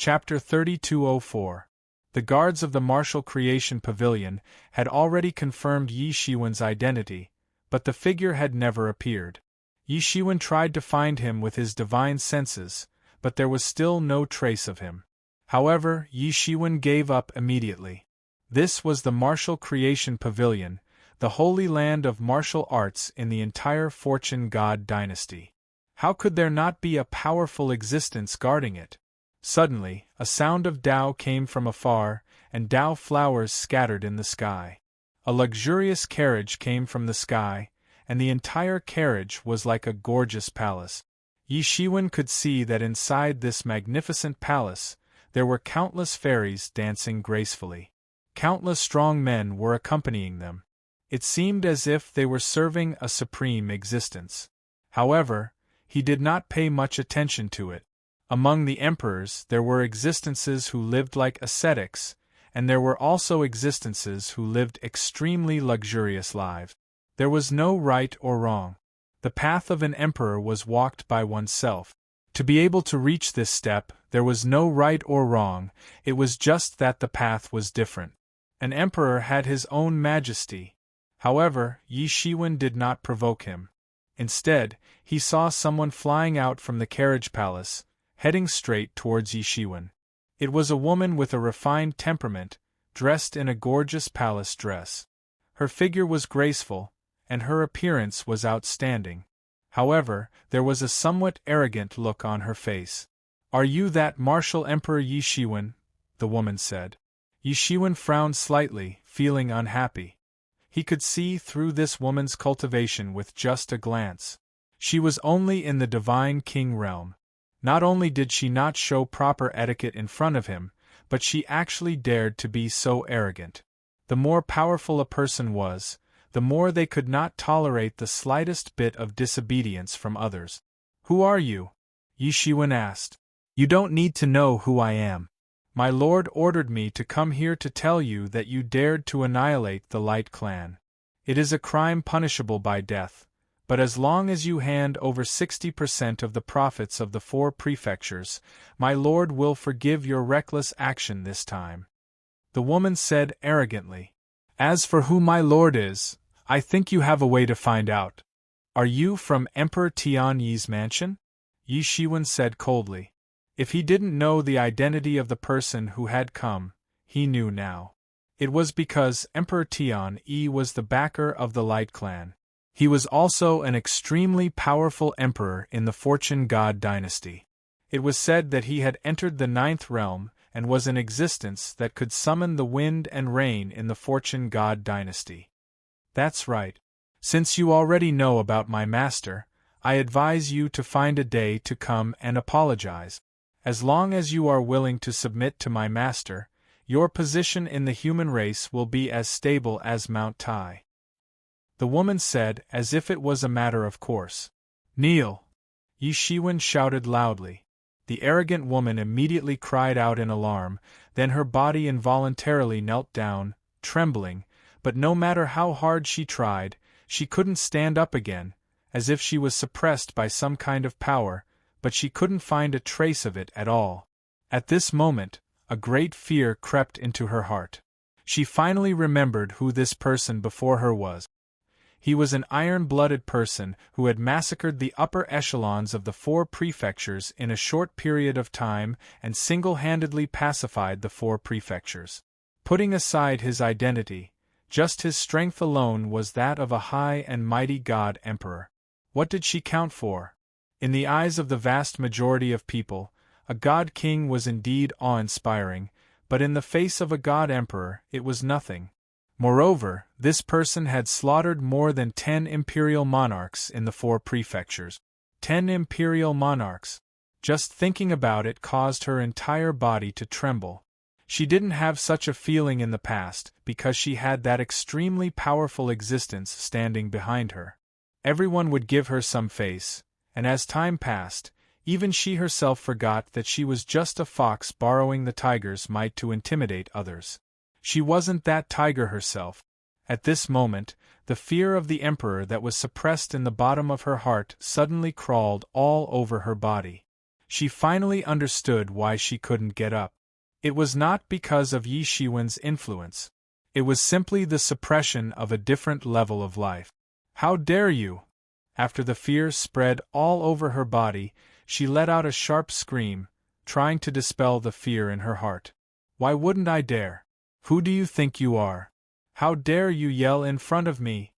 Chapter 3204. The guards of the martial creation pavilion had already confirmed Yi Shiwen's identity, but the figure had never appeared. Yi Shiwen tried to find him with his divine senses, but there was still no trace of him. However, Yi Shiwen gave up immediately. This was the martial creation pavilion, the holy land of martial arts in the entire Fortune God dynasty. How could there not be a powerful existence guarding it? Suddenly, a sound of Dao came from afar, and Dao flowers scattered in the sky. A luxurious carriage came from the sky, and the entire carriage was like a gorgeous palace. Yi Shiwen could see that inside this magnificent palace, there were countless fairies dancing gracefully. Countless strong men were accompanying them. It seemed as if they were serving a supreme existence. However, he did not pay much attention to it. Among the emperors there were existences who lived like ascetics, and there were also existences who lived extremely luxurious lives. There was no right or wrong. The path of an emperor was walked by oneself. To be able to reach this step, there was no right or wrong, it was just that the path was different. An emperor had his own majesty. However, Yi Shiwen did not provoke him. Instead, he saw someone flying out from the carriage palace, heading straight towards Yi Shiwen. It was a woman with a refined temperament, dressed in a gorgeous palace dress. Her figure was graceful, and her appearance was outstanding. However, there was a somewhat arrogant look on her face. "Are you that martial Emperor Yi Shiwen?" the woman said. Yi Shiwen frowned slightly, feeling unhappy. He could see through this woman's cultivation with just a glance. She was only in the divine king realm. Not only did she not show proper etiquette in front of him, but she actually dared to be so arrogant. The more powerful a person was, the more they could not tolerate the slightest bit of disobedience from others. "Who are you?" Yi Shiwen asked. "You don't need to know who I am. My lord ordered me to come here to tell you that you dared to annihilate the Light Clan. It is a crime punishable by death, but as long as you hand over 60% of the profits of the 4 prefectures, my lord will forgive your reckless action this time." The woman said arrogantly. "As for who my lord is, I think you have a way to find out. Are you from Emperor Tian Yi's mansion?" Yi Shiwen said coldly. If he didn't know the identity of the person who had come, he knew now. It was because Emperor Tian Yi was the backer of the Light Clan. He was also an extremely powerful emperor in the Fortune God dynasty. It was said that he had entered the 9th realm and was an existence that could summon the wind and rain in the Fortune God dynasty. "That's right. Since you already know about my master, I advise you to find a day to come and apologize. As long as you are willing to submit to my master, your position in the human race will be as stable as Mount Tai," the woman said as if it was a matter of course. "Kneel!" Yi Shiwen shouted loudly. The arrogant woman immediately cried out in alarm, then her body involuntarily knelt down, trembling, but no matter how hard she tried, she couldn't stand up again, as if she was suppressed by some kind of power, but she couldn't find a trace of it at all. At this moment, a great fear crept into her heart. She finally remembered who this person before her was. He was an iron-blooded person who had massacred the upper echelons of the 4 prefectures in a short period of time and single-handedly pacified the 4 prefectures. Putting aside his identity, just his strength alone was that of a high and mighty god emperor. What did she count for? In the eyes of the vast majority of people, a god king was indeed awe-inspiring, but in the face of a god emperor, it was nothing. Moreover, this person had slaughtered more than 10 imperial monarchs in the 4 prefectures. 10 imperial monarchs. Just thinking about it caused her entire body to tremble. She didn't have such a feeling in the past because she had that extremely powerful existence standing behind her. Everyone would give her some face, and as time passed, even she herself forgot that she was just a fox borrowing the tiger's might to intimidate others. She wasn't that tiger herself. At this moment, the fear of the emperor that was suppressed in the bottom of her heart suddenly crawled all over her body. She finally understood why she couldn't get up. It was not because of Yi Shiwen's influence. It was simply the suppression of a different level of life. How dare you! After the fear spread all over her body, she let out a sharp scream, trying to dispel the fear in her heart. Why wouldn't I dare? Who do you think you are? How dare you yell in front of me?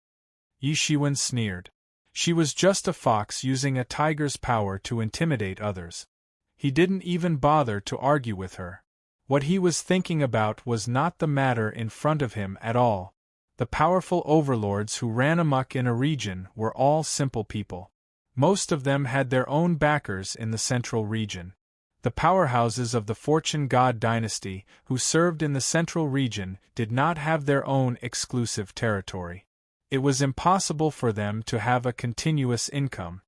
Yi Shiwen sneered. She was just a fox using a tiger's power to intimidate others. He didn't even bother to argue with her. What he was thinking about was not the matter in front of him at all. The powerful overlords who ran amok in a region were all simple people. Most of them had their own backers in the central region. The powerhouses of the Fortune God dynasty, who served in the central region, did not have their own exclusive territory. It was impossible for them to have a continuous income.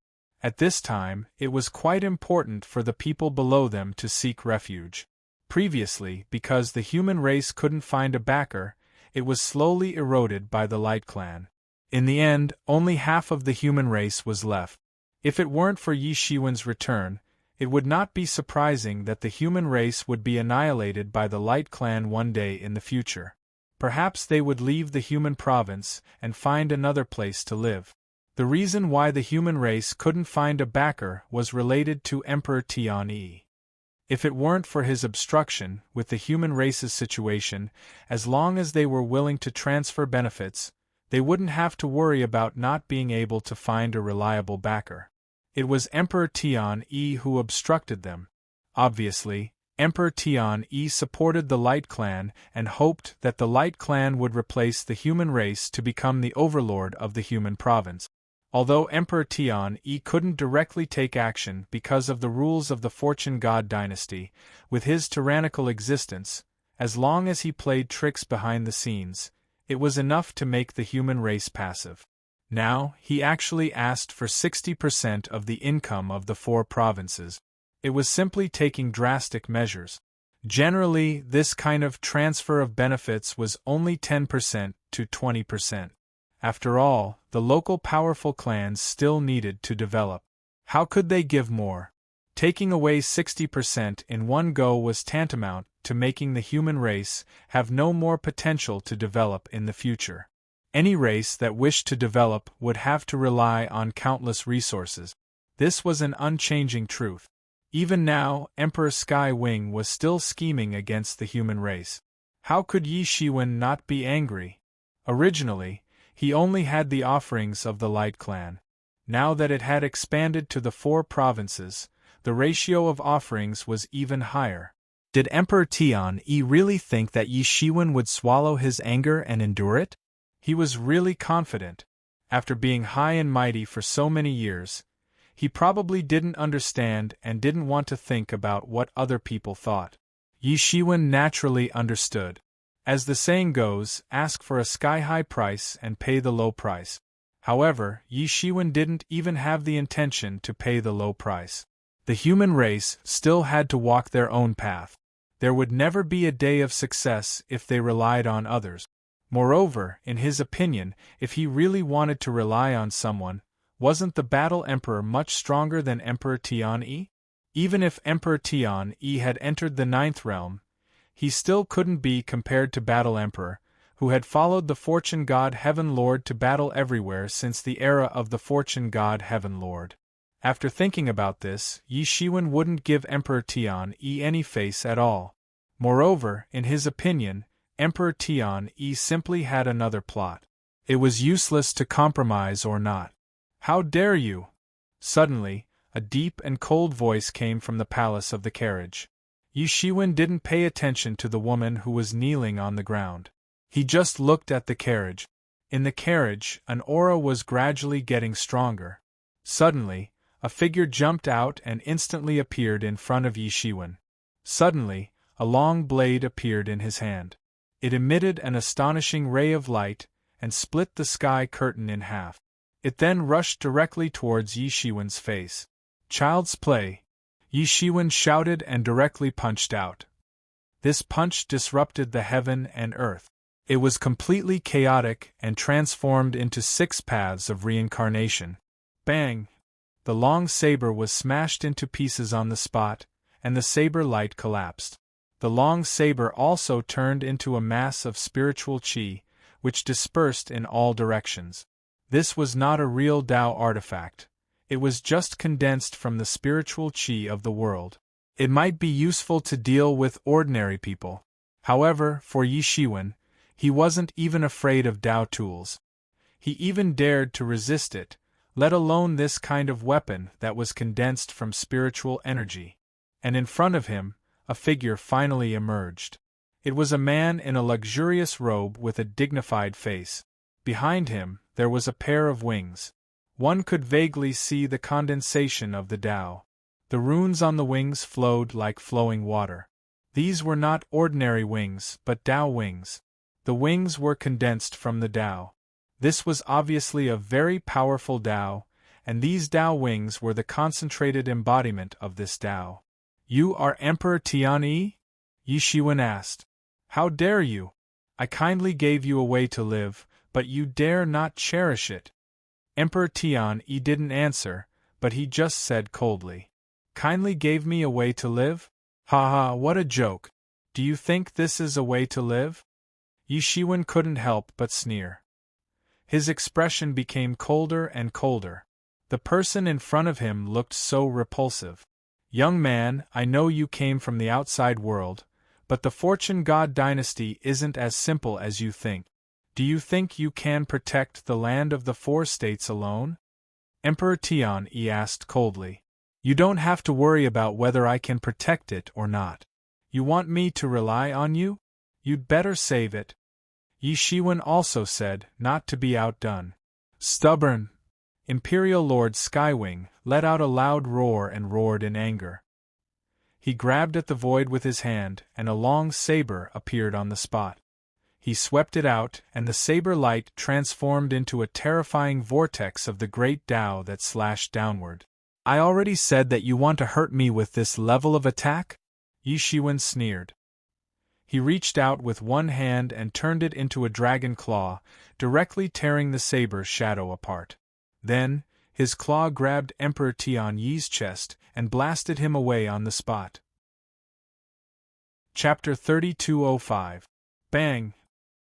At this time, it was quite important for the people below them to seek refuge. Previously, because the human race couldn't find a backer, it was slowly eroded by the Light Clan. In the end, only half of the human race was left. If it weren't for Yi Shiwen's return, it would not be surprising that the human race would be annihilated by the Light Clan one day in the future. Perhaps they would leave the human province and find another place to live. The reason why the human race couldn't find a backer was related to Emperor Tianyi. If it weren't for his obstruction with the human race's situation, as long as they were willing to transfer benefits, they wouldn't have to worry about not being able to find a reliable backer. It was Emperor Tianyi who obstructed them. Obviously, Emperor Tianyi supported the Light Clan and hoped that the Light Clan would replace the human race to become the overlord of the human province. Although Emperor Tianyi couldn't directly take action because of the rules of the Fortune God dynasty, with his tyrannical existence, as long as he played tricks behind the scenes, it was enough to make the human race passive. Now, he actually asked for 60% of the income of the 4 provinces. It was simply taking drastic measures. Generally, this kind of transfer of benefits was only 10% to 20%. After all, the local powerful clans still needed to develop. How could they give more? Taking away 60% in one go was tantamount to making the human race have no more potential to develop in the future. Any race that wished to develop would have to rely on countless resources. This was an unchanging truth. Even now, Emperor Sky Wing was still scheming against the human race. How could Yi Shiwen not be angry? Originally, he only had the offerings of the Light Clan. Now that it had expanded to the 4 provinces, the ratio of offerings was even higher. Did Emperor Tianyi really think that Yi Shiwen would swallow his anger and endure it? He was really confident. After being high and mighty for so many years, he probably didn't understand and didn't want to think about what other people thought. Yi Shiwen naturally understood. As the saying goes, ask for a sky-high price and pay the low price. However, Yi Shiwen didn't even have the intention to pay the low price. The human race still had to walk their own path. There would never be a day of success if they relied on others. Moreover, in his opinion, if he really wanted to rely on someone, wasn't the Battle Emperor much stronger than Emperor Tianyi? Even if Emperor Tianyi had entered the 9th realm, he still couldn't be compared to Battle Emperor, who had followed the Fortune God Heaven Lord to battle everywhere since the era of the Fortune God Heaven Lord. After thinking about this, Yi Shiwen wouldn't give Emperor Tianyi any face at all. Moreover, in his opinion, Emperor Tianyi simply had another plot. It was useless to compromise or not. How dare you? Suddenly, a deep and cold voice came from the palace of the carriage. Yi Shiwen didn't pay attention to the woman who was kneeling on the ground. He just looked at the carriage. In the carriage, an aura was gradually getting stronger. Suddenly, a figure jumped out and instantly appeared in front of Yi Shiwen. Suddenly, a long blade appeared in his hand. It emitted an astonishing ray of light and split the sky curtain in half. It then rushed directly towards Yi Shiwen's face. Child's play! Yi Shiwen shouted and directly punched out. This punch disrupted the heaven and earth. It was completely chaotic and transformed into 6 paths of reincarnation. Bang! The long saber was smashed into pieces on the spot, and the saber light collapsed. The long saber also turned into a mass of spiritual qi, which dispersed in all directions. This was not a real Tao artifact. It was just condensed from the spiritual qi of the world. It might be useful to deal with ordinary people. However, for Yi Shiwen, he wasn't even afraid of Tao tools. He even dared to resist it, let alone this kind of weapon that was condensed from spiritual energy. And in front of him, a figure finally emerged. It was a man in a luxurious robe with a dignified face. Behind him, there was a pair of wings. One could vaguely see the condensation of the Tao. The runes on the wings flowed like flowing water. These were not ordinary wings, but Tao wings. The wings were condensed from the Tao. This was obviously a very powerful Tao, and these Tao wings were the concentrated embodiment of this Tao. "You are Emperor Tianyi?" Yi Shiwen asked. "How dare you? I kindly gave you a way to live, but you dare not cherish it." Emperor Tianyi didn't answer, but he just said coldly, "Kindly gave me a way to live? Ha ha, what a joke! Do you think this is a way to live?" Yi Shiwen couldn't help but sneer. His expression became colder and colder. The person in front of him looked so repulsive. "Young man, I know you came from the outside world, but the Fortune God dynasty isn't as simple as you think. Do you think you can protect the land of the 4 states alone?" Emperor Tianyi asked coldly. "You don't have to worry about whether I can protect it or not. You want me to rely on you? You'd better save it." Yi Shiwen also said, not to be outdone. "Stubborn!" Imperial Lord Skywing let out a loud roar and roared in anger. He grabbed at the void with his hand, and a long saber appeared on the spot. He swept it out, and the saber light transformed into a terrifying vortex of the great Tao that slashed downward. "I already said that you want to hurt me with this level of attack?" Yi Shiwen sneered. He reached out with one hand and turned it into a dragon claw, directly tearing the saber's shadow apart. Then, his claw grabbed Emperor Tianyi's chest and blasted him away on the spot. Chapter 3205. Bang!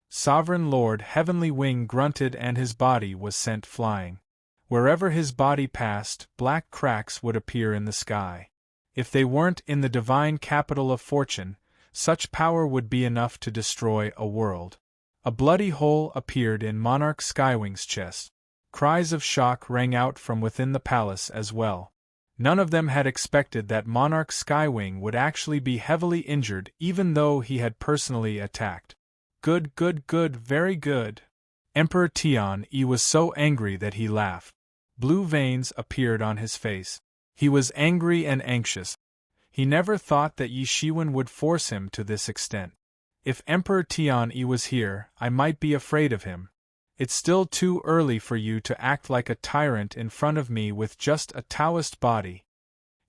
Sovereign Lord Heavenly Wing grunted and his body was sent flying. Wherever his body passed, black cracks would appear in the sky. If they weren't in the divine capital of fortune, such power would be enough to destroy a world. A bloody hole appeared in Monarch Skywing's chest. Cries of shock rang out from within the palace as well. None of them had expected that Monarch Skywing would actually be heavily injured even though he had personally attacked. Good, very good. Emperor Tianyi was so angry that he laughed. Blue veins appeared on his face. He was angry and anxious. He never thought that Yi Shiwen would force him to this extent. If Emperor Tianyi was here, I might be afraid of him. It's still too early for you to act like a tyrant in front of me with just a Taoist body,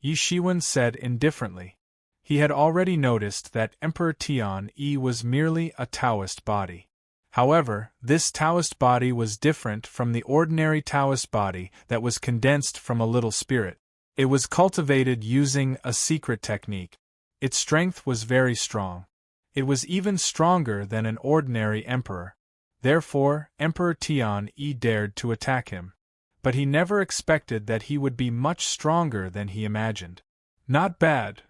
Yi Shiwen said indifferently. He had already noticed that Emperor Tianyi was merely a Taoist body. However, this Taoist body was different from the ordinary Taoist body that was condensed from a little spirit. It was cultivated using a secret technique. Its strength was very strong. It was even stronger than an ordinary emperor. Therefore, Emperor Tianyi dared to attack him. But he never expected that he would be much stronger than he imagined. Not bad.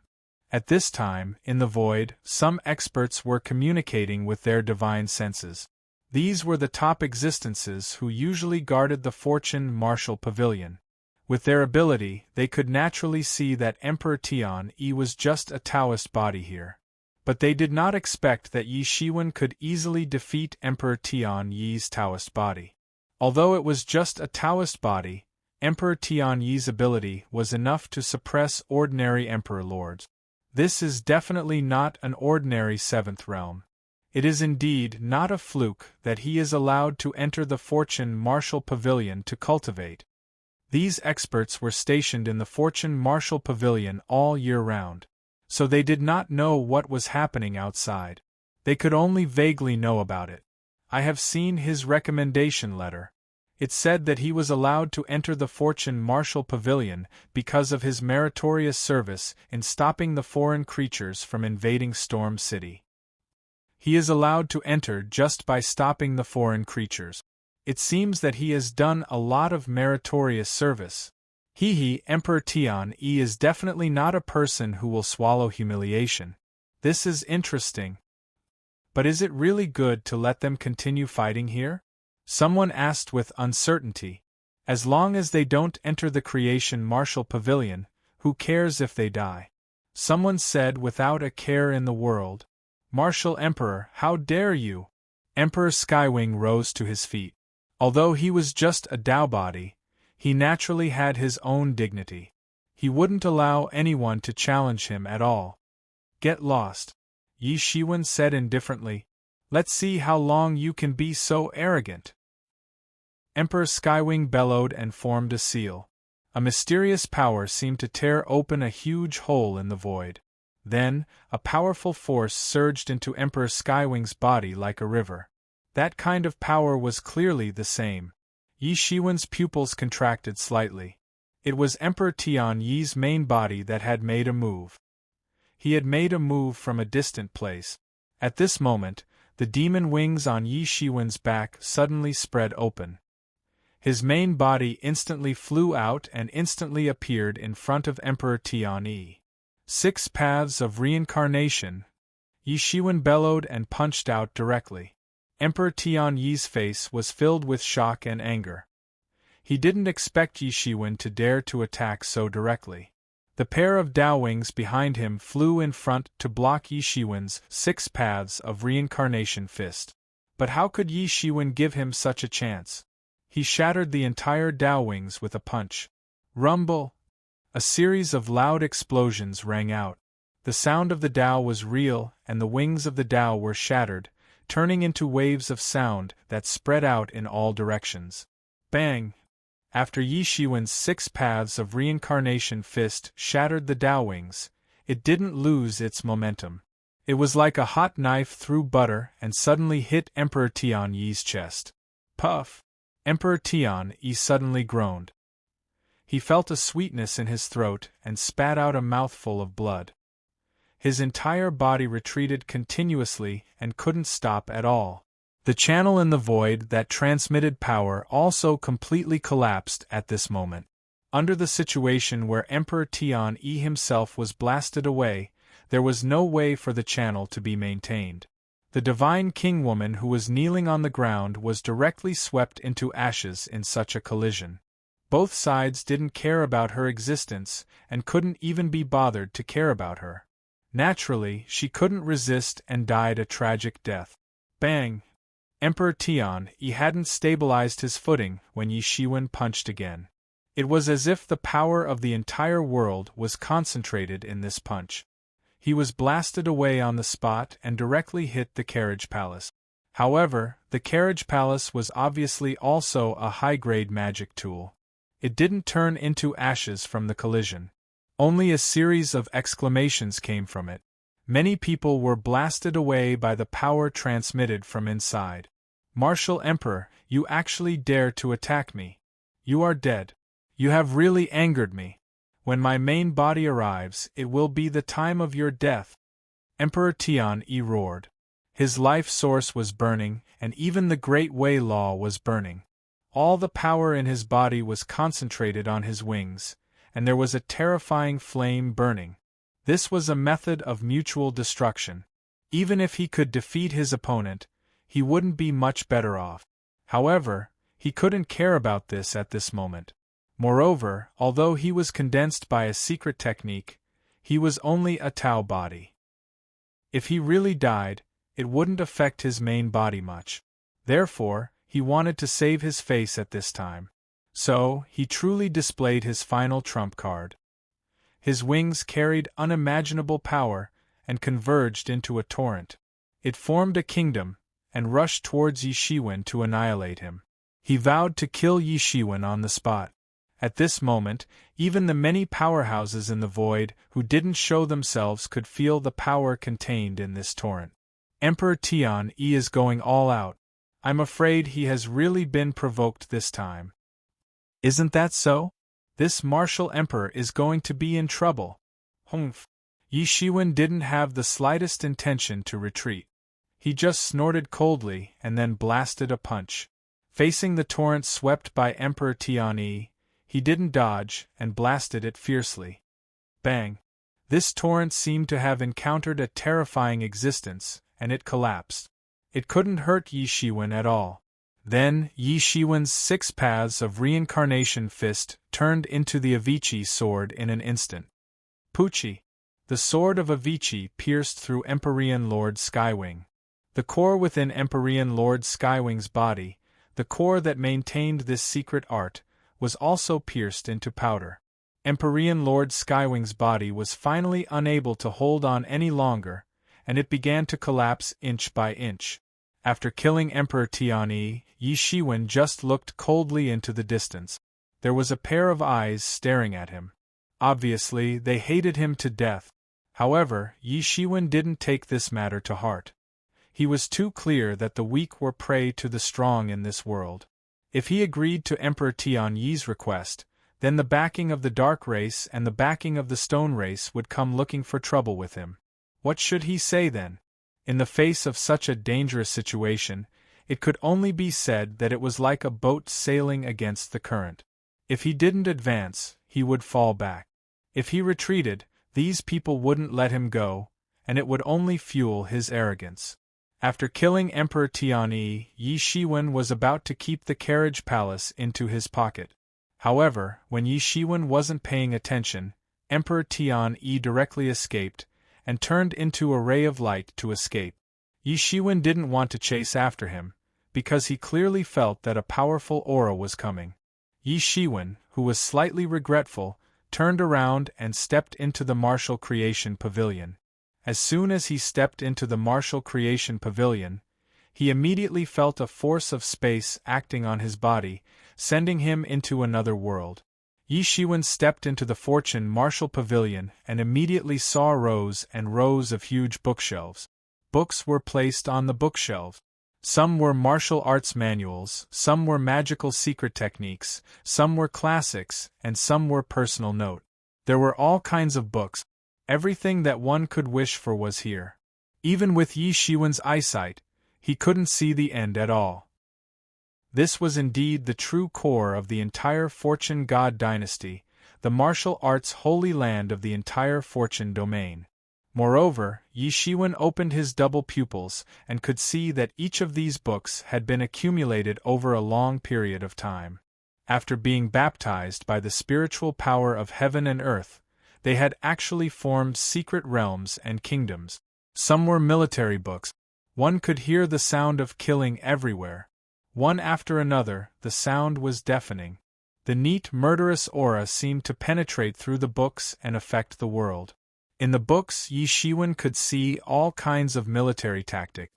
At this time, in the void, some experts were communicating with their divine senses. These were the top existences who usually guarded the Fortune Martial Pavilion. With their ability, they could naturally see that Emperor Tianyi was just a Taoist body here. But they did not expect that Yi Shiwen could easily defeat Emperor Tianyi's Taoist body. Although it was just a Taoist body, Emperor Tianyi's ability was enough to suppress ordinary emperor lords. This is definitely not an ordinary seventh realm. It is indeed not a fluke that he is allowed to enter the Fortune Martial Pavilion to cultivate. These experts were stationed in the Fortune Martial Pavilion all year round, so they did not know what was happening outside. They could only vaguely know about it. I have seen his recommendation letter. It said that he was allowed to enter the Fortune Martial Pavilion because of his meritorious service in stopping the foreign creatures from invading Storm City. He is allowed to enter just by stopping the foreign creatures. It seems that he has done a lot of meritorious service. Emperor Tian is definitely not a person who will swallow humiliation. This is interesting. But is it really good to let them continue fighting here? Someone asked with uncertainty. As long as they don't enter the Creation Martial Pavilion, who cares if they die? Someone said without a care in the world. Martial Emperor, how dare you? Emperor Skywing rose to his feet. Although he was just a Tao body, he naturally had his own dignity. He wouldn't allow anyone to challenge him at all. Get lost, Yi Shiwen said indifferently. Let's see how long you can be so arrogant. Emperor Skywing bellowed and formed a seal. A mysterious power seemed to tear open a huge hole in the void. Then, a powerful force surged into Emperor Skywing's body like a river. That kind of power was clearly the same. Yi Shiwen's pupils contracted slightly. It was Emperor Tian Yi's main body that had made a move. He had made a move from a distant place. At this moment, the demon wings on Yi Shiwen's back suddenly spread open. His main body instantly flew out and instantly appeared in front of Emperor Tian Yi. 6 paths of reincarnation. Yi Shiwen bellowed and punched out directly. Emperor Tian Yi's face was filled with shock and anger. He didn't expect Yi Shiwen to dare to attack so directly. The pair of Tao wings behind him flew in front to block Yi Shiwen's 6 paths of reincarnation fist. But how could Yi Shiwen give him such a chance? He shattered the entire Tao wings with a punch. Rumble! A series of loud explosions rang out. The sound of the Tao was real, and the wings of the Tao were shattered, turning into waves of sound that spread out in all directions. Bang! After Yi Shiwen's 6 paths of reincarnation fist shattered the Tao wings, it didn't lose its momentum. It was like a hot knife through butter and suddenly hit Emperor Tian Yi's chest. Puff! Emperor Tian Yi suddenly groaned. He felt a sweetness in his throat and spat out a mouthful of blood. His entire body retreated continuously and couldn't stop at all. The channel in the void that transmitted power also completely collapsed at this moment. Under the situation where Emperor Tian Yi himself was blasted away, there was no way for the channel to be maintained. The divine king woman who was kneeling on the ground was directly swept into ashes in such a collision. Both sides didn't care about her existence and couldn't even be bothered to care about her. Naturally, she couldn't resist and died a tragic death. Bang! Emperor Tian Yi hadn't stabilized his footing when Yi Shiwen punched again. It was as if the power of the entire world was concentrated in this punch. He was blasted away on the spot and directly hit the carriage palace. However, the carriage palace was obviously also a high-grade magic tool. It didn't turn into ashes from the collision. Only a series of exclamations came from it. Many people were blasted away by the power transmitted from inside. Martial Emperor, you actually dare to attack me. You are dead. You have really angered me. When my main body arrives, it will be the time of your death. Emperor Tian Yi roared. His life source was burning, and even the Great Way Law was burning. All the power in his body was concentrated on his wings, and there was a terrifying flame burning. This was a method of mutual destruction. Even if he could defeat his opponent, he wouldn't be much better off. However, he couldn't care about this at this moment. Moreover, although he was condensed by a secret technique, he was only a Tao body. If he really died, it wouldn't affect his main body much. Therefore, he wanted to save his face at this time. So, he truly displayed his final trump card. His wings carried unimaginable power and converged into a torrent. It formed a kingdom and rushed towards Yi Shiwen to annihilate him. He vowed to kill Yi Shiwen on the spot. At this moment, even the many powerhouses in the void who didn't show themselves could feel the power contained in this torrent. Emperor Tian Yi is going all out. I'm afraid he has really been provoked this time. Isn't that so? This martial emperor is going to be in trouble. Humph. Yi Shiwen didn't have the slightest intention to retreat. He just snorted coldly and then blasted a punch. Facing the torrent swept by Emperor Tianyi, he didn't dodge and blasted it fiercely. Bang! This torrent seemed to have encountered a terrifying existence, and it collapsed. It couldn't hurt Yi Shiwen at all. Then, Yi Shiwen's 6 paths of reincarnation fist turned into the Avicii sword in an instant. Pucci! The sword of Avicii pierced through Empyrean Lord Skywing. The core within Empyrean Lord Skywing's body, the core that maintained this secret art, was also pierced into powder. Empyrean Lord Skywing's body was finally unable to hold on any longer, and it began to collapse inch by inch. After killing Emperor Tianyi, Yi Shiwen just looked coldly into the distance. There was a pair of eyes staring at him. Obviously, they hated him to death. However, Yi Shiwen didn't take this matter to heart. He was too clear that the weak were prey to the strong in this world. If he agreed to Emperor Tianyi's request, then the backing of the Dark Race and the backing of the Stone Race would come looking for trouble with him. What should he say then? In the face of such a dangerous situation, it could only be said that it was like a boat sailing against the current. If he didn't advance, he would fall back. If he retreated, these people wouldn't let him go, and it would only fuel his arrogance. After killing Emperor Tianyi, Yi Shiwen was about to keep the carriage palace into his pocket. However, when Yi Shiwen wasn't paying attention, Emperor Tianyi directly escaped, and turned into a ray of light to escape. Yi Shiwen didn't want to chase after him, because he clearly felt that a powerful aura was coming. Yi Shiwen, who was slightly regretful, turned around and stepped into the martial creation pavilion. As soon as he stepped into the martial creation pavilion, he immediately felt a force of space acting on his body, sending him into another world. Yi Shiwen stepped into the Fortune Martial Pavilion and immediately saw rows and rows of huge bookshelves. Books were placed on the bookshelves. Some were martial arts manuals, some were magical secret techniques, some were classics, and some were personal note. There were all kinds of books. Everything that one could wish for was here. Even with Yi Shiwen's eyesight, he couldn't see the end at all. This was indeed the true core of the entire Fortune God dynasty, the martial arts holy land of the entire Fortune domain. Moreover, Yi Shiwen opened his double pupils and could see that each of these books had been accumulated over a long period of time. After being baptized by the spiritual power of heaven and earth, they had actually formed secret realms and kingdoms. Some were military books. One could hear the sound of killing everywhere. One after another, the sound was deafening. The neat, murderous aura seemed to penetrate through the books and affect the world. In the books, Yi Shiwen could see all kinds of military tactics.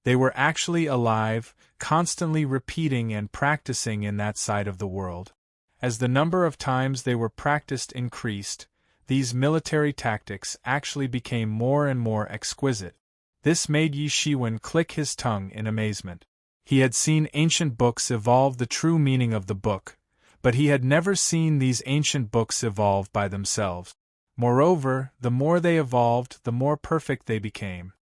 They were actually alive, constantly repeating and practicing in that side of the world. As the number of times they were practiced increased, these military tactics actually became more and more exquisite. This made Yi Shiwen click his tongue in amazement. He had seen ancient books evolve the true meaning of the book, but he had never seen these ancient books evolve by themselves. Moreover, the more they evolved, the more perfect they became.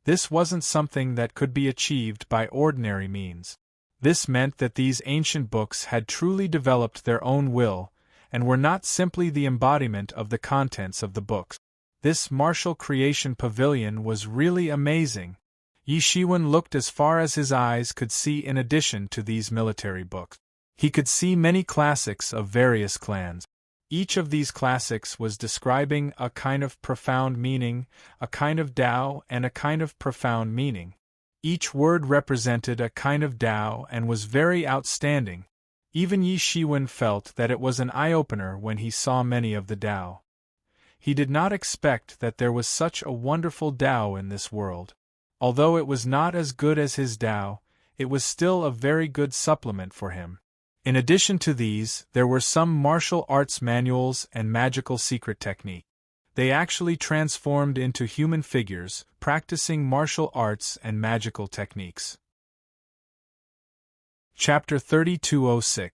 This wasn't something that could be achieved by ordinary means. This meant that these ancient books had truly developed their own will, and were not simply the embodiment of the contents of the books. This martial creation pavilion was really amazing. Yi Shiwen looked as far as his eyes could see. In addition to these military books, he could see many classics of various clans. Each of these classics was describing a kind of profound meaning, a kind of Tao and a kind of profound meaning. Each word represented a kind of Tao and was very outstanding. Even Yi Shiwen felt that it was an eye-opener when he saw many of the Tao. He did not expect that there was such a wonderful Tao in this world. Although it was not as good as his Tao, it was still a very good supplement for him. In addition to these, there were some martial arts manuals and magical secret technique. They actually transformed into human figures, practicing martial arts and magical techniques. Chapter 3206.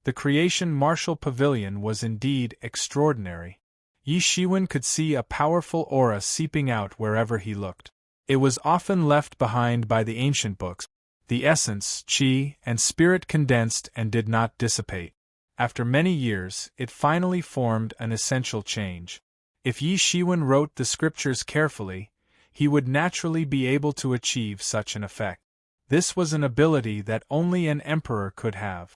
The creation martial pavilion was indeed extraordinary. Yi Shiwen could see a powerful aura seeping out wherever he looked. It was often left behind by the ancient books. The essence, qi, and spirit condensed and did not dissipate. After many years, it finally formed an essential change. If Yi Shiwen wrote the scriptures carefully, he would naturally be able to achieve such an effect. This was an ability that only an emperor could have.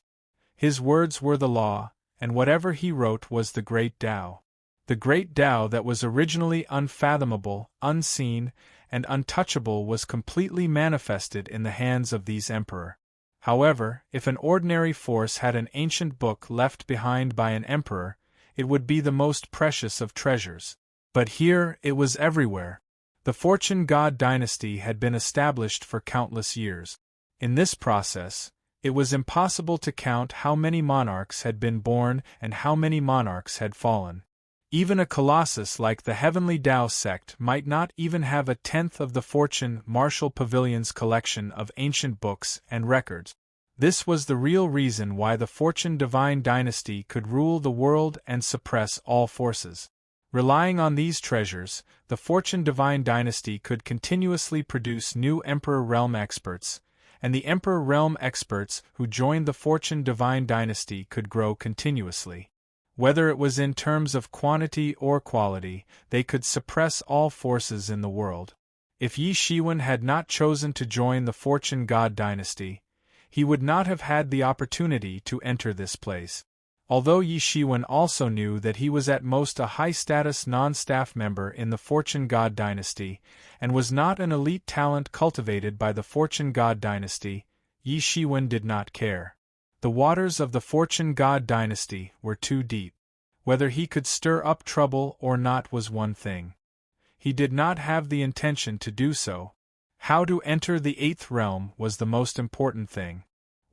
His words were the law, and whatever he wrote was the great Tao. The great Tao that was originally unfathomable, unseen, and untouchable was completely manifested in the hands of these emperor. However, if an ordinary force had an ancient book left behind by an emperor, it would be the most precious of treasures. But here, it was everywhere. The Fortune God dynasty had been established for countless years. In this process, it was impossible to count how many monarchs had been born and how many monarchs had fallen. Even a colossus like the Heavenly Tao sect might not even have a tenth of the Fortune Martial Pavilion's collection of ancient books and records. This was the real reason why the Fortune Divine dynasty could rule the world and suppress all forces. Relying on these treasures, the Fortune Divine dynasty could continuously produce new Emperor Realm experts, and the Emperor Realm experts who joined the Fortune Divine dynasty could grow continuously. Whether it was in terms of quantity or quality, they could suppress all forces in the world. If Yi Shiwen had not chosen to join the Fortune God dynasty, he would not have had the opportunity to enter this place. Although Yi Shiwen also knew that he was at most a high-status non-staff member in the Fortune God dynasty, and was not an elite talent cultivated by the Fortune God dynasty, Yi Shiwen did not care. The waters of the Fortune God dynasty were too deep. Whether he could stir up trouble or not was one thing. He did not have the intention to do so. How to enter the 8th realm was the most important thing.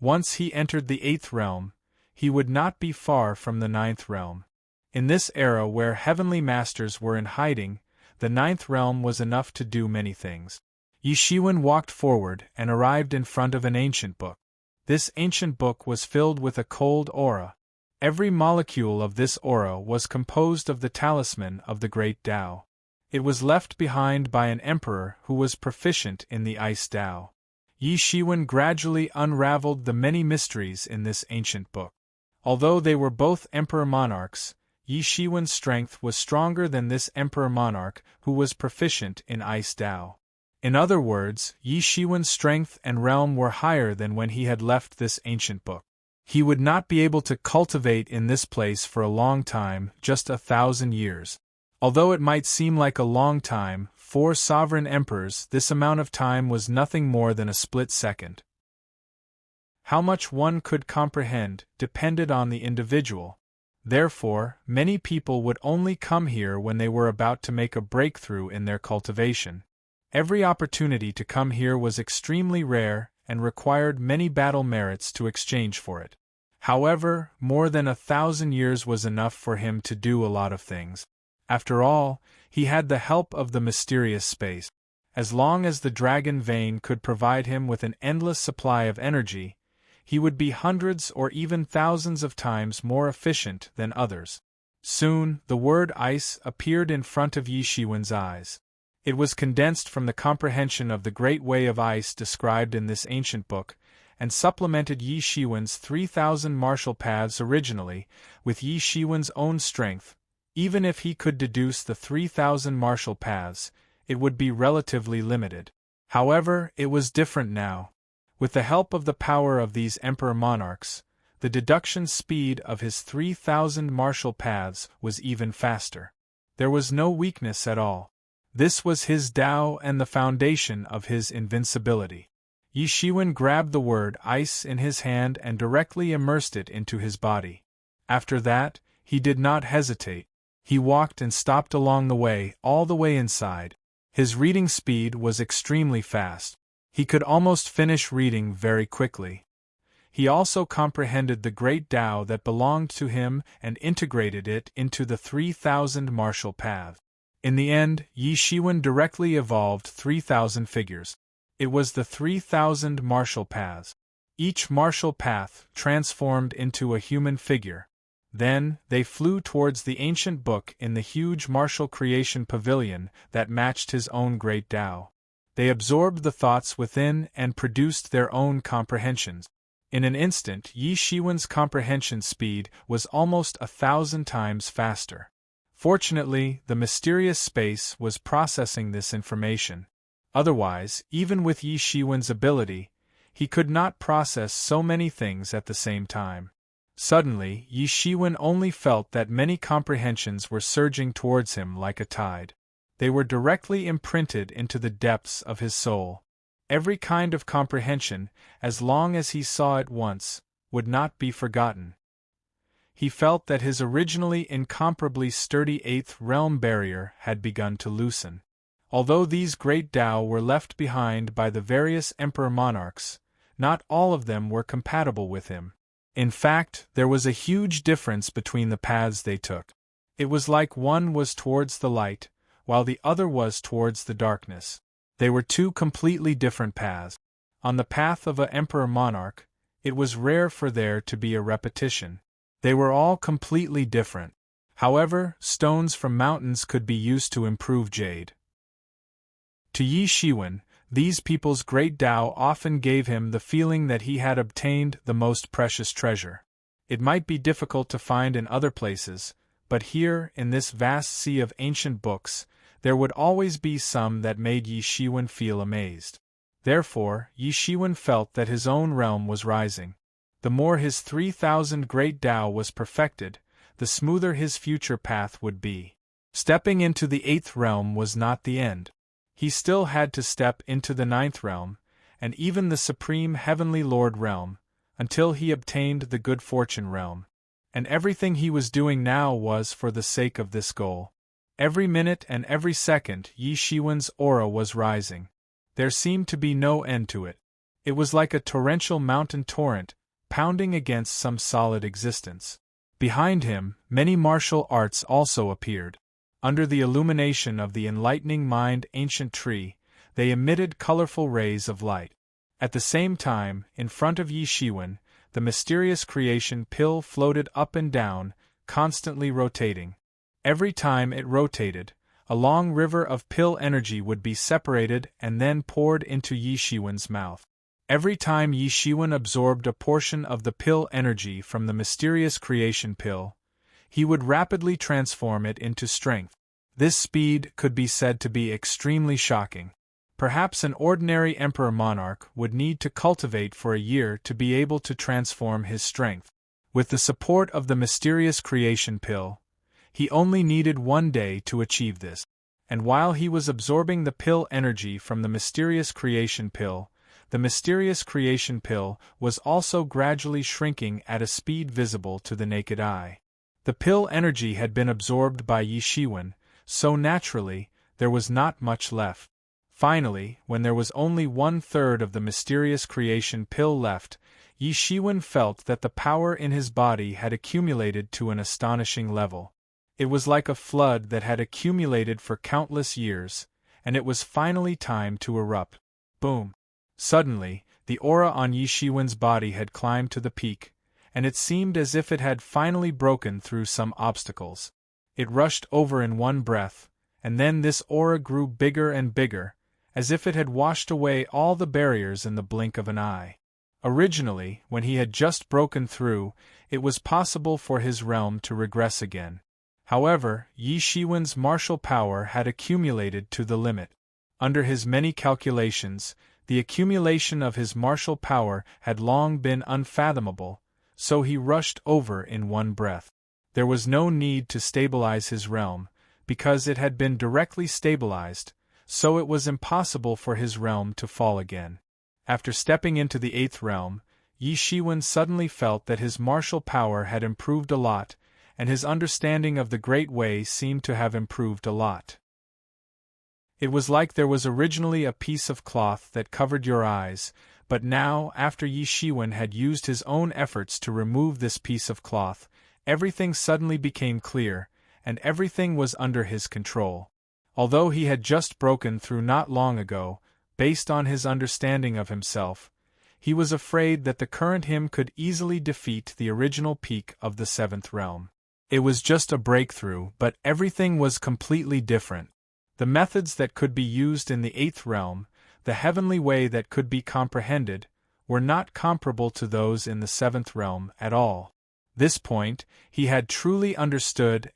Once he entered the 8th realm, he would not be far from the 9th realm. In this era where heavenly masters were in hiding, the 9th realm was enough to do many things. Yi Shiwen walked forward and arrived in front of an ancient book. This ancient book was filled with a cold aura. Every molecule of this aura was composed of the talisman of the great Tao. It was left behind by an emperor who was proficient in the ice Tao. Yi Shiwen gradually unraveled the many mysteries in this ancient book. Although they were both emperor monarchs, Yi Shiwen's strength was stronger than this emperor monarch who was proficient in ice Tao. In other words, Yi Shiwen's strength and realm were higher than when he had left this ancient book. He would not be able to cultivate in this place for a long time, just 1,000 years. Although it might seem like a long time, for sovereign emperors this amount of time was nothing more than a split second. How much one could comprehend depended on the individual. Therefore, many people would only come here when they were about to make a breakthrough in their cultivation. Every opportunity to come here was extremely rare and required many battle merits to exchange for it. However, more than 1,000 years was enough for him to do a lot of things. After all, he had the help of the mysterious space. As long as the dragon vein could provide him with an endless supply of energy, he would be hundreds or even thousands of times more efficient than others. Soon, the word ice appeared in front of Yi Shiwen's eyes. It was condensed from the comprehension of the great way of ice described in this ancient book, and supplemented Yi Shiwen's 3,000 martial paths originally, with Yi Shiwen's own strength. Even if he could deduce the 3,000 martial paths, it would be relatively limited. However, it was different now. With the help of the power of these emperor monarchs, the deduction speed of his 3,000 martial paths was even faster. There was no weakness at all. This was his Tao and the foundation of his invincibility. Yi Shiwen grabbed the word ice in his hand and directly immersed it into his body. After that, he did not hesitate. He walked and stopped along the way, all the way inside. His reading speed was extremely fast. He could almost finish reading very quickly. He also comprehended the great Tao that belonged to him and integrated it into the 3,000 martial path. In the end, Yi Shiwen directly evolved 3,000 figures. It was the 3,000 martial paths. Each martial path transformed into a human figure. Then, they flew towards the ancient book in the huge martial creation pavilion that matched his own great Tao. They absorbed the thoughts within and produced their own comprehensions. In an instant, Yi Shiwen's comprehension speed was almost 1,000 times faster. Fortunately, the mysterious space was processing this information. Otherwise, even with Yi Shiwen's ability, he could not process so many things at the same time. Suddenly, Yi Shiwen only felt that many comprehensions were surging towards him like a tide. They were directly imprinted into the depths of his soul. Every kind of comprehension, as long as he saw it once, would not be forgotten. He felt that his originally incomparably sturdy eighth realm barrier had begun to loosen. Although these great Tao were left behind by the various emperor monarchs, not all of them were compatible with him. In fact, there was a huge difference between the paths they took. It was like one was towards the light, while the other was towards the darkness. They were two completely different paths. On the path of an emperor monarch, it was rare for there to be a repetition. They were all completely different. However, stones from mountains could be used to improve jade. To Yi Shiwen, these people's great Tao often gave him the feeling that he had obtained the most precious treasure. It might be difficult to find in other places, but here, in this vast sea of ancient books, there would always be some that made Yi Shiwen feel amazed. Therefore, Yi Shiwen felt that his own realm was rising. The more his 3,000 great Tao was perfected, the smoother his future path would be. Stepping into the 8th realm was not the end. He still had to step into the 9th realm, and even the Supreme Heavenly Lord realm, until he obtained the Good Fortune realm. And everything he was doing now was for the sake of this goal. Every minute and every second Yi Shiwen's aura was rising. There seemed to be no end to it. It was like a torrential mountain torrent, pounding against some solid existence. Behind him, many martial arts also appeared. Under the illumination of the enlightening mind ancient tree, they emitted colorful rays of light. At the same time, in front of Yi Shiwen, the mysterious creation pill floated up and down, constantly rotating. Every time it rotated, a long river of pill energy would be separated and then poured into Yi Shiwen's mouth. Every time Yi Shiwen absorbed a portion of the pill energy from the mysterious creation pill, he would rapidly transform it into strength. This speed could be said to be extremely shocking. Perhaps an ordinary emperor monarch would need to cultivate for a year to be able to transform his strength. With the support of the mysterious creation pill, he only needed 1 day to achieve this. And while he was absorbing the pill energy from the mysterious creation pill, the mysterious creation pill was also gradually shrinking at a speed visible to the naked eye. The pill energy had been absorbed by Yi Shiwen, so naturally, there was not much left. Finally, when there was only 1/3 of the mysterious creation pill left, Yi Shiwen felt that the power in his body had accumulated to an astonishing level. It was like a flood that had accumulated for countless years, and it was finally time to erupt. Boom! Suddenly, the aura on Yi Shiwen's body had climbed to the peak, and it seemed as if it had finally broken through some obstacles. It rushed over in one breath, and then this aura grew bigger and bigger, as if it had washed away all the barriers in the blink of an eye. Originally, when he had just broken through, it was possible for his realm to regress again. However, Yi Shiwen's martial power had accumulated to the limit. Under his many calculations, the accumulation of his martial power had long been unfathomable, so he rushed over in one breath. There was no need to stabilize his realm, because it had been directly stabilized, so it was impossible for his realm to fall again. After stepping into the 8th realm, Yi Shiwen suddenly felt that his martial power had improved a lot, and his understanding of the Great Way seemed to have improved a lot. It was like there was originally a piece of cloth that covered your eyes, but now, after Yi Shiwen had used his own efforts to remove this piece of cloth, everything suddenly became clear, and everything was under his control. Although he had just broken through not long ago, based on his understanding of himself, He was afraid that the current him could easily defeat the original peak of the seventh realm. It was just a breakthrough, but everything was completely different. The methods that could be used in the eighth realm, the heavenly way that could be comprehended, were not comparable to those in the seventh realm at all. This point, he had truly understood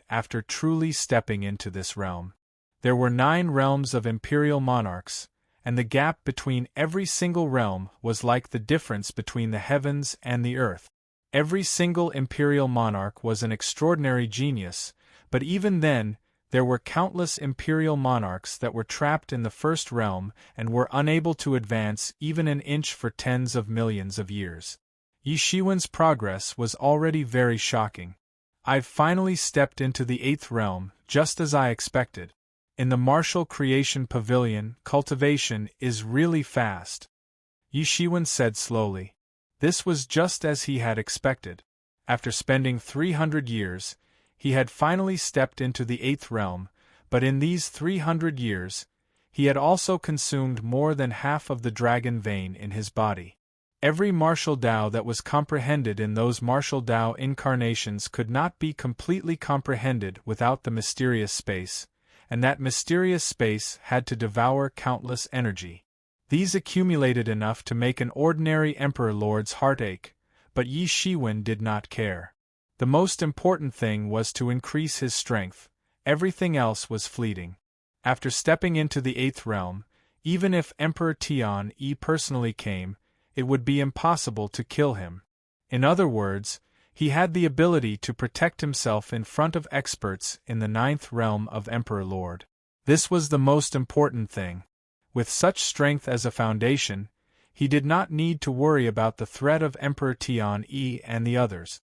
after truly stepping into this realm. There were 9 realms of imperial monarchs, and the gap between every single realm was like the difference between the heavens and the earth. Every single imperial monarch was an extraordinary genius, but even then, there were countless imperial monarchs that were trapped in the first realm and were unable to advance even an inch for tens of millions of years. Yi Shiwen's progress was already very shocking. I've finally stepped into the eighth realm, just as I expected. In the martial creation pavilion, cultivation is really fast. Yi Shiwen said slowly. This was just as he had expected. After spending 300 years, he had finally stepped into the eighth realm, but in these 300 years, he had also consumed more than half of the dragon vein in his body. Every martial Tao that was comprehended in those martial Tao incarnations could not be completely comprehended without the mysterious space, and that mysterious space had to devour countless energy. These accumulated enough to make an ordinary Emperor Lord's heart ache, but Yi Shiwen did not care. The most important thing was to increase his strength, everything else was fleeting. After stepping into the eighth realm, even if Emperor Tian-Yi personally came, it would be impossible to kill him. In other words, he had the ability to protect himself in front of experts in the ninth realm of Emperor Lord. This was the most important thing. With such strength as a foundation, he did not need to worry about the threat of Emperor Tian-Yi and the others.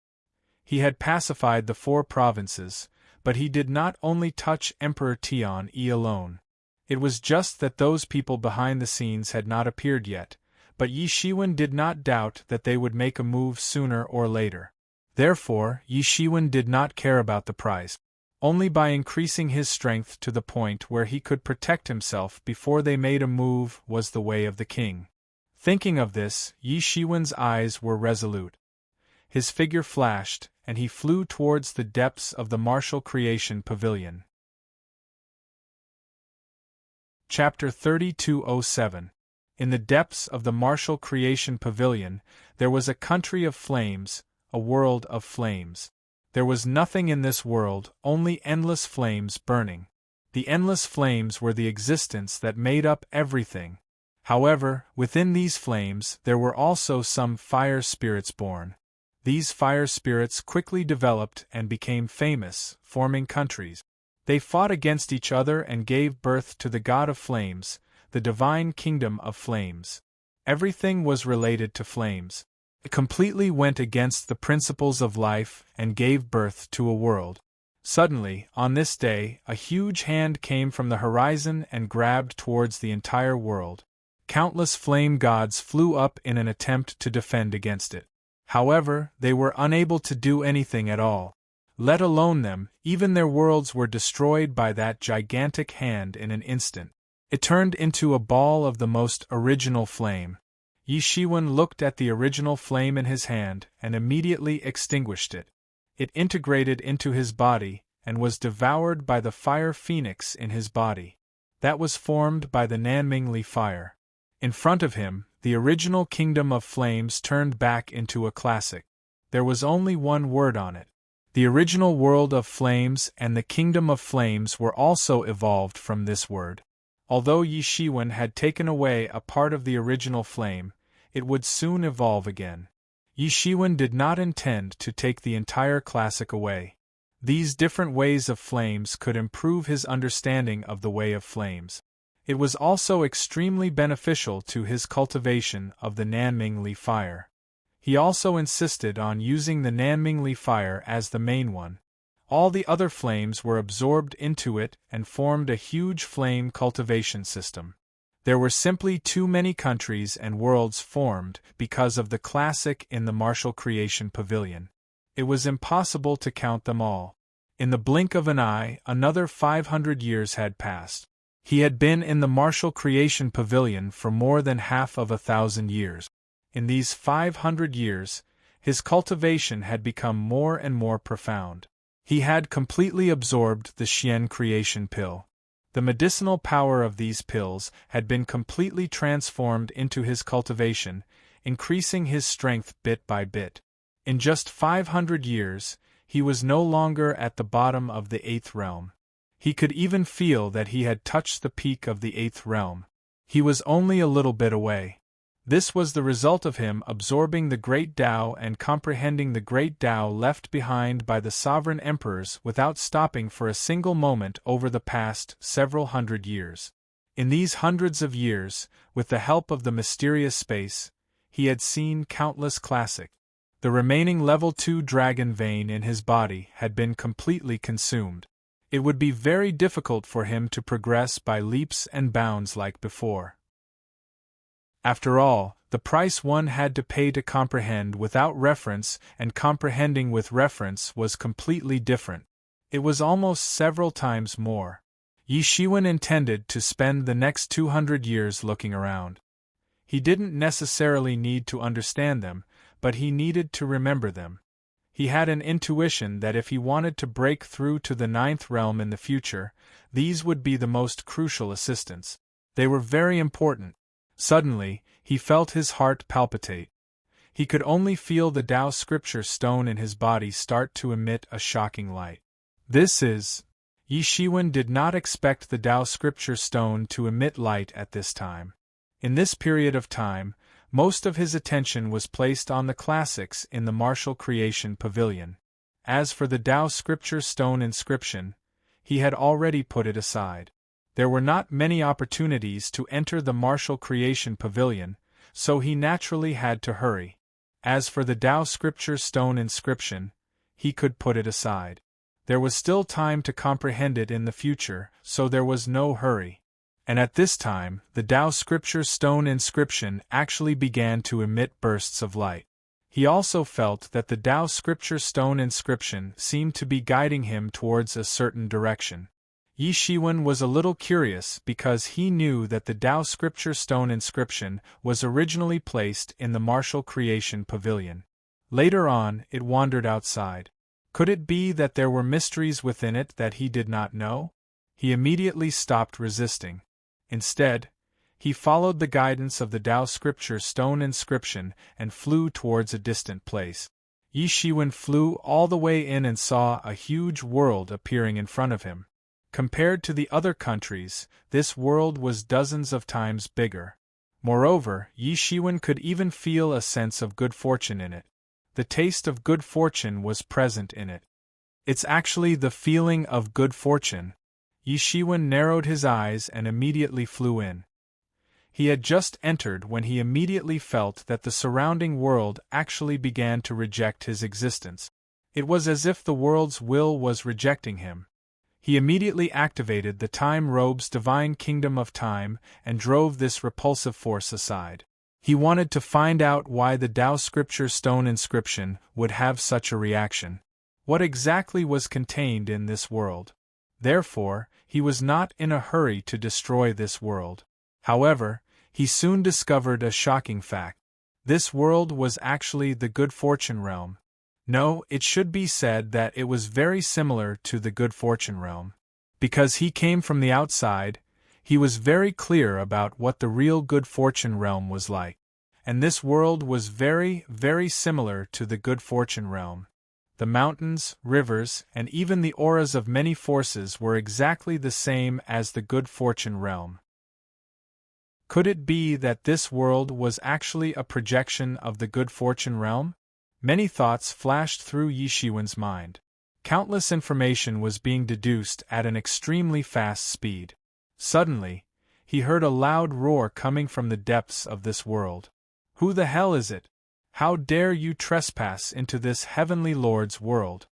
He had pacified the 4 provinces, but he did not only touch Emperor Tian-Yi alone. It was just that those people behind the scenes had not appeared yet, but Yi Shiwen did not doubt that they would make a move sooner or later. Therefore, Yi Shiwen did not care about the prize. Only by increasing his strength to the point where he could protect himself before they made a move was the way of the king. Thinking of this, Yi Shiwen's eyes were resolute. His figure flashed, and he flew towards the depths of the martial creation pavilion. Chapter 3207. In the depths of the martial creation pavilion, there was a country of flames, a world of flames. There was nothing in this world, only endless flames burning. The endless flames were the existence that made up everything. However, within these flames there were also some fire spirits born. These fire spirits quickly developed and became famous, forming countries. They fought against each other and gave birth to the god of flames, the divine kingdom of flames. Everything was related to flames. It completely went against the principles of life and gave birth to a world. Suddenly, on this day, a huge hand came from the horizon and grabbed towards the entire world. Countless flame gods flew up in an attempt to defend against it. However, they were unable to do anything at all. Let alone them, even their worlds were destroyed by that gigantic hand in an instant. It turned into a ball of the most original flame. Yi Shiwen looked at the original flame in his hand and immediately extinguished it. It integrated into his body and was devoured by the fire phoenix in his body. That was formed by the Nanmingli fire. In front of him, the original kingdom of flames turned back into a classic. There was only one word on it. The original world of flames and the kingdom of flames were also evolved from this word. Although Yi Shiwen had taken away a part of the original flame, it would soon evolve again. Yi Shiwen did not intend to take the entire classic away. These different ways of flames could improve his understanding of the way of flames. It was also extremely beneficial to his cultivation of the Nanmingli fire. He also insisted on using the Nanmingli fire as the main one. All the other flames were absorbed into it and formed a huge flame cultivation system. There were simply too many countries and worlds formed because of the classic in the martial creation pavilion. It was impossible to count them all. In the blink of an eye, another 500 years had passed. He had been in the martial creation pavilion for more than 1,000 years. In these 500 years, his cultivation had become more and more profound. He had completely absorbed the Xian creation pill. The medicinal power of these pills had been completely transformed into his cultivation, increasing his strength bit by bit. In just 500 years, he was no longer at the bottom of the 8th realm. He could even feel that he had touched the peak of the 8th realm. He was only a little bit away. This was the result of him absorbing the great Tao and comprehending the great Tao left behind by the sovereign emperors without stopping for a single moment over the past several hundred years. In these hundreds of years, with the help of the mysterious space, he had seen countless classic. The remaining level 2 dragon vein in his body had been completely consumed. It would be very difficult for him to progress by leaps and bounds like before. After all, the price one had to pay to comprehend without reference and comprehending with reference was completely different. It was almost several times more. Yi Shiwen intended to spend the next 200 years looking around. He didn't necessarily need to understand them, but he needed to remember them. He had an intuition that if he wanted to break through to the 9th realm in the future, these would be the most crucial assistants. They were very important. Suddenly, he felt his heart palpitate. He could only feel the Tao scripture stone in his body start to emit a shocking light. Yi Shiwen did not expect the Tao scripture stone to emit light at this time. In this period of time, most of his attention was placed on the classics in the martial creation pavilion. As for the Tao scripture stone inscription, he had already put it aside. There were not many opportunities to enter the martial creation pavilion, so he naturally had to hurry. As for the Tao scripture stone inscription, he could put it aside. There was still time to comprehend it in the future, so there was no hurry. And at this time, the Tao scripture stone inscription actually began to emit bursts of light. He also felt that the Tao scripture stone inscription seemed to be guiding him towards a certain direction. Yi Shiwen was a little curious because he knew that the Tao scripture stone inscription was originally placed in the martial creation pavilion. Later on, it wandered outside. Could it be that there were mysteries within it that he did not know? He immediately stopped resisting. Instead, he followed the guidance of the Tao scripture stone inscription and flew towards a distant place. Yi Shiwen flew all the way in and saw a huge world appearing in front of him. Compared to the other countries, this world was dozens of times bigger. Moreover, Yi Shiwen could even feel a sense of good fortune in it. The taste of good fortune was present in it. It's actually the feeling of good fortune. Yi Shiwen narrowed his eyes and immediately flew in. He had just entered when he immediately felt that the surrounding world actually began to reject his existence. It was as if the world's will was rejecting him. He immediately activated the Time Robe's divine kingdom of time and drove this repulsive force aside. He wanted to find out why the Tao scripture stone inscription would have such a reaction. What exactly was contained in this world? Therefore, he was not in a hurry to destroy this world. However, he soon discovered a shocking fact. This world was actually the good fortune realm. No, it should be said that it was very similar to the good fortune realm. Because he came from the outside, he was very clear about what the real good fortune realm was like. And this world was very, very similar to the good fortune realm. The mountains, rivers, and even the auras of many forces were exactly the same as the good fortune realm. Could it be that this world was actually a projection of the good fortune realm? Many thoughts flashed through Yi Shiwen's mind. Countless information was being deduced at an extremely fast speed. Suddenly, he heard a loud roar coming from the depths of this world. Who the hell is it? How dare you trespass into this Heavenly Lord's world?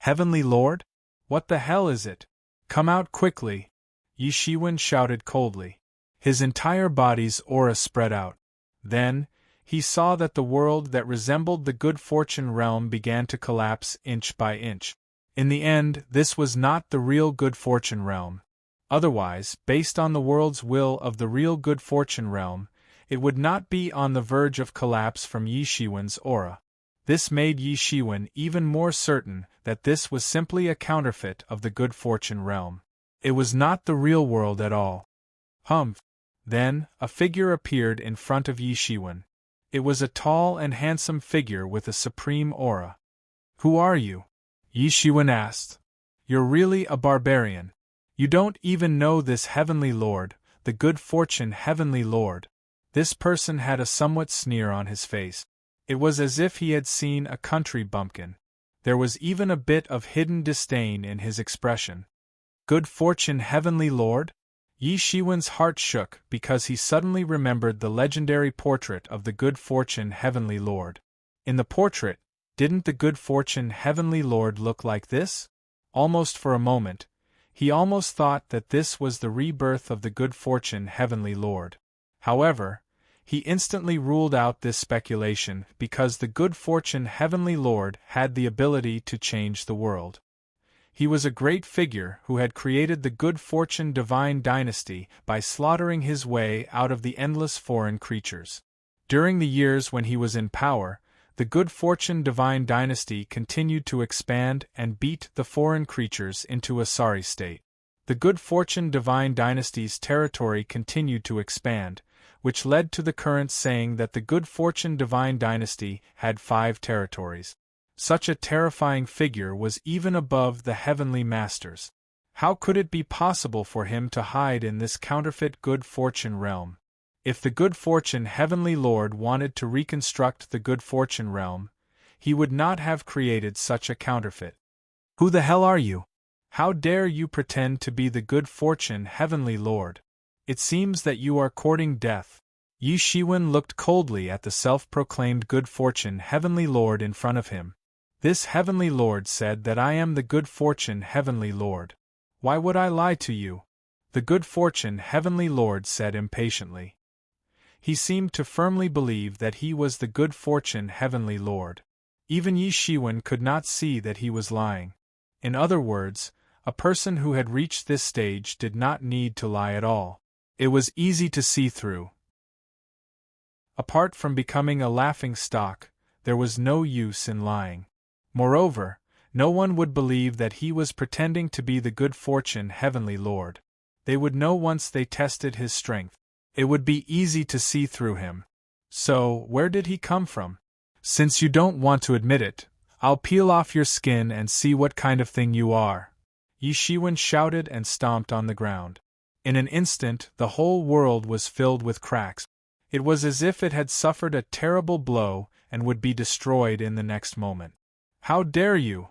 Heavenly Lord? What the hell is it? Come out quickly! Yi Shiwen shouted coldly. His entire body's aura spread out. Then, he saw that the world that resembled the good fortune realm began to collapse inch by inch. In the end, this was not the real good fortune realm. Otherwise, based on the world's will of the real good fortune realm, it would not be on the verge of collapse from Yi Shiwen's aura. This made Yi Shiwen even more certain that this was simply a counterfeit of the good fortune realm. It was not the real world at all. Humph! Then, a figure appeared in front of Yi Shiwen. It was a tall and handsome figure with a supreme aura. "Who are you?" Yi Shiwen asked. "You're really a barbarian. You don't even know this heavenly lord, the good fortune heavenly lord." This person had a somewhat sneer on his face. It was as if he had seen a country bumpkin. There was even a bit of hidden disdain in his expression. Good fortune heavenly lord? Yi Shiwen's heart shook because he suddenly remembered the legendary portrait of the good fortune heavenly lord. In the portrait, didn't the good fortune heavenly lord look like this? Almost for a moment, he almost thought that this was the rebirth of the good fortune heavenly lord. However, he instantly ruled out this speculation because the good fortune heavenly lord had the ability to change the world. He was a great figure who had created the good fortune divine dynasty by slaughtering his way out of the endless foreign creatures. During the years when he was in power, the good fortune divine dynasty continued to expand and beat the foreign creatures into a sorry state. The good fortune divine dynasty's territory continued to expand, which led to the current saying that the good fortune divine dynasty had 5 territories. Such a terrifying figure was even above the heavenly masters. How could it be possible for him to hide in this counterfeit good fortune realm? If the good fortune heavenly lord wanted to reconstruct the good fortune realm, he would not have created such a counterfeit. "Who the hell are you? How dare you pretend to be the good fortune heavenly lord? It seems that you are courting death." Yi Shiwen looked coldly at the self-proclaimed good fortune heavenly lord in front of him. This heavenly lord said that I am the good fortune heavenly lord. Why would I lie to you? The good fortune heavenly lord said impatiently. He seemed to firmly believe that he was the good fortune heavenly lord. Even Yi Shiwen could not see that he was lying. In other words, a person who had reached this stage did not need to lie at all. It was easy to see through. Apart from becoming a laughing stock, there was no use in lying. Moreover, no one would believe that he was pretending to be the good fortune heavenly lord. They would know once they tested his strength. It would be easy to see through him. So, where did he come from? Since you don't want to admit it, I'll peel off your skin and see what kind of thing you are. Yi Shiwen shouted and stomped on the ground. In an instant, the whole world was filled with cracks. It was as if it had suffered a terrible blow and would be destroyed in the next moment. How dare you?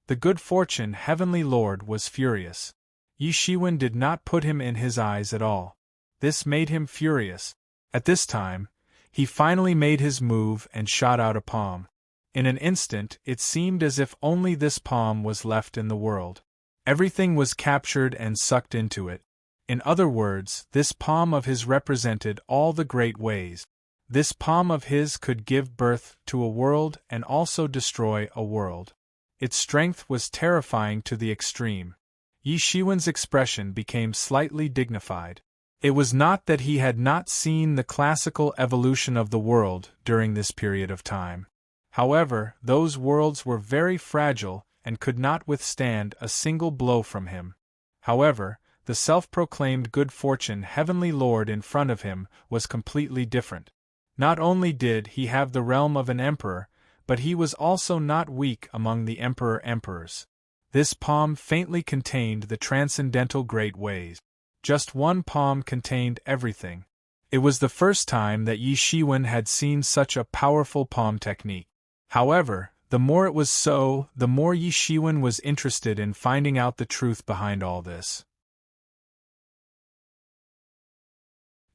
The good fortune heavenly lord was furious. Yi Shiwen did not put him in his eyes at all. This made him furious. At this time, he finally made his move and shot out a palm. In an instant, it seemed as if only this palm was left in the world. Everything was captured and sucked into it. In other words, this palm of his represented all the great ways. This palm of his could give birth to a world and also destroy a world. Its strength was terrifying to the extreme. Yi Shiwen's expression became slightly dignified. It was not that he had not seen the classical evolution of the world during this period of time. However, those worlds were very fragile and could not withstand a single blow from him. However, the self-proclaimed good fortune heavenly lord in front of him was completely different. Not only did he have the realm of an emperor, but he was also not weak among the emperors. This palm faintly contained the transcendental great ways. Just one palm contained everything. It was the first time that Yi Shiwen had seen such a powerful palm technique. However, the more it was so, the more Yi Shiwen was interested in finding out the truth behind all this.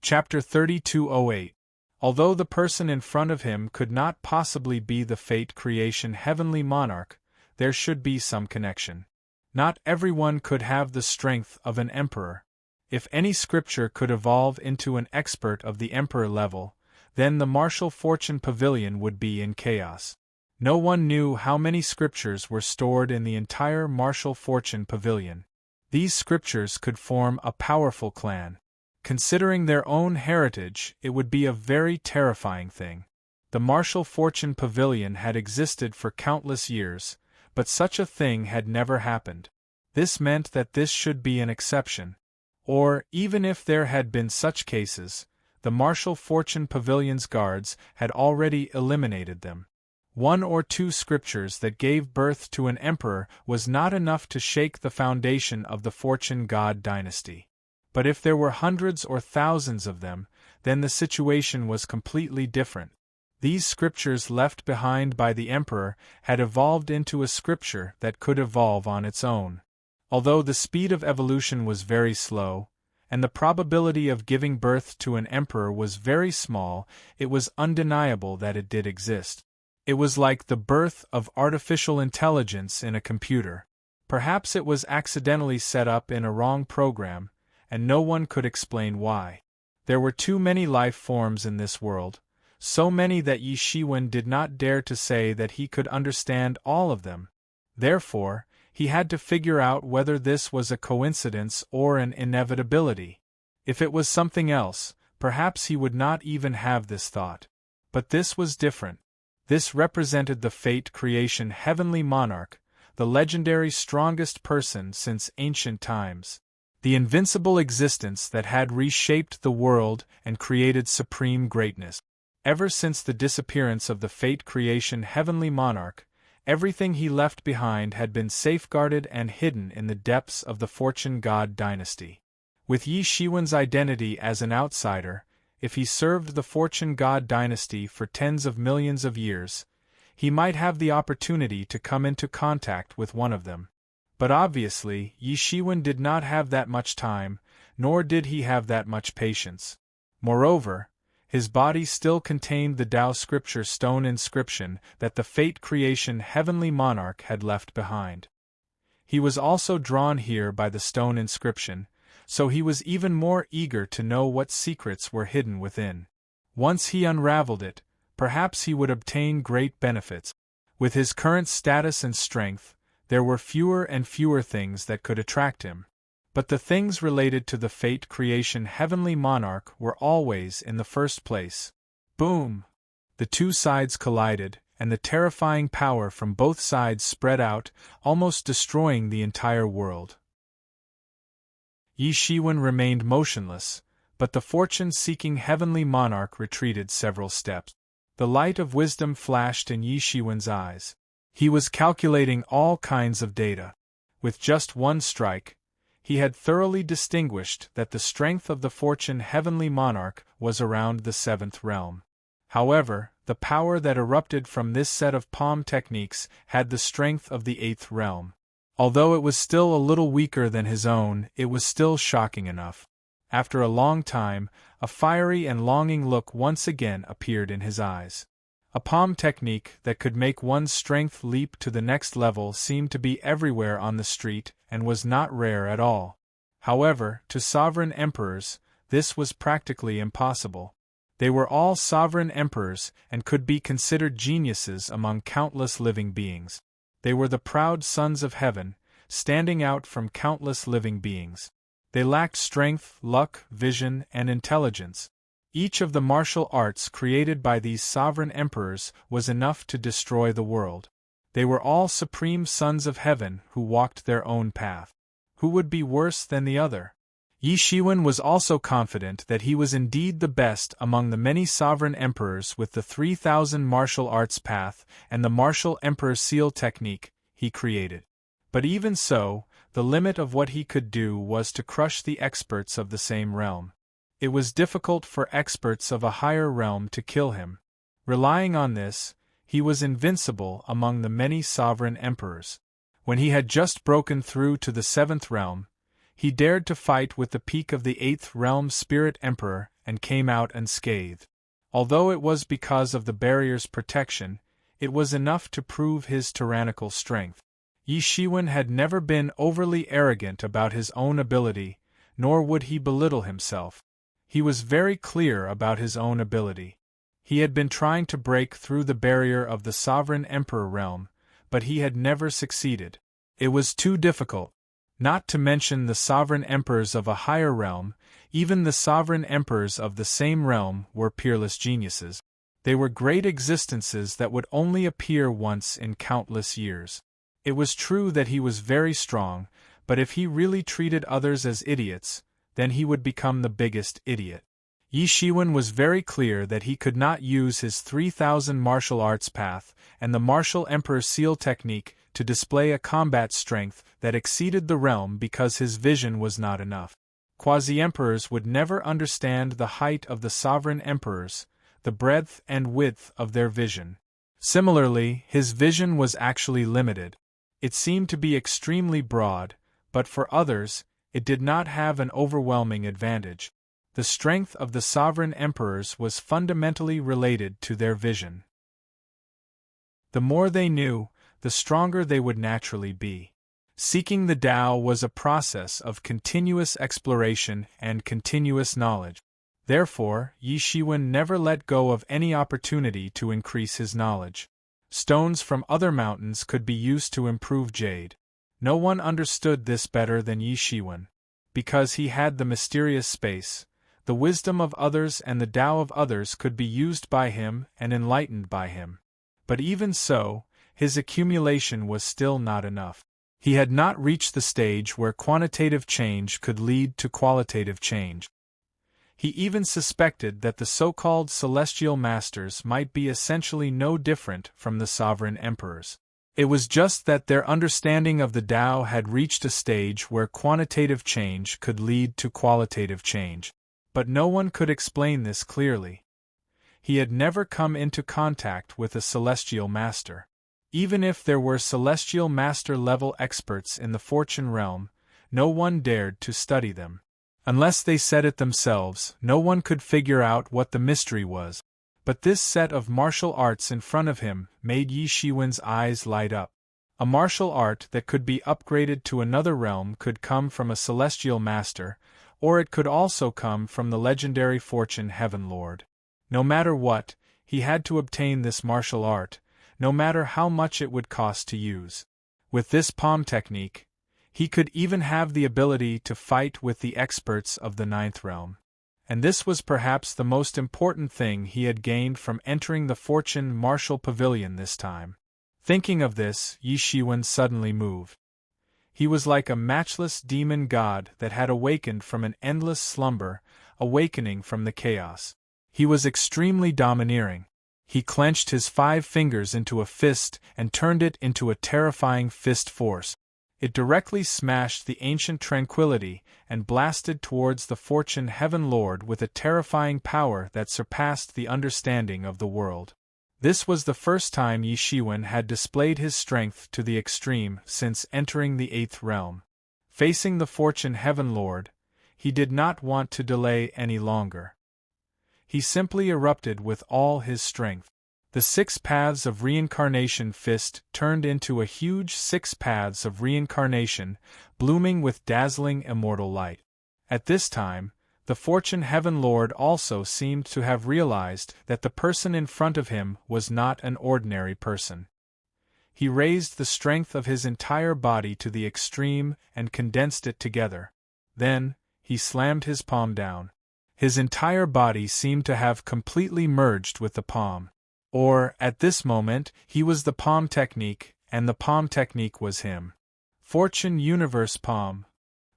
Chapter 3208. Although the person in front of him could not possibly be the fate creation heavenly monarch, there should be some connection. Not everyone could have the strength of an emperor. If any scripture could evolve into an expert of the emperor level, then the martial fortune pavilion would be in chaos. No one knew how many scriptures were stored in the entire martial fortune pavilion. These scriptures could form a powerful clan. Considering their own heritage, it would be a very terrifying thing. The martial fortune pavilion had existed for countless years, but such a thing had never happened. This meant that this should be an exception. Or, even if there had been such cases, the martial fortune pavilion's guards had already eliminated them. One or two scriptures that gave birth to an emperor was not enough to shake the foundation of the fortune god dynasty. But if there were hundreds or thousands of them, then the situation was completely different. These scriptures left behind by the emperor had evolved into a scripture that could evolve on its own. Although the speed of evolution was very slow, and the probability of giving birth to an emperor was very small, it was undeniable that it did exist. It was like the birth of artificial intelligence in a computer. Perhaps it was accidentally set up in a wrong program, and no one could explain why. There were too many life forms in this world, so many that Yi Shiwen did not dare to say that he could understand all of them. Therefore, he had to figure out whether this was a coincidence or an inevitability. If it was something else, perhaps he would not even have this thought. But this was different. This represented the fate creation heavenly monarch, the legendary strongest person since ancient times. The invincible existence that had reshaped the world and created supreme greatness. Ever since the disappearance of the fate creation heavenly monarch, everything he left behind had been safeguarded and hidden in the depths of the fortune god dynasty. With Yi Shiwen's identity as an outsider, if he served the fortune god dynasty for tens of millions of years, he might have the opportunity to come into contact with one of them. But obviously, Yi Shiwen did not have that much time, nor did he have that much patience. Moreover, his body still contained the Tao scripture stone inscription that the fate creation heavenly monarch had left behind. He was also drawn here by the stone inscription, so he was even more eager to know what secrets were hidden within. Once he unraveled it, perhaps he would obtain great benefits. With his current status and strength, there were fewer and fewer things that could attract him. But the things related to the fate creation heavenly monarch were always in the first place. Boom! The two sides collided, and the terrifying power from both sides spread out, almost destroying the entire world. Yi Shiwen remained motionless, but the fortune-seeking heavenly monarch retreated several steps. The light of wisdom flashed in Yi Shiwen's eyes. He was calculating all kinds of data. With just one strike, he had thoroughly distinguished that the strength of the fortune heavenly monarch was around the seventh realm. However, the power that erupted from this set of palm techniques had the strength of the eighth realm. Although it was still a little weaker than his own, it was still shocking enough. After a long time, a fiery and longing look once again appeared in his eyes. A palm technique that could make one's strength leap to the next level seemed to be everywhere on the street and was not rare at all. However, to sovereign emperors, this was practically impossible. They were all sovereign emperors and could be considered geniuses among countless living beings. They were the proud sons of heaven, standing out from countless living beings. They lacked strength, luck, vision, and intelligence. Each of the martial arts created by these sovereign emperors was enough to destroy the world. They were all supreme sons of heaven who walked their own path. Who would be worse than the other? Yi Shiwen was also confident that he was indeed the best among the many sovereign emperors with the 3,000 martial arts path and the martial emperor seal technique he created. But even so, the limit of what he could do was to crush the experts of the same realm. It was difficult for experts of a higher realm to kill him. Relying on this, he was invincible among the many sovereign emperors. When he had just broken through to the seventh realm, he dared to fight with the peak of the eighth realm spirit emperor and came out unscathed. Although it was because of the barrier's protection, it was enough to prove his tyrannical strength. Yi Shiwen had never been overly arrogant about his own ability, nor would he belittle himself. He was very clear about his own ability. He had been trying to break through the barrier of the sovereign emperor realm, but he had never succeeded. It was too difficult. Not to mention the sovereign emperors of a higher realm, even the sovereign emperors of the same realm were peerless geniuses. They were great existences that would only appear once in countless years. It was true that he was very strong, but if he really treated others as idiots, then he would become the biggest idiot. Yi Shiwen was very clear that he could not use his 3,000 martial arts path and the martial emperor seal technique to display a combat strength that exceeded the realm because his vision was not enough. Quasi-emperors would never understand the height of the sovereign emperors, the breadth and width of their vision. Similarly, his vision was actually limited. It seemed to be extremely broad, but for others, it did not have an overwhelming advantage. The strength of the sovereign emperors was fundamentally related to their vision. The more they knew, the stronger they would naturally be. Seeking the Tao was a process of continuous exploration and continuous knowledge. Therefore, Yi Shiwen never let go of any opportunity to increase his knowledge. Stones from other mountains could be used to improve jade. No one understood this better than Yi Shiwen. Because he had the mysterious space, the wisdom of others and the Tao of others could be used by him and enlightened by him. But even so, his accumulation was still not enough. He had not reached the stage where quantitative change could lead to qualitative change. He even suspected that the so-called celestial masters might be essentially no different from the sovereign emperors. It was just that their understanding of the Tao had reached a stage where quantitative change could lead to qualitative change. But no one could explain this clearly. He had never come into contact with a celestial master. Even if there were celestial master-level experts in the fortune realm, no one dared to study them. Unless they said it themselves, no one could figure out what the mystery was. But this set of martial arts in front of him made Yi Shiwen's eyes light up. A martial art that could be upgraded to another realm could come from a celestial master, or it could also come from the legendary Fortune Heaven Lord. No matter what, he had to obtain this martial art, no matter how much it would cost to use. With this palm technique, he could even have the ability to fight with the experts of the ninth realm. And this was perhaps the most important thing he had gained from entering the Fortune Martial Pavilion this time. Thinking of this, Yi Shiwen suddenly moved. He was like a matchless demon god that had awakened from an endless slumber, awakening from the chaos. He was extremely domineering. He clenched his 5 fingers into a fist and turned it into a terrifying fist force. It directly smashed the ancient tranquility and blasted towards the Fortune Heaven Lord with a terrifying power that surpassed the understanding of the world. This was the first time Yi Shiwen had displayed his strength to the extreme since entering the 8th realm. Facing the Fortune Heaven Lord, he did not want to delay any longer. He simply erupted with all his strength. The 6 paths of reincarnation fist turned into a huge 6 paths of reincarnation, blooming with dazzling immortal light. At this time, the Fortune Heaven Lord also seemed to have realized that the person in front of him was not an ordinary person. He raised the strength of his entire body to the extreme and condensed it together. Then, he slammed his palm down. His entire body seemed to have completely merged with the palm. Or, at this moment, he was the palm technique, and the palm technique was him. Fortune Universe Palm.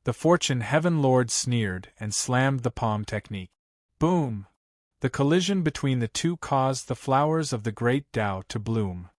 The Fortune Heaven Lord sneered and slammed the palm technique. Boom! The collision between the two caused the flowers of the great Tao to bloom.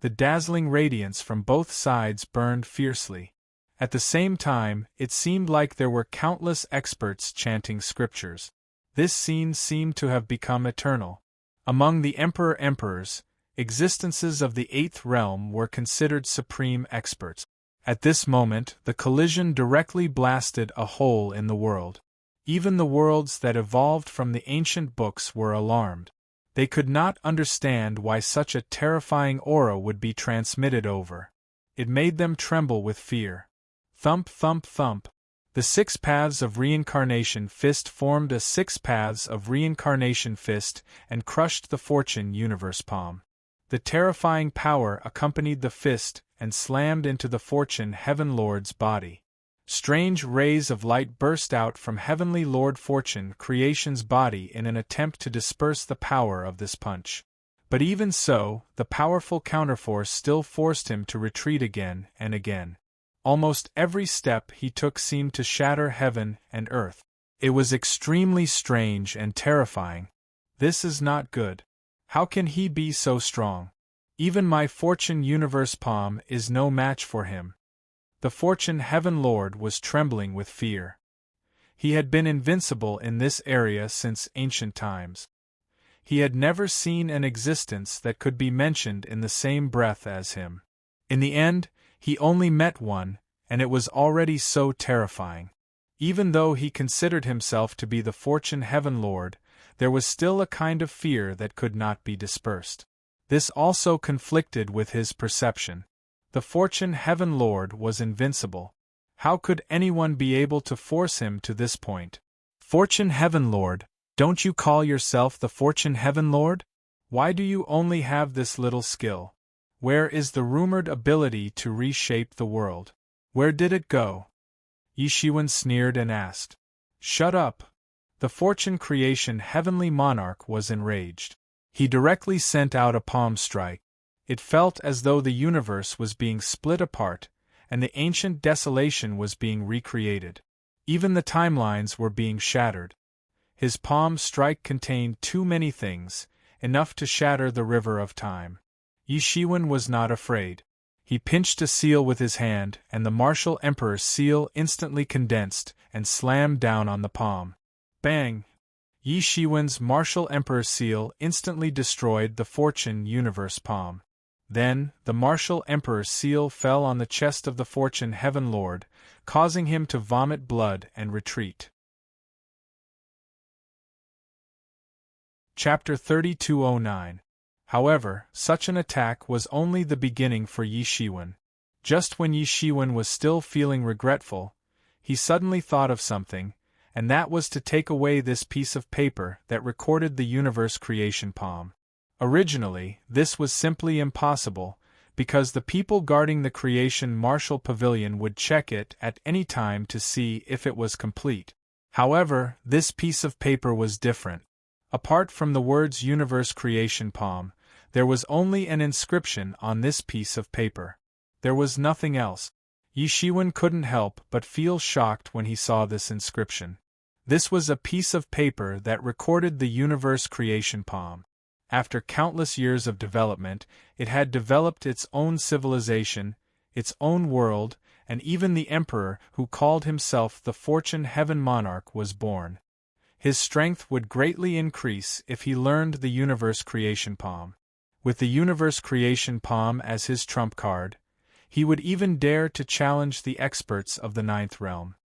The dazzling radiance from both sides burned fiercely. At the same time, it seemed like there were countless experts chanting scriptures. This scene seemed to have become eternal. Among the emperors, existences of the 8th realm were considered supreme experts. At this moment, the collision directly blasted a hole in the world. Even the worlds that evolved from the ancient books were alarmed. They could not understand why such a terrifying aura would be transmitted over. It made them tremble with fear. Thump, thump, thump. The 6 paths of reincarnation fist formed a 6 paths of reincarnation fist and crushed the Fortune Universe Palm. The terrifying power accompanied the fist and slammed into the Fortune Heaven Lord's body. Strange rays of light burst out from Heavenly Lord Fortune Creation's body in an attempt to disperse the power of this punch. But even so, the powerful counterforce still forced him to retreat again and again. Almost every step he took seemed to shatter heaven and earth. It was extremely strange and terrifying. This is not good. How can he be so strong? Even my Fortune Universe palm is no match for him. The Fortune Heaven Lord was trembling with fear. He had been invincible in this area since ancient times. He had never seen an existence that could be mentioned in the same breath as him. In the end, he only met one, and it was already so terrifying. Even though he considered himself to be the Fortune Heaven Lord, there was still a kind of fear that could not be dispersed. This also conflicted with his perception. The Fortune Heaven Lord was invincible. How could anyone be able to force him to this point? Fortune Heaven Lord, don't you call yourself the Fortune Heaven Lord? Why do you only have this little skill? Where is the rumored ability to reshape the world? Where did it go? Yi Shiwen sneered and asked. Shut up! The Fortune Creation Heavenly Monarch was enraged. He directly sent out a palm strike. It felt as though the universe was being split apart, and the ancient desolation was being recreated. Even the timelines were being shattered. His palm strike contained too many things, enough to shatter the river of time. Yi Shiwen was not afraid. He pinched a seal with his hand, and the Martial Emperor's seal instantly condensed and slammed down on the palm. Bang! Yi Shiwen's Martial Emperor seal instantly destroyed the Fortune Universe palm. Then, the Martial Emperor seal fell on the chest of the Fortune Heaven Lord, causing him to vomit blood and retreat. Chapter 3209. However, such an attack was only the beginning for Yi Shiwen. Just when Yi Shiwen was still feeling regretful, he suddenly thought of something, and that was to take away this piece of paper that recorded the universe creation palm. Originally, this was simply impossible, because the people guarding the creation Martial Pavilion would check it at any time to see if it was complete. However, this piece of paper was different. Apart from the words Universe Creation Palm, there was only an inscription on this piece of paper. There was nothing else. Yi Shiwen couldn't help but feel shocked when he saw this inscription. This was a piece of paper that recorded the Universe Creation Palm. After countless years of development, it had developed its own civilization, its own world, and even the Emperor who called himself the Fortune Heaven Monarch was born. His strength would greatly increase if he learned the Universe Creation Palm. With the Universe Creation Palm as his trump card, he would even dare to challenge the experts of the Ninth Realm.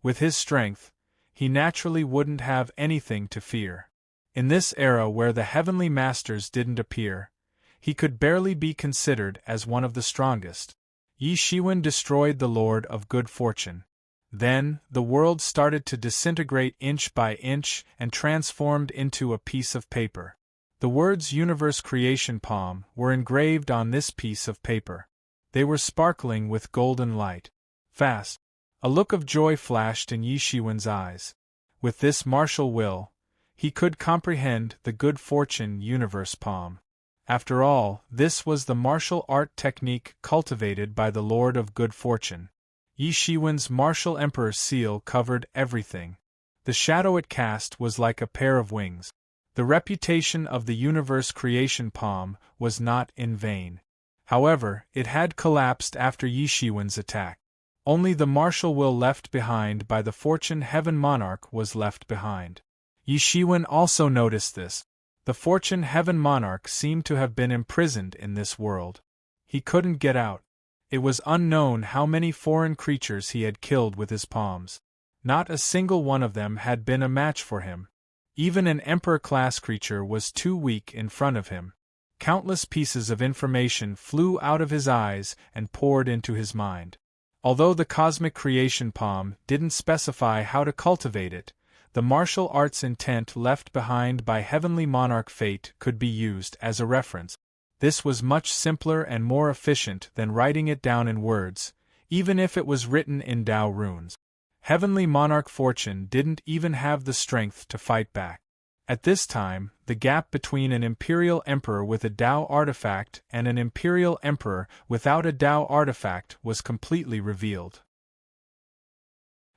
With his strength, he naturally wouldn't have anything to fear. In this era where the Heavenly Masters didn't appear, he could barely be considered as one of the strongest. Yi Shiwen destroyed the Lord of Good Fortune. Then, the world started to disintegrate inch by inch and transformed into a piece of paper. The words Universe Creation Palm were engraved on this piece of paper. They were sparkling with golden light. Fast. A look of joy flashed in Yi Shiwen's eyes. With this martial will, he could comprehend the Good Fortune Universe Palm. After all, this was the martial art technique cultivated by the Lord of Good Fortune. Yi Shiwen's Martial Emperor seal covered everything. The shadow it cast was like a pair of wings. The reputation of the Universe Creation Palm was not in vain. However, it had collapsed after Yi Shiwen's attack. Only the martial will left behind by the Fortune Heaven Monarch was left behind. Yi Shiwen also noticed this. The Fortune Heaven Monarch seemed to have been imprisoned in this world. He couldn't get out. It was unknown how many foreign creatures he had killed with his palms. Not a single one of them had been a match for him. Even an Emperor-class creature was too weak in front of him. Countless pieces of information flew out of his eyes and poured into his mind. Although the Cosmic Creation Palm didn't specify how to cultivate it, the martial arts intent left behind by Heavenly Monarch Fate could be used as a reference. This was much simpler and more efficient than writing it down in words, even if it was written in Tao runes. Heavenly Monarch Fortune didn't even have the strength to fight back. At this time, the gap between an Imperial Emperor with a Tao artifact and an Imperial Emperor without a Tao artifact was completely revealed.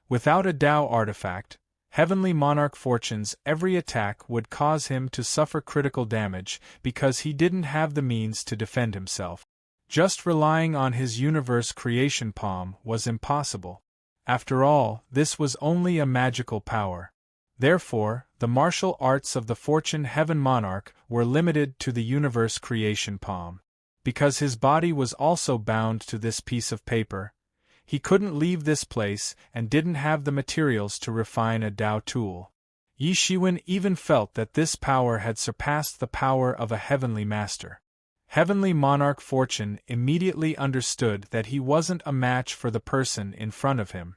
Without a Tao artifact, Heavenly Monarch Fortune's every attack would cause him to suffer critical damage because he didn't have the means to defend himself. Just relying on his universe creation palm was impossible. After all, this was only a magical power. Therefore, the martial arts of the Fortune Heaven Monarch were limited to the universe creation palm. Because his body was also bound to this piece of paper, he couldn't leave this place and didn't have the materials to refine a Tao tool. Yi Shiwen even felt that this power had surpassed the power of a heavenly master. Heavenly Monarch Fortune immediately understood that he wasn't a match for the person in front of him.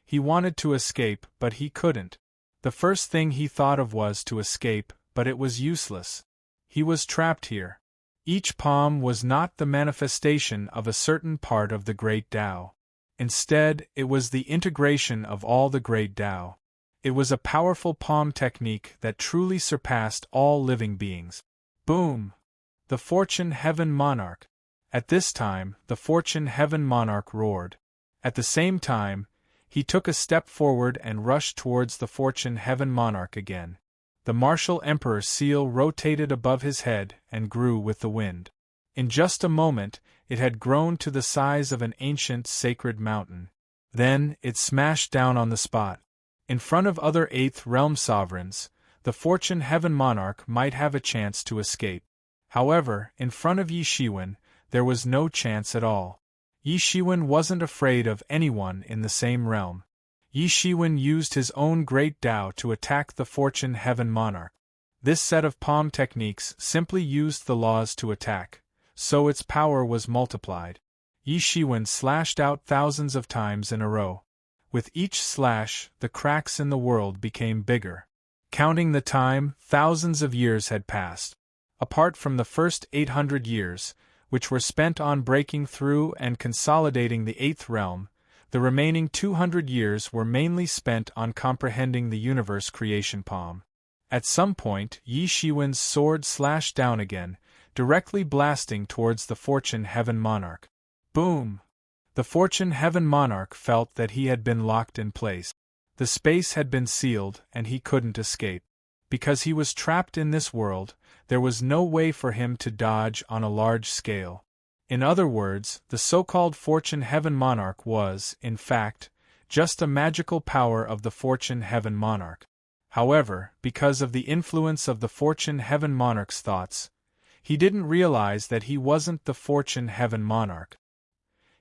He wanted to escape, but he couldn't. The first thing he thought of was to escape, but it was useless. He was trapped here. Each palm was not the manifestation of a certain part of the Great Tao. Instead, it was the integration of all the Great Tao. It was a powerful palm technique that truly surpassed all living beings. Boom! The Fortune Heaven Monarch. At this time, the Fortune Heaven Monarch roared. At the same time, he took a step forward and rushed towards the Fortune Heaven Monarch again. The martial Emperor seal rotated above his head and grew with the wind. In just a moment, it had grown to the size of an ancient sacred mountain. Then, it smashed down on the spot. In front of other Eighth Realm sovereigns, the Fortune Heaven Monarch might have a chance to escape. However, in front of Yi Shiwen, there was no chance at all. Yi Shiwen wasn't afraid of anyone in the same realm. Yi Shiwen used his own great Tao to attack the Fortune Heaven Monarch. This set of palm techniques simply used the laws to attack, so its power was multiplied. Yi Shiwen slashed out thousands of times in a row. With each slash, the cracks in the world became bigger. Counting the time, thousands of years had passed. Apart from the first 800 years, which were spent on breaking through and consolidating the Eighth Realm, the remaining 200 years were mainly spent on comprehending the universe creation palm. At some point, Yi Shiwen's sword slashed down again, directly blasting towards the Fortune Heaven Monarch. Boom! The Fortune Heaven Monarch felt that he had been locked in place. The space had been sealed and he couldn't escape. Because he was trapped in this world, there was no way for him to dodge on a large scale. In other words, the so-called Fortune Heaven Monarch was, in fact, just a magical power of the Fortune Heaven Monarch. However, because of the influence of the Fortune Heaven Monarch's thoughts, he didn't realize that he wasn't the Fortune Heaven Monarch.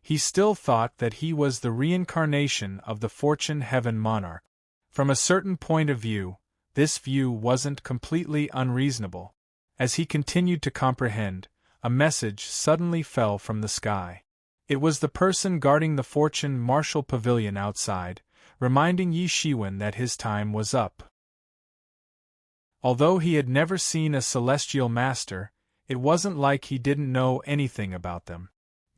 He still thought that he was the reincarnation of the Fortune Heaven Monarch. From a certain point of view, this view wasn't completely unreasonable. As he continued to comprehend, a message suddenly fell from the sky. It was the person guarding the Fortune Martial Pavilion outside, reminding Yi Shiwen that his time was up. Although he had never seen a celestial master, it wasn't like he didn't know anything about them.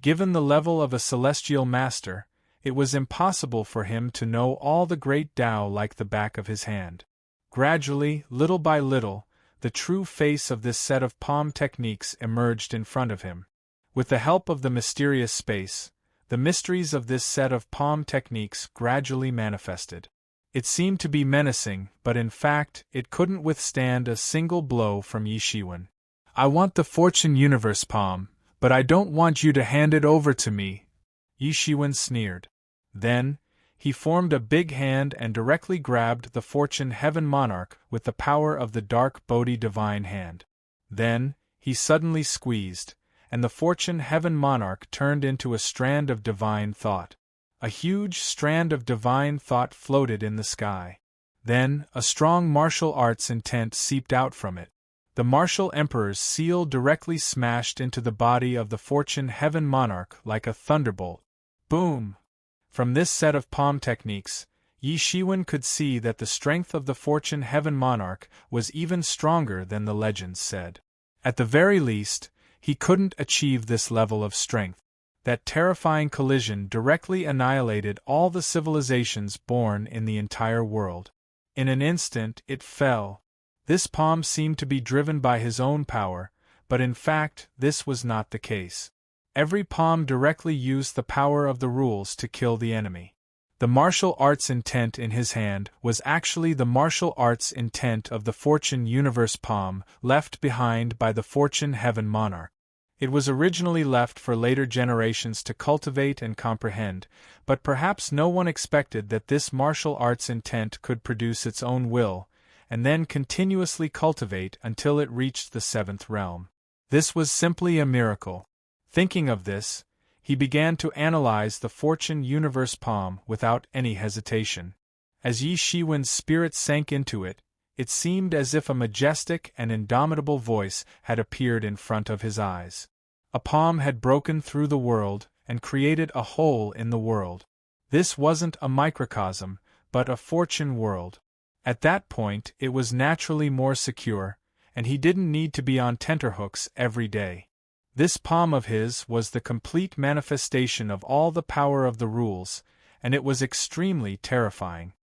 Given the level of a celestial master, it was impossible for him to know all the great Tao like the back of his hand. Gradually, little by little, the true face of this set of palm techniques emerged in front of him. With the help of the mysterious space, the mysteries of this set of palm techniques gradually manifested. It seemed to be menacing, but in fact, it couldn't withstand a single blow from Yi Shiwen. "I want the Fortune Universe palm, but I don't want you to hand it over to me," Yi Shiwen sneered. Then, he formed a big hand and directly grabbed the Fortune Heaven Monarch with the power of the Dark Bodhi Divine Hand. Then, he suddenly squeezed, and the Fortune Heaven Monarch turned into a strand of divine thought. A huge strand of divine thought floated in the sky. Then, a strong martial arts intent seeped out from it. The martial Emperor's seal directly smashed into the body of the Fortune Heaven Monarch like a thunderbolt. Boom! From this set of palm techniques, Yi Shiwen could see that the strength of the Fortune Heaven Monarch was even stronger than the legends said. At the very least, He couldn't achieve this level of strength. That terrifying collision directly annihilated all the civilizations born in the entire world. In an instant it fell. This palm seemed to be driven by his own power, but in fact this was not the case. Every palm directly used the power of the rules to kill the enemy. The martial arts intent in his hand was actually the martial arts intent of the Fortune Universe palm left behind by the Fortune Heaven Monarch. It was originally left for later generations to cultivate and comprehend, but perhaps no one expected that this martial arts intent could produce its own will, and then continuously cultivate until it reached the seventh realm. This was simply a miracle. Thinking of this, he began to analyze the Fortune Universe palm without any hesitation. As Yi Shiwen's spirit sank into it, it seemed as if a majestic and indomitable voice had appeared in front of his eyes. A palm had broken through the world and created a hole in the world. This wasn't a microcosm, but a fortune world. At that point it was naturally more secure, and he didn't need to be on tenterhooks every day. This palm of his was the complete manifestation of all the power of the rules, and it was extremely terrifying.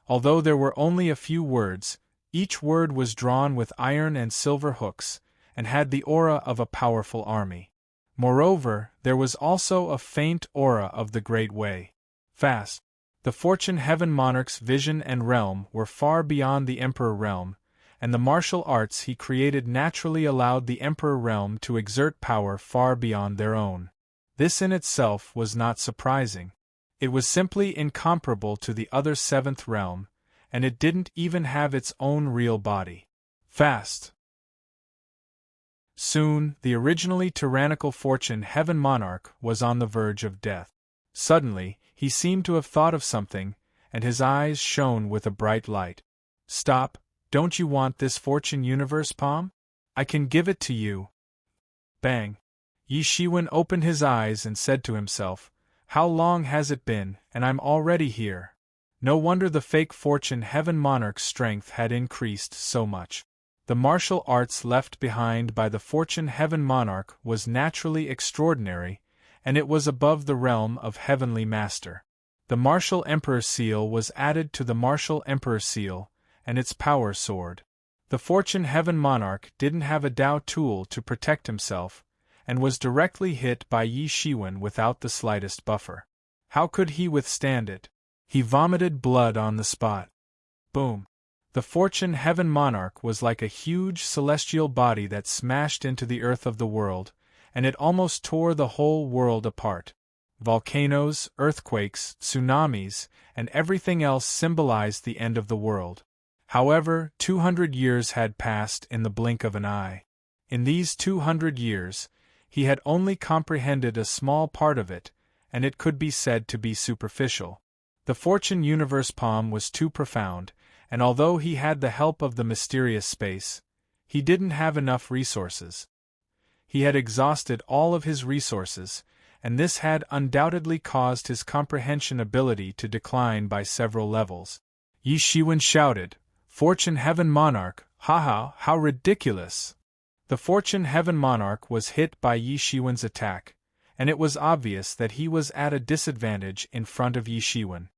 Although there were only a few words, each word was drawn with iron and silver hooks, and had the aura of a powerful army. Moreover, there was also a faint aura of the Great Way. Fast. The Fortune Heaven Monarch's vision and realm were far beyond the Emperor realm, and the martial arts he created naturally allowed the Emperor realm to exert power far beyond their own. This in itself was not surprising. It was simply incomparable to the other seventh realm, and it didn't even have its own real body. Fast. Soon, the originally tyrannical Fortune Heaven Monarch was on the verge of death. Suddenly, he seemed to have thought of something, and his eyes shone with a bright light. Stop, don't you want this Fortune Universe palm? I can give it to you. Bang. Yi Shiwen opened his eyes and said to himself, how long has it been, and I'm already here. No wonder the fake Fortune Heaven Monarch's strength had increased so much. The martial arts left behind by the Fortune Heaven Monarch was naturally extraordinary, and it was above the realm of Heavenly Master. The Martial Emperor Seal was added to the Martial Emperor Seal, and its power soared. The Fortune Heaven Monarch didn't have a Dao tool to protect himself, and was directly hit by Yi Shiwen without the slightest buffer. How could he withstand it? He vomited blood on the spot. Boom. The Fortune Heaven Monarch was like a huge celestial body that smashed into the earth of the world, and it almost tore the whole world apart. Volcanoes, earthquakes, tsunamis, and everything else symbolized the end of the world. However, 200 years had passed in the blink of an eye. In these 200 years, he had only comprehended a small part of it, and it could be said to be superficial. The Fortune Universe palm was too profound, and although he had the help of the mysterious space, he didn't have enough resources. He had exhausted all of his resources, and this had undoubtedly caused his comprehension ability to decline by several levels. Yi Shiwen shouted, Fortune Heaven Monarch, haha, how ridiculous! The Fortune Heaven Monarch was hit by Yi Shiwen's attack, and it was obvious that he was at a disadvantage in front of Yi Shiwen.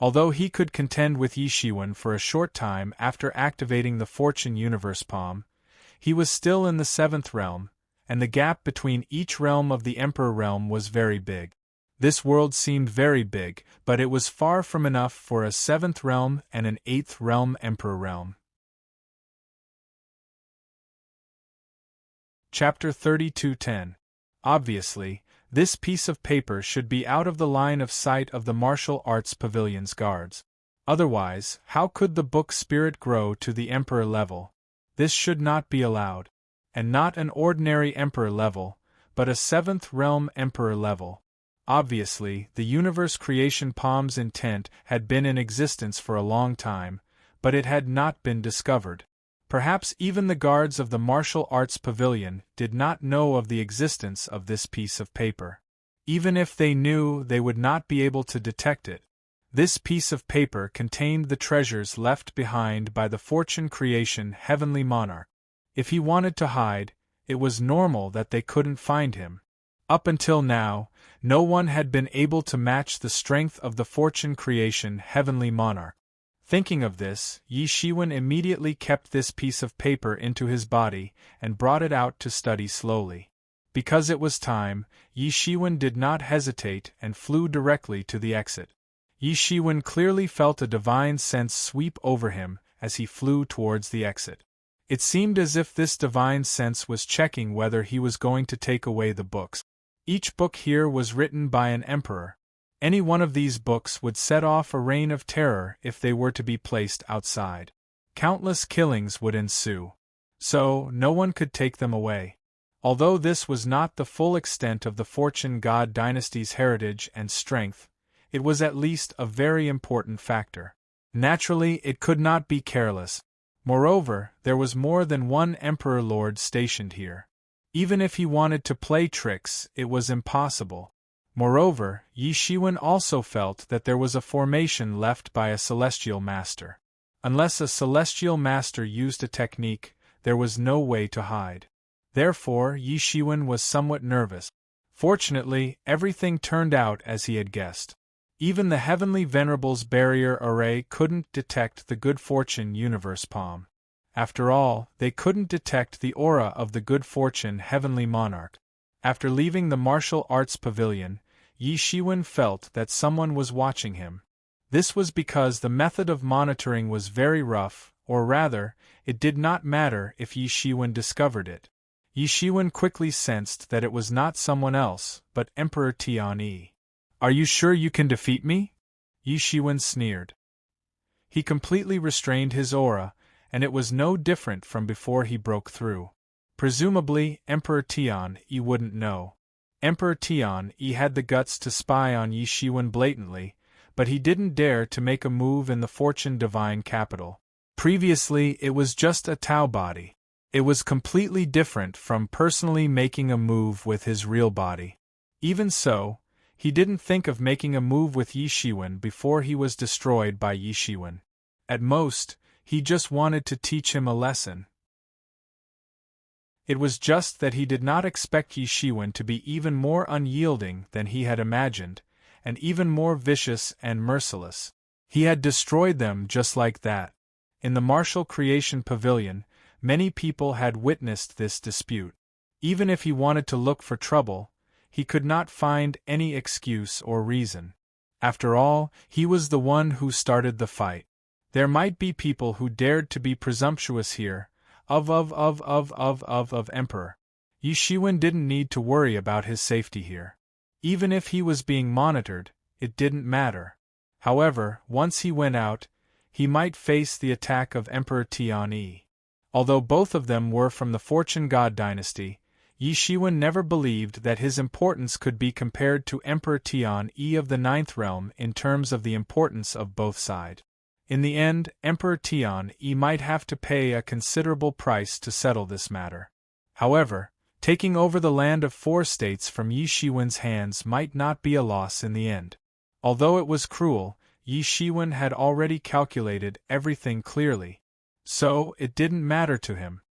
Although he could contend with Yi Shiwen for a short time after activating the Fortune Universe palm, he was still in the seventh realm, and the gap between each realm of the Emperor realm was very big. This world seemed very big, but it was far from enough for a seventh realm and an eighth realm Emperor realm. Chapter 32:10. Obviously, this piece of paper should be out of the line of sight of the martial arts pavilion's guards. Otherwise, how could the book spirit grow to the Emperor level? This should not be allowed. And not an ordinary Emperor level, but a seventh realm Emperor level. Obviously, the universe creation palm's intent had been in existence for a long time, but it had not been discovered. Perhaps even the guards of the martial arts pavilion did not know of the existence of this piece of paper. Even if they knew, they would not be able to detect it. This piece of paper contained the treasures left behind by the Fortune Creation Heavenly Monarch. If he wanted to hide, It was normal that they couldn't find him. Up until now, no one had been able to match the strength of the fortune creation heavenly monarch. Thinking of this, Yi Shiwen immediately kept this piece of paper into his body and brought it out to study slowly. Because it was time, Yi Shiwen did not hesitate and flew directly to the exit. Yi Shiwen clearly felt a divine sense sweep over him as he flew towards the exit. It seemed as if this divine sense was checking whether he was going to take away the books. Each book here was written by an emperor. Any one of these books would set off a reign of terror if they were to be placed outside. Countless killings would ensue. So, no one could take them away. Although this was not the full extent of the Fortune God dynasty's heritage and strength, it was at least a very important factor. Naturally, it could not be careless. Moreover, there was more than one emperor lord stationed here. Even if he wanted to play tricks, it was impossible. Moreover, Yi Shiwen also felt that there was a formation left by a celestial master. Unless a celestial master used a technique, there was no way to hide. Therefore, Yi Shiwen was somewhat nervous. Fortunately, everything turned out as he had guessed. Even the Heavenly Venerable's barrier array couldn't detect the Good Fortune Universe Palm. After all, they couldn't detect the aura of the Good Fortune Heavenly Monarch. After leaving the martial arts pavilion, Yi Shiwen felt that someone was watching him. This was because the method of monitoring was very rough, or rather, it did not matter if Yi Shiwen discovered it. Yi Shiwen quickly sensed that it was not someone else, but Emperor Tian. "Are you sure you can defeat me?" Yi Shiwen sneered. He completely restrained his aura, and it was no different from before he broke through. Presumably, Emperor Tian wouldn't know. Emperor Tian had the guts to spy on Yi Shiwen blatantly, but he didn't dare to make a move in the Fortune Divine capital. Previously, it was just a Tao body. It was completely different from personally making a move with his real body. Even so, he didn't think of making a move with Yi Shiwen before he was destroyed by Yi Shiwen. At most, he just wanted to teach him a lesson. It was just that he did not expect Yi Shiwen to be even more unyielding than he had imagined, and even more vicious and merciless. He had destroyed them just like that. In the Martial Creation Pavilion, many people had witnessed this dispute. Even if he wanted to look for trouble, he could not find any excuse or reason. After all, he was the one who started the fight. There might be people who dared to be presumptuous here, of Emperor. Yi Shiwen didn't need to worry about his safety here. Even if he was being monitored, it didn't matter. However, once he went out, he might face the attack of Emperor Tian. Although both of them were from the Fortune God dynasty, Yi Shiwen never believed that his importance could be compared to Emperor Tian of the Ninth Realm in terms of the importance of both sides. In the end, Emperor Tian might have to pay a considerable price to settle this matter. However, taking over the land of 4 states from Yi Shiwen's hands might not be a loss in the end. Although it was cruel, Yi Shiwen had already calculated everything clearly. So, it didn't matter to him.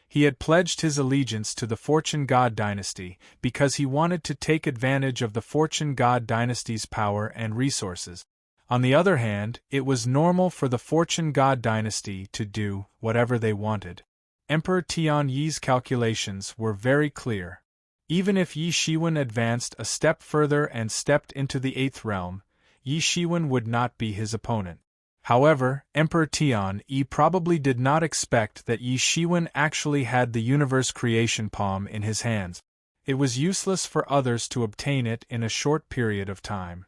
He had pledged his allegiance to the Fortune God dynasty because he wanted to take advantage of the Fortune God dynasty's power and resources. On the other hand, it was normal for the Fortune God dynasty to do whatever they wanted. Emperor Tian Yi's calculations were very clear. Even if Yi Shiwen advanced a step further and stepped into the 8th realm, Yi Shiwen would not be his opponent. However, Emperor Tian probably did not expect that Yi Shiwen actually had the universe creation palm in his hands. It was useless for others to obtain it in a short period of time.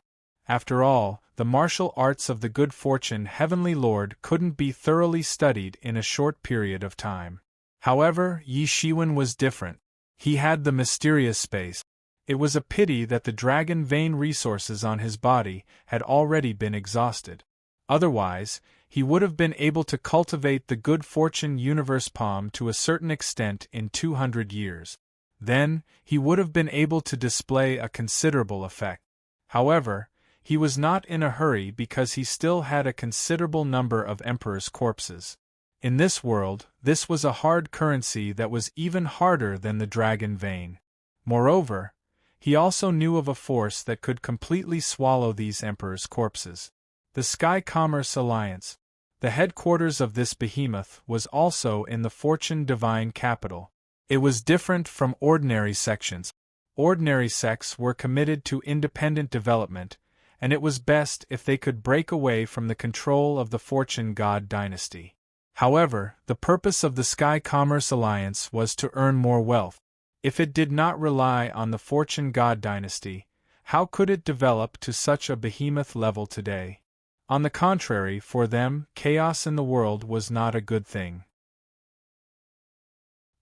After all, the martial arts of the Good Fortune Heavenly Lord couldn't be thoroughly studied in a short period of time. However, Yi Shiwen was different. He had the mysterious space. It was a pity that the dragon vein resources on his body had already been exhausted. Otherwise, he would have been able to cultivate the Good Fortune Universe Palm to a certain extent in 200 years. Then, he would have been able to display a considerable effect. However, he was not in a hurry because he still had a considerable number of emperors' corpses. In this world, this was a hard currency that was even harder than the dragon vein. Moreover, he also knew of a force that could completely swallow these emperors' corpses. The Sky Commerce Alliance. The headquarters of this behemoth was also in the Fortune Divine capital. It was different from ordinary sections. Ordinary sects were committed to independent development, and it was best if they could break away from the control of the Fortune God dynasty. However, the purpose of the Sky Commerce Alliance was to earn more wealth. If it did not rely on the Fortune God dynasty, how could it develop to such a behemoth level today? On the contrary, for them, chaos in the world was not a good thing.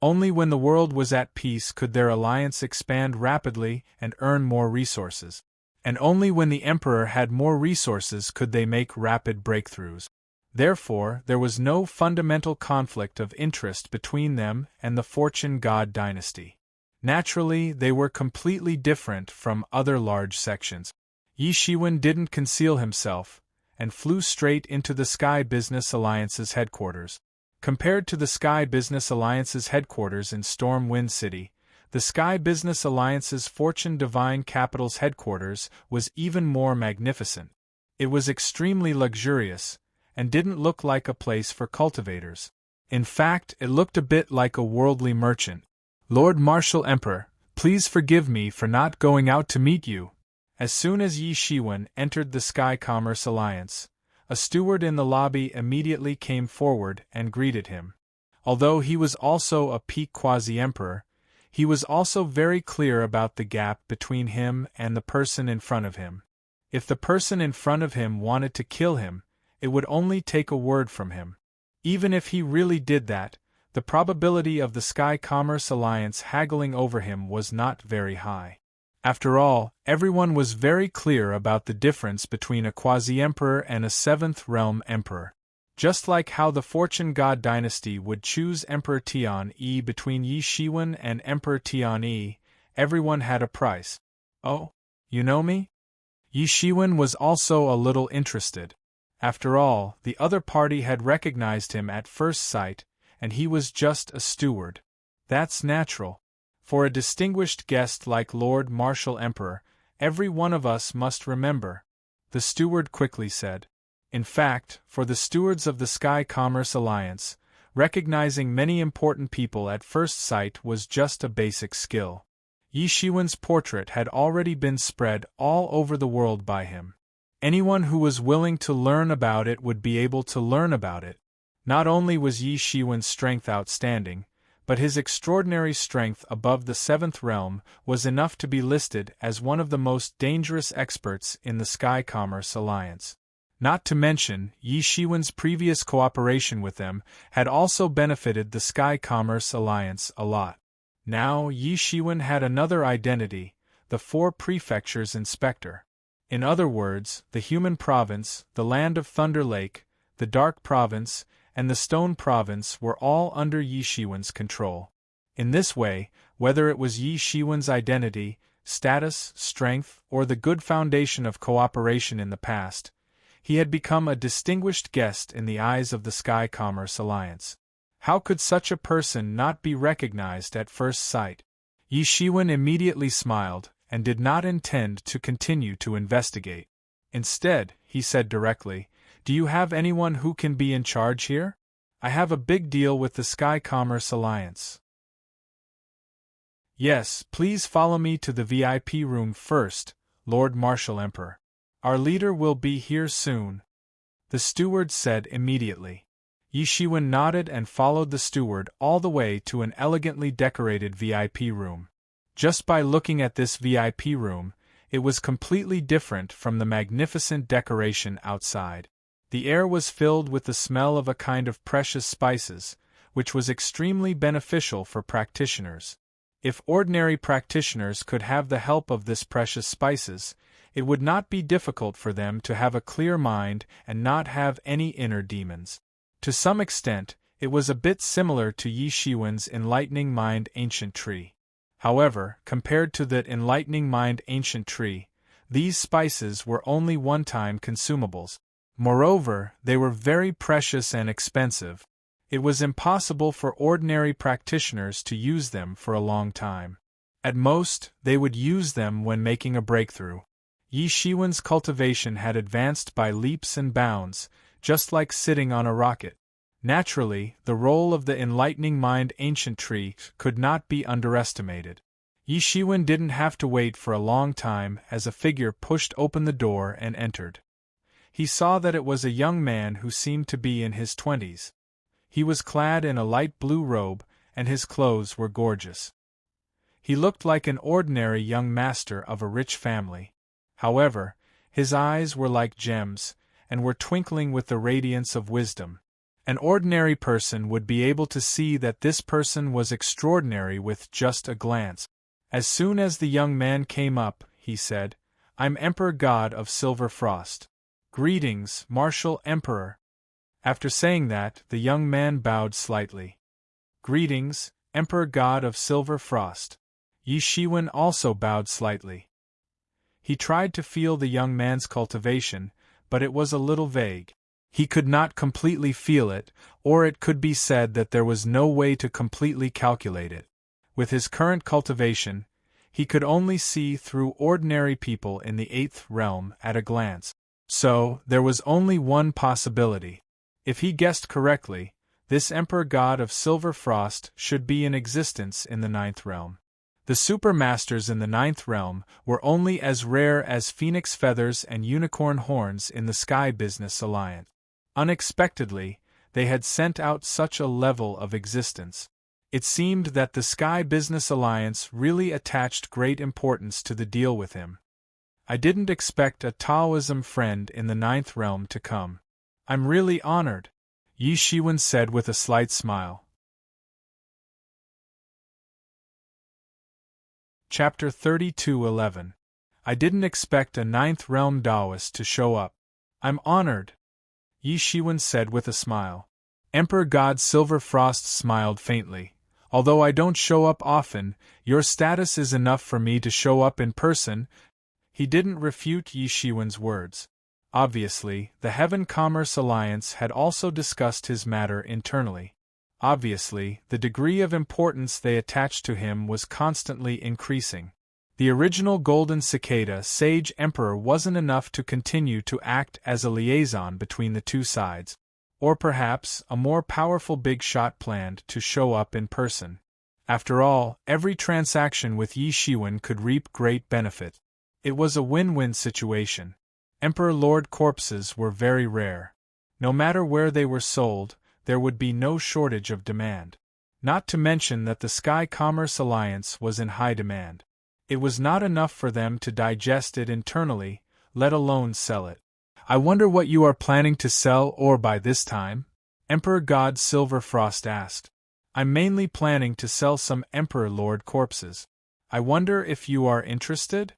Only when the world was at peace could their alliance expand rapidly and earn more resources. And only when the emperor had more resources could they make rapid breakthroughs. Therefore, there was no fundamental conflict of interest between them and the Fortune God dynasty. Naturally, they were completely different from other large sections. Yi Shiwen didn't conceal himself, and flew straight into the Sky Business Alliance's headquarters. Compared to the Sky Business Alliance's headquarters in Stormwind City, the Sky Business Alliance's Fortune Divine capital's headquarters was even more magnificent. It was extremely luxurious, and didn't look like a place for cultivators. In fact, it looked a bit like a worldly merchant. "Lord Martial Emperor, please forgive me for not going out to meet you." As soon as Yi Shiwen entered the Sky Commerce Alliance, a steward in the lobby immediately came forward and greeted him. Although he was also a peak quasi-emperor, he was also very clear about the gap between him and the person in front of him. If the person in front of him wanted to kill him, it would only take a word from him. Even if he really did that, the probability of the Sky Commerce Alliance haggling over him was not very high. After all, everyone was very clear about the difference between a quasi-emperor and a seventh realm emperor. Just like how the Fortune God dynasty would choose Emperor Tian-Yi between Yi Shiwen and Emperor Tian-Yi, everyone had a price. "Oh, you know me?" Yi Shiwen was also a little interested. After all, the other party had recognized him at first sight, and he was just a steward. That's natural. For a distinguished guest like Lord Martial Emperor, every one of us must remember, the steward quickly said. In fact, for the stewards of the Sky Commerce Alliance, recognizing many important people at first sight was just a basic skill. Yi Shiwen's portrait had already been spread all over the world by him. Anyone who was willing to learn about it would be able to learn about it. Not only was Yi Shiwen's strength outstanding, but his extraordinary strength above the seventh realm was enough to be listed as one of the most dangerous experts in the Sky Commerce Alliance. Not to mention, Yi Shiwen's previous cooperation with them had also benefited the Sky Commerce Alliance a lot. Now Yi Shiwen had another identity, the Four Prefectures Inspector. In other words, the Human Province, the Land of Thunder Lake, the Dark Province, and the Stone Province were all under Yi Shiwen's control. In this way, whether it was Yi Shiwen's identity, status, strength, or the good foundation of cooperation in the past, he had become a distinguished guest in the eyes of the Sky Commerce Alliance. How could such a person not be recognized at first sight? Yi Shiwen immediately smiled, and did not intend to continue to investigate. Instead, he said directly, "Do you have anyone who can be in charge here? I have a big deal with the Sky Commerce Alliance." "Yes, please follow me to the VIP room first, Lord Martial Emperor. Our leader will be here soon," the steward said immediately. Yi Shiwen nodded and followed the steward all the way to an elegantly decorated VIP room. Just by looking at this VIP room, it was completely different from the magnificent decoration outside. The air was filled with the smell of a kind of precious spices, which was extremely beneficial for practitioners. If ordinary practitioners could have the help of this precious spices, it would not be difficult for them to have a clear mind and not have any inner demons. To some extent, it was a bit similar to Yi Shiwen's Enlightening Mind Ancient Tree. However, compared to that Enlightening Mind Ancient Tree, these spices were only one-time consumables. Moreover, they were very precious and expensive. It was impossible for ordinary practitioners to use them for a long time. At most, they would use them when making a breakthrough. Yi Shiwen's cultivation had advanced by leaps and bounds, just like sitting on a rocket. Naturally, the role of the enlightening mind ancient tree could not be underestimated. Yi Shiwen didn't have to wait for a long time as a figure pushed open the door and entered. He saw that it was a young man who seemed to be in his 20s. He was clad in a light blue robe, and his clothes were gorgeous. He looked like an ordinary young master of a rich family. However, his eyes were like gems, and were twinkling with the radiance of wisdom. An ordinary person would be able to see that this person was extraordinary with just a glance. As soon as the young man came up, he said, "I'm Emperor God of Silver Frost." "Greetings, Martial Emperor." After saying that, the young man bowed slightly. "Greetings, Emperor God of Silver Frost." Yi Shiwen also bowed slightly. He tried to feel the young man's cultivation, but it was a little vague. He could not completely feel it, or it could be said that there was no way to completely calculate it. With his current cultivation, he could only see through ordinary people in the 8th realm at a glance. So, there was only one possibility. If he guessed correctly, this Emperor God of Silver Frost should be in existence in the 9th realm. The supermasters in the 9th realm were only as rare as phoenix feathers and unicorn horns in the Sky Business Alliance. Unexpectedly, they had sent out such a level of existence. It seemed that the Sky Business Alliance really attached great importance to the deal with him. "I didn't expect a Taoism friend in the 9th realm to come. I'm really honored," Yi Shiwen said with a slight smile. Chapter 32:11. I didn't expect a 9th realm Taoist to show up. "I'm honored," Yi Shiwen said with a smile. Emperor God Silver Frost smiled faintly. "Although I don't show up often, your status is enough for me to show up in person." He didn't refute Yi Shiwen's words. Obviously, the Heaven Commerce Alliance had also discussed his matter internally. Obviously, the degree of importance they attached to him was constantly increasing. The original Golden Cicada Sage Emperor wasn't enough to continue to act as a liaison between the two sides. Or perhaps a more powerful big shot planned to show up in person. After all, every transaction with Yi Shiwen could reap great benefit. It was a win-win situation. Emperor Lord corpses were very rare. No matter where they were sold, there would be no shortage of demand. Not to mention that the Sky Commerce Alliance was in high demand. It was not enough for them to digest it internally, let alone sell it. "I wonder what you are planning to sell or buy this time?" Emperor God Silver Frost asked. "I'm mainly planning to sell some Emperor Lord corpses. I wonder if you are interested?"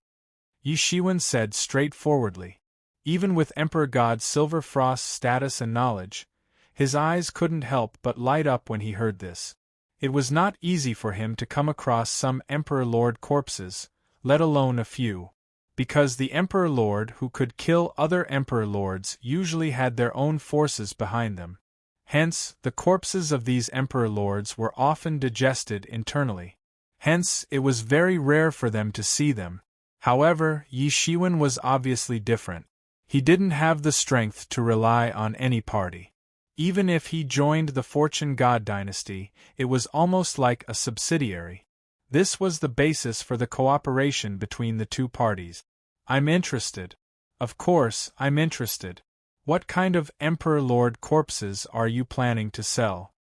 Yi Shiwen said straightforwardly. Even with Emperor God Silver Frost's status and knowledge, his eyes couldn't help but light up when he heard this. It was not easy for him to come across some Emperor Lord corpses, let alone a few. Because the Emperor Lord who could kill other Emperor Lords usually had their own forces behind them. Hence, the corpses of these Emperor Lords were often digested internally. Hence, it was very rare for them to see them. However, Yi Shiwen was obviously different. He didn't have the strength to rely on any party. Even if he joined the Fortune God dynasty, it was almost like a subsidiary. This was the basis for the cooperation between the two parties. "I'm interested. Of course, I'm interested. What kind of Emperor Lord corpses are you planning to sell?"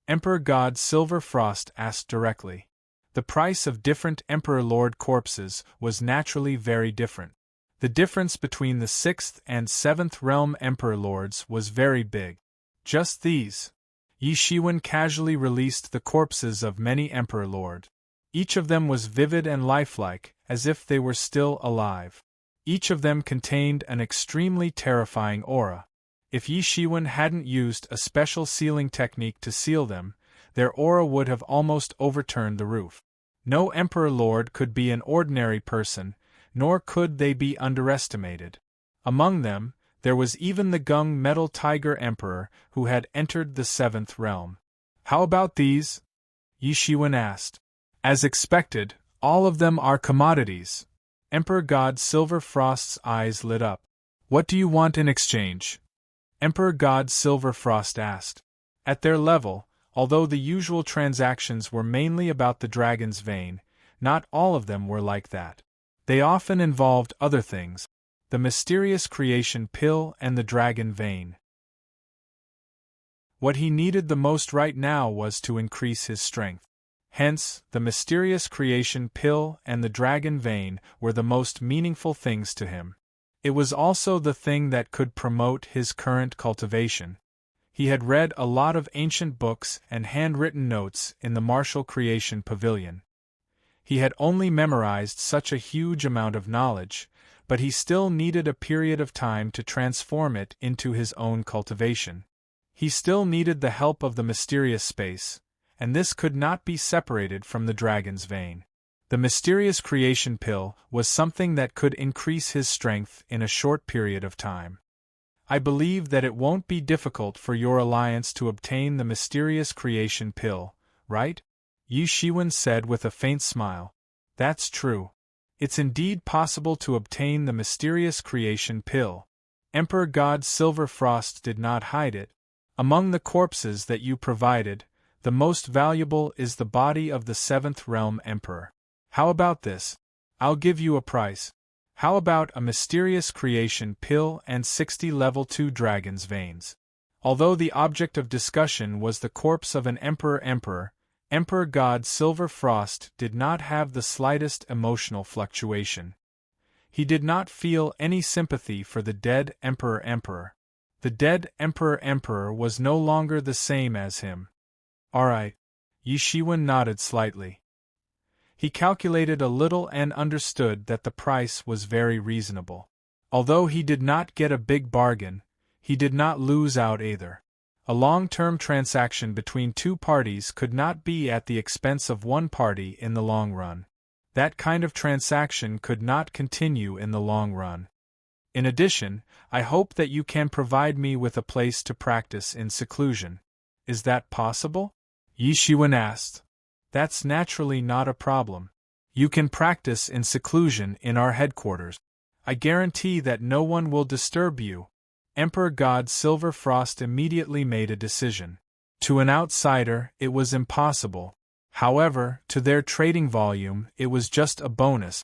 Emperor God Silver Frost asked directly. The price of different Emperor Lord corpses was naturally very different. The difference between the 6th and 7th realm Emperor Lords was very big. Just these. Yi Shiwen casually released the corpses of many Emperor Lord. Each of them was vivid and lifelike, as if they were still alive. Each of them contained an extremely terrifying aura. If Yi Shiwen hadn't used a special sealing technique to seal them, their aura would have almost overturned the roof. No Emperor Lord could be an ordinary person, nor could they be underestimated. Among them, There was even the gung metal tiger emperor who had entered the 7th realm. How about these? Yi Shiwen asked. As expected, all of them are commodities. Emperor God Silver Frost's eyes lit up. What do you want in exchange? Emperor God Silver Frost asked. At their level, although the usual transactions were mainly about the dragon's vein, not all of them were like that. They often involved other things: the mysterious creation pill and the dragon vein. What he needed the most right now was to increase his strength. Hence, the mysterious creation pill and the dragon vein were the most meaningful things to him. It was also the thing that could promote his current cultivation. He had read a lot of ancient books and handwritten notes in the martial creation pavilion. He had only memorized such a huge amount of knowledge, but he still needed a period of time to transform it into his own cultivation. He still needed the help of the mysterious space, and this could not be separated from the dragon's vein. The mysterious creation pill was something that could increase his strength in a short period of time. I believe that it won't be difficult for your alliance to obtain the mysterious creation pill, right? Yi Shiwen said with a faint smile. That's true. It's indeed possible to obtain the mysterious creation pill. Emperor God Silver Frost did not hide it. Among the corpses that you provided, the most valuable is the body of the 7th realm emperor. How about this? I'll give you a price. How about a mysterious creation pill and 60 level 2 dragon's veins? Although the object of discussion was the corpse of an emperor, Emperor God Silver Frost did not have the slightest emotional fluctuation. He did not feel any sympathy for the dead emperor. The dead emperor was no longer the same as him. Alright. Yi Shiwen nodded slightly. He calculated a little and understood that the price was very reasonable. Although he did not get a big bargain, he did not lose out either. A long-term transaction between two parties could not be at the expense of one party in the long run. That kind of transaction could not continue in the long run. In addition, I hope that you can provide me with a place to practice in seclusion. Is that possible? Yi Shiwen asked. That's naturally not a problem. You can practice in seclusion in our headquarters. I guarantee that no one will disturb you. Emperor God Silver Frost immediately made a decision. To an outsider, it was impossible. However, to their trading volume, it was just a bonus.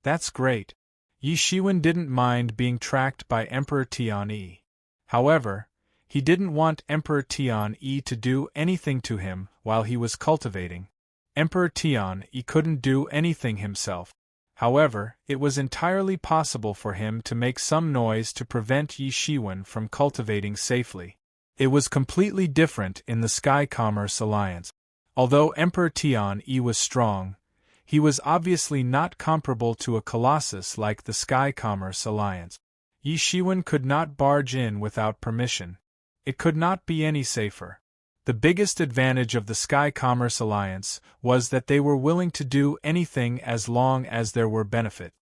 That's great. Yi Shiwen didn't mind being tracked by Emperor Tian-Yi. However, he didn't want Emperor Tian-Yi to do anything to him while he was cultivating. Emperor Tian-Yi couldn't do anything himself. However, it was entirely possible for him to make some noise to prevent Yi Shiwen from cultivating safely. It was completely different in the Sky Commerce Alliance. Although Emperor Tian-Yi was strong, he was obviously not comparable to a colossus like the Sky Commerce Alliance. Yi Shiwen could not barge in without permission. It could not be any safer. The biggest advantage of the Sky Commerce Alliance was that they were willing to do anything as long as there were benefit.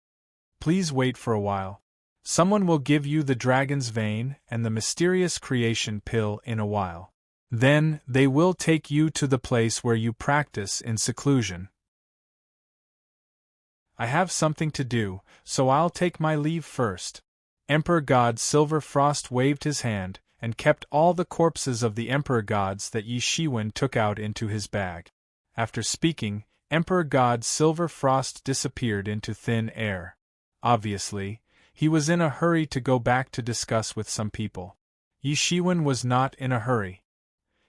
Please wait for a while. Someone will give you the dragon's vein and the mysterious creation pill in a while. Then, they will take you to the place where you practice in seclusion. I have something to do, so I'll take my leave first. Emperor God Silver Frost waved his hand, and kept all the corpses of the emperor gods that Yi Shiwen took out into his bag. After speaking, Emperor God Silver Frost disappeared into thin air. Obviously, he was in a hurry to go back to discuss with some people. Yi Shiwen was not in a hurry.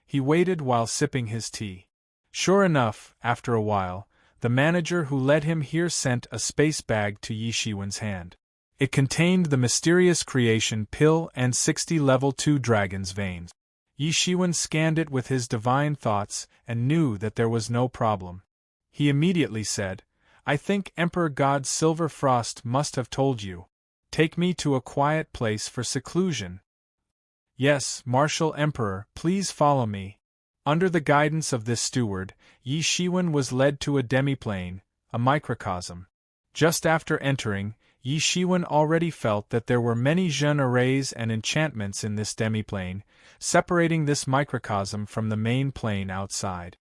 He waited while sipping his tea. Sure enough, after a while, the manager who led him here sent a space bag to Yi Shiwen's hand. It contained the mysterious creation pill and 60 level 2 dragon's veins. Yi Shiwen scanned it with his divine thoughts and knew that there was no problem. He immediately said, I think Emperor God Silver Frost must have told you. Take me to a quiet place for seclusion. Yes, Martial Emperor, please follow me. Under the guidance of this steward, Yi Shiwen was led to a demiplane, a microcosm. Just after entering, Yi Shiwen already felt that there were many Zhen arrays and enchantments in this demiplane, separating this microcosm from the main plane outside.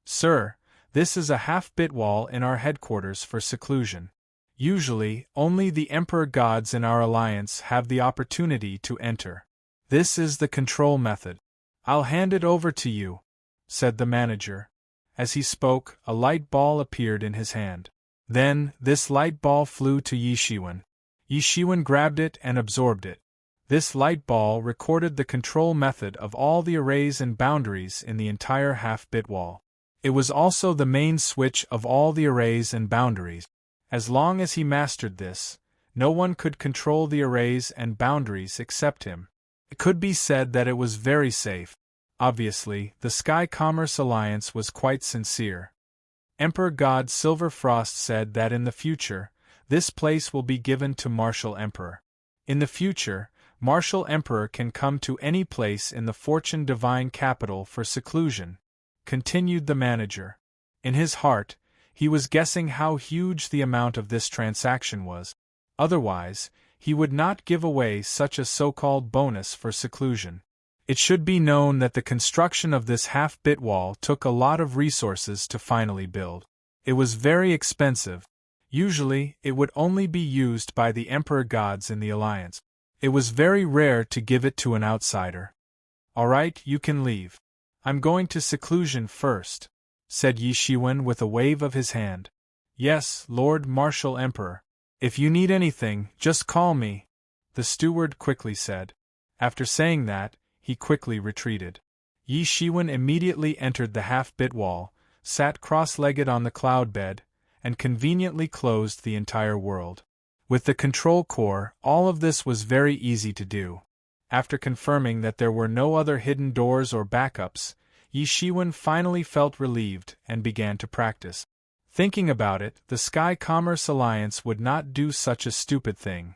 Sir, this is a half-bit wall in our headquarters for seclusion. Usually, only the Emperor gods in our alliance have the opportunity to enter. This is the control method. I'll hand it over to you, said the manager. As he spoke, a light ball appeared in his hand. Then, this light ball flew to Yi Shiwen. Yi Shiwen grabbed it and absorbed it. This light ball recorded the control method of all the arrays and boundaries in the entire half-bit wall. It was also the main switch of all the arrays and boundaries. As long as he mastered this, no one could control the arrays and boundaries except him. It could be said that it was very safe. Obviously, the Sky Commerce Alliance was quite sincere. Emperor God Silver Frost said that in the future, this place will be given to Martial Emperor. In the future, Martial Emperor can come to any place in the Fortune Divine capital for seclusion, continued the manager. In his heart, he was guessing how huge the amount of this transaction was. Otherwise, he would not give away such a so-called bonus for seclusion. It should be known that the construction of this half-bit wall took a lot of resources to finally build. It was very expensive. Usually, it would only be used by the Emperor gods in the Alliance. It was very rare to give it to an outsider. All right, you can leave. I'm going to seclusion first, said Yi Shiwen with a wave of his hand. Yes, Lord Martial Emperor. If you need anything, just call me, the steward quickly said. After saying that, he quickly retreated. Yi Shiwen immediately entered the half-bit wall, sat cross-legged on the cloud bed, and conveniently closed the entire world. With the control core, all of this was very easy to do. After confirming that there were no other hidden doors or backups, Yi Shiwen finally felt relieved and began to practice. Thinking about it, the Sky Commerce Alliance would not do such a stupid thing.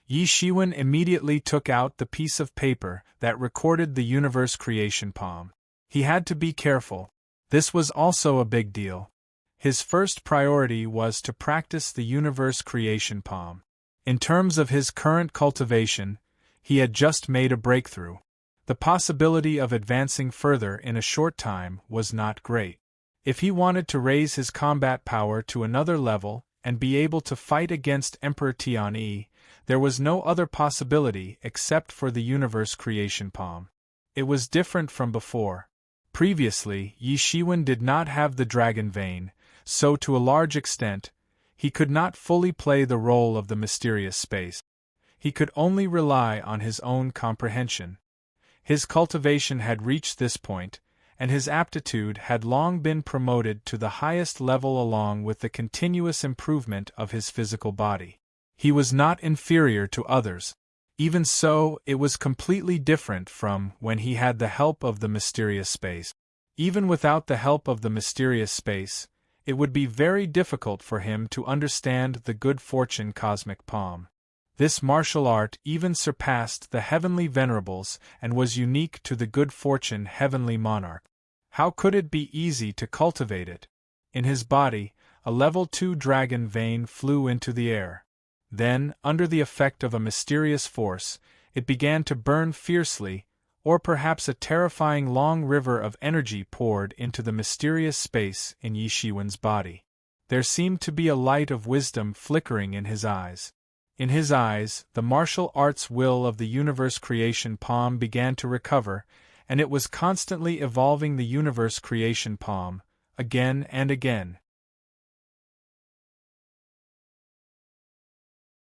Yi Shiwen immediately took out the piece of paper that recorded the universe creation palm. He had to be careful. This was also a big deal. His first priority was to practice the universe creation palm. In terms of his current cultivation, he had just made a breakthrough. The possibility of advancing further in a short time was not great. If he wanted to raise his combat power to another level and be able to fight against Emperor Tian, there was no other possibility except for the universe creation palm. It was different from before. Previously, Yi Shiwen did not have the dragon vein, so to a large extent, he could not fully play the role of the mysterious space. He could only rely on his own comprehension. His cultivation had reached this point, and his aptitude had long been promoted to the highest level along with the continuous improvement of his physical body. He was not inferior to others. Even so, it was completely different from when he had the help of the mysterious space. Even without the help of the mysterious space, it would be very difficult for him to understand the good fortune cosmic palm. This martial art even surpassed the heavenly venerables and was unique to the good fortune heavenly monarch. How could it be easy to cultivate it? In his body, a level 2 dragon vein flew into the air. Then, under the effect of a mysterious force, it began to burn fiercely, or perhaps a terrifying long river of energy poured into the mysterious space in Yi Shiwen's body. There seemed to be a light of wisdom flickering in his eyes. In his eyes, the martial arts will of the universe creation palm began to recover, and it was constantly evolving the universe creation palm, again and again.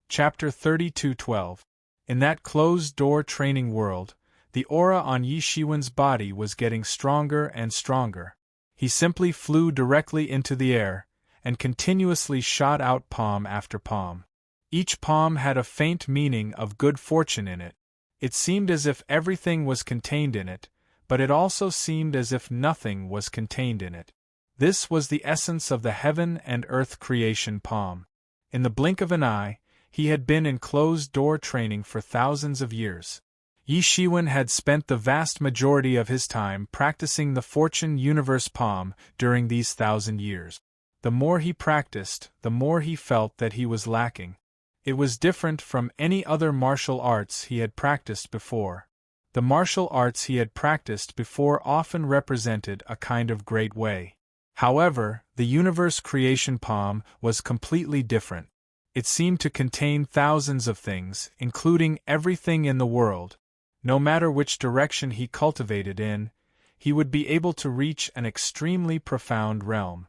Chapter 32:12. In that closed-door training world, the aura on Yi Shiwen's body was getting stronger and stronger. He simply flew directly into the air, and continuously shot out palm after palm. Each palm had a faint meaning of good fortune in it. It seemed as if everything was contained in it, but it also seemed as if nothing was contained in it. This was the essence of the heaven and earth creation palm. In the blink of an eye, he had been in closed-door training for thousands of years. Yi Shiwen had spent the vast majority of his time practicing the fortune universe palm during these 1,000 years. the more he practiced, the more he felt that he was lacking. It was different from any other martial arts he had practiced before. The martial arts he had practiced before often represented a kind of great way. However, the universe creation palm was completely different. It seemed to contain thousands of things, including everything in the world. No matter which direction he cultivated in, he would be able to reach an extremely profound realm.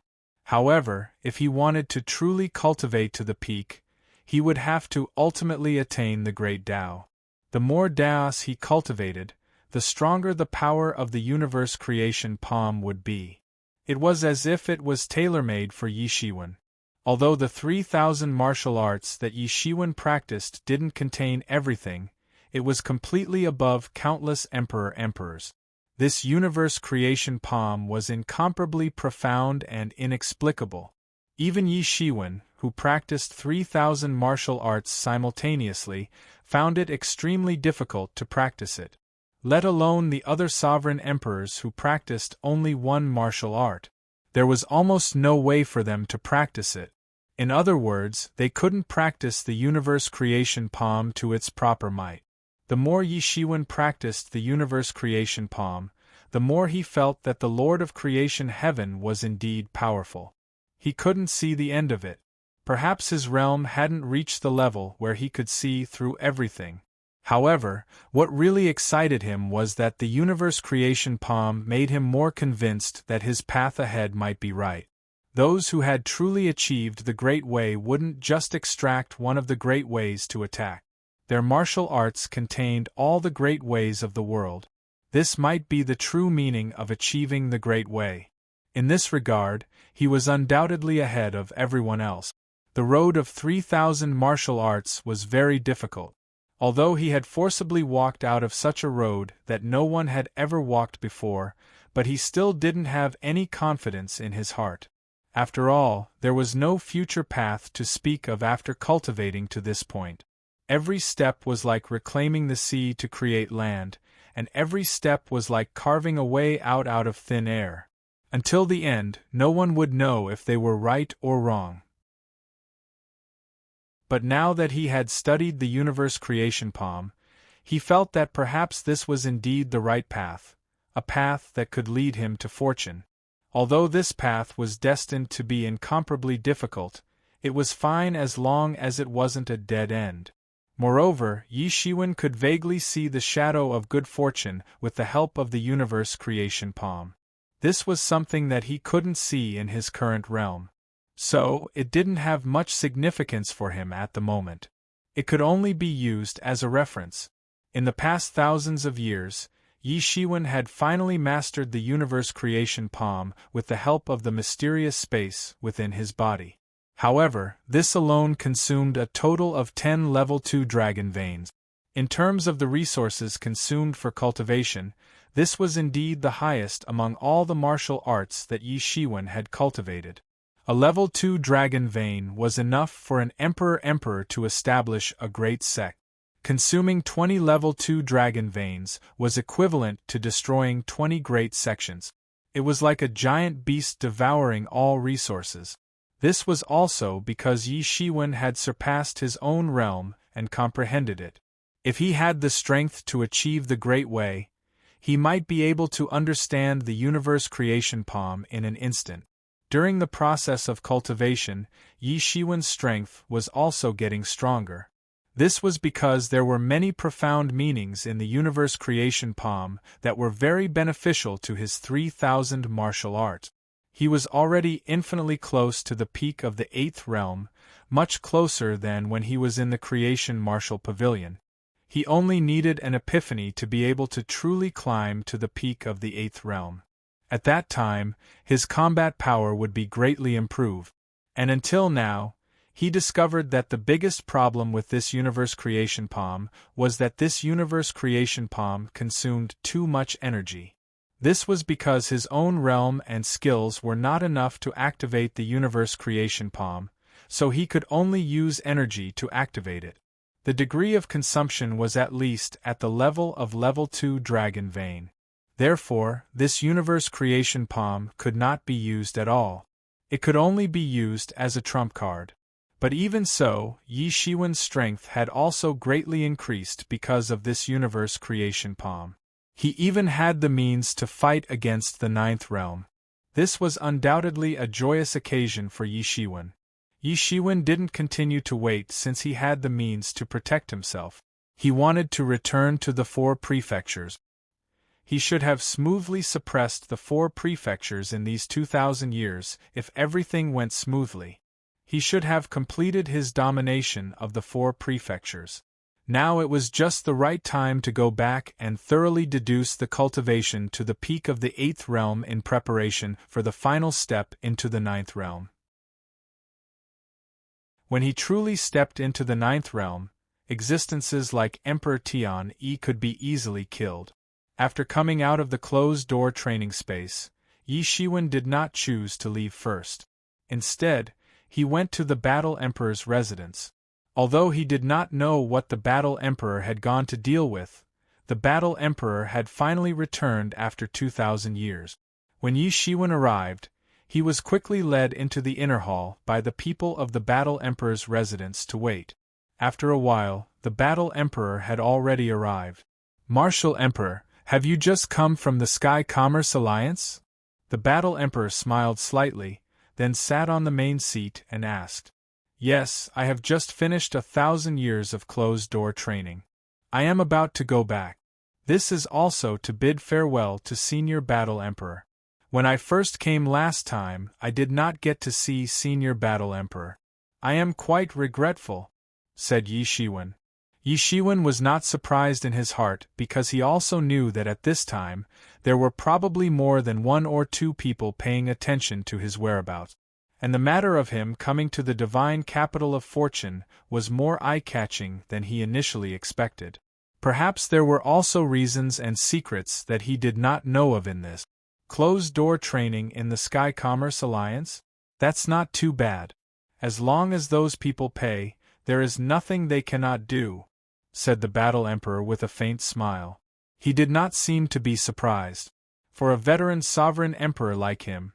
However, if he wanted to truly cultivate to the peak, he would have to ultimately attain the great Tao. The more Taos he cultivated, the stronger the power of the universe creation palm would be. It was as if it was tailor-made for Yi Shiwen. Although the 3,000 martial arts that Yi Shiwen practiced didn't contain everything, it was completely above countless emperors. This universe creation palm was incomparably profound and inexplicable. Even Yi Shiwen, who practiced 3,000 martial arts simultaneously, found it extremely difficult to practice it. Let alone the other sovereign emperors who practiced only one martial art. There was almost no way for them to practice it. In other words, they couldn't practice the universe creation palm to its proper might. The more Yi Shiwen practiced the universe creation palm, the more he felt that the Lord of Creation Heaven was indeed powerful. He couldn't see the end of it. Perhaps his realm hadn't reached the level where he could see through everything. However, what really excited him was that the universe creation palm made him more convinced that his path ahead might be right. Those who had truly achieved the Great Way wouldn't just extract one of the great ways to attack. Their martial arts contained all the great ways of the world. This might be the true meaning of achieving the Great Way. In this regard, he was undoubtedly ahead of everyone else. The road of 3,000 martial arts was very difficult. Although he had forcibly walked out of such a road that no one had ever walked before, but he still didn't have any confidence in his heart. After all, there was no future path to speak of after cultivating to this point. Every step was like reclaiming the sea to create land, and every step was like carving a way out of thin air. Until the end, no one would know if they were right or wrong. But now that he had studied the universe creation palm, he felt that perhaps this was indeed the right path, a path that could lead him to fortune. Although this path was destined to be incomparably difficult, it was fine as long as it wasn't a dead end. Moreover, Yi Shiwen could vaguely see the shadow of good fortune with the help of the universe creation palm. This was something that he couldn't see in his current realm. So, it didn't have much significance for him at the moment. It could only be used as a reference. In the past thousands of years, Yi Shiwen had finally mastered the universe creation palm with the help of the mysterious space within his body. However, this alone consumed a total of 10 level 2 dragon veins. In terms of the resources consumed for cultivation, this was indeed the highest among all the martial arts that Yi Shiwen had cultivated. A level 2 dragon vein was enough for an emperor to establish a great sect. Consuming 20 level 2 dragon veins was equivalent to destroying 20 great sections. It was like a giant beast devouring all resources. This was also because Yi Shiwen had surpassed his own realm and comprehended it. If he had the strength to achieve the Great Way, he might be able to understand the universe creation palm in an instant. During the process of cultivation, Yi Shiwen's strength was also getting stronger. This was because there were many profound meanings in the universe creation palm that were very beneficial to his 3,000 martial arts. He was already infinitely close to the peak of the 8th realm, much closer than when he was in the creation martial pavilion. He only needed an epiphany to be able to truly climb to the peak of the 8th realm. At that time, his combat power would be greatly improved. And until now, he discovered that the biggest problem with this universe creation palm was that this universe creation palm consumed too much energy. This was because his own realm and skills were not enough to activate the universe creation palm, so he could only use energy to activate it. The degree of consumption was at least at the level of level 2 dragon vein. Therefore, this universe creation palm could not be used at all. It could only be used as a trump card. But even so, Yi Shiwen's strength had also greatly increased because of this universe creation palm. He even had the means to fight against the ninth realm. This was undoubtedly a joyous occasion for Yi Shiwen. Yi Shiwen didn't continue to wait since he had the means to protect himself. He wanted to return to the 4 prefectures. He should have smoothly suppressed the 4 prefectures in these 2,000 years if everything went smoothly. He should have completed his domination of the 4 prefectures. Now it was just the right time to go back and thoroughly deduce the cultivation to the peak of the 8th realm in preparation for the final step into the 9th realm. When he truly stepped into the 9th realm, existences like Emperor Tian Yi could be easily killed. After coming out of the closed-door training space, Yi Shiwen did not choose to leave first. Instead, he went to the Battle Emperor's residence. Although he did not know what the Battle Emperor had gone to deal with, the Battle Emperor had finally returned after 2,000 years. When Yi Shiwen arrived, he was quickly led into the inner hall by the people of the Battle Emperor's residence to wait. After a while, the Battle Emperor had already arrived. "Martial Emperor, have you just come from the Sky Commerce Alliance?" The Battle Emperor smiled slightly, then sat on the main seat and asked. "Yes, I have just finished 1,000 years of closed-door training. I am about to go back. This is also to bid farewell to Senior Battle Emperor. When I first came last time, I did not get to see Senior Battle Emperor. I am quite regretful," said Yi Shiwen. Yi Shiwen was not surprised in his heart because he also knew that at this time, there were probably more than 1 or 2 people paying attention to his whereabouts. And the matter of him coming to the divine capital of fortune was more eye-catching than he initially expected. Perhaps there were also reasons and secrets that he did not know of in this. Closed-door training in the Sky Commerce Alliance? That's not too bad. As long as those people pay, there is nothing they cannot do, said the Battle Emperor with a faint smile. He did not seem to be surprised. For a veteran sovereign emperor like him,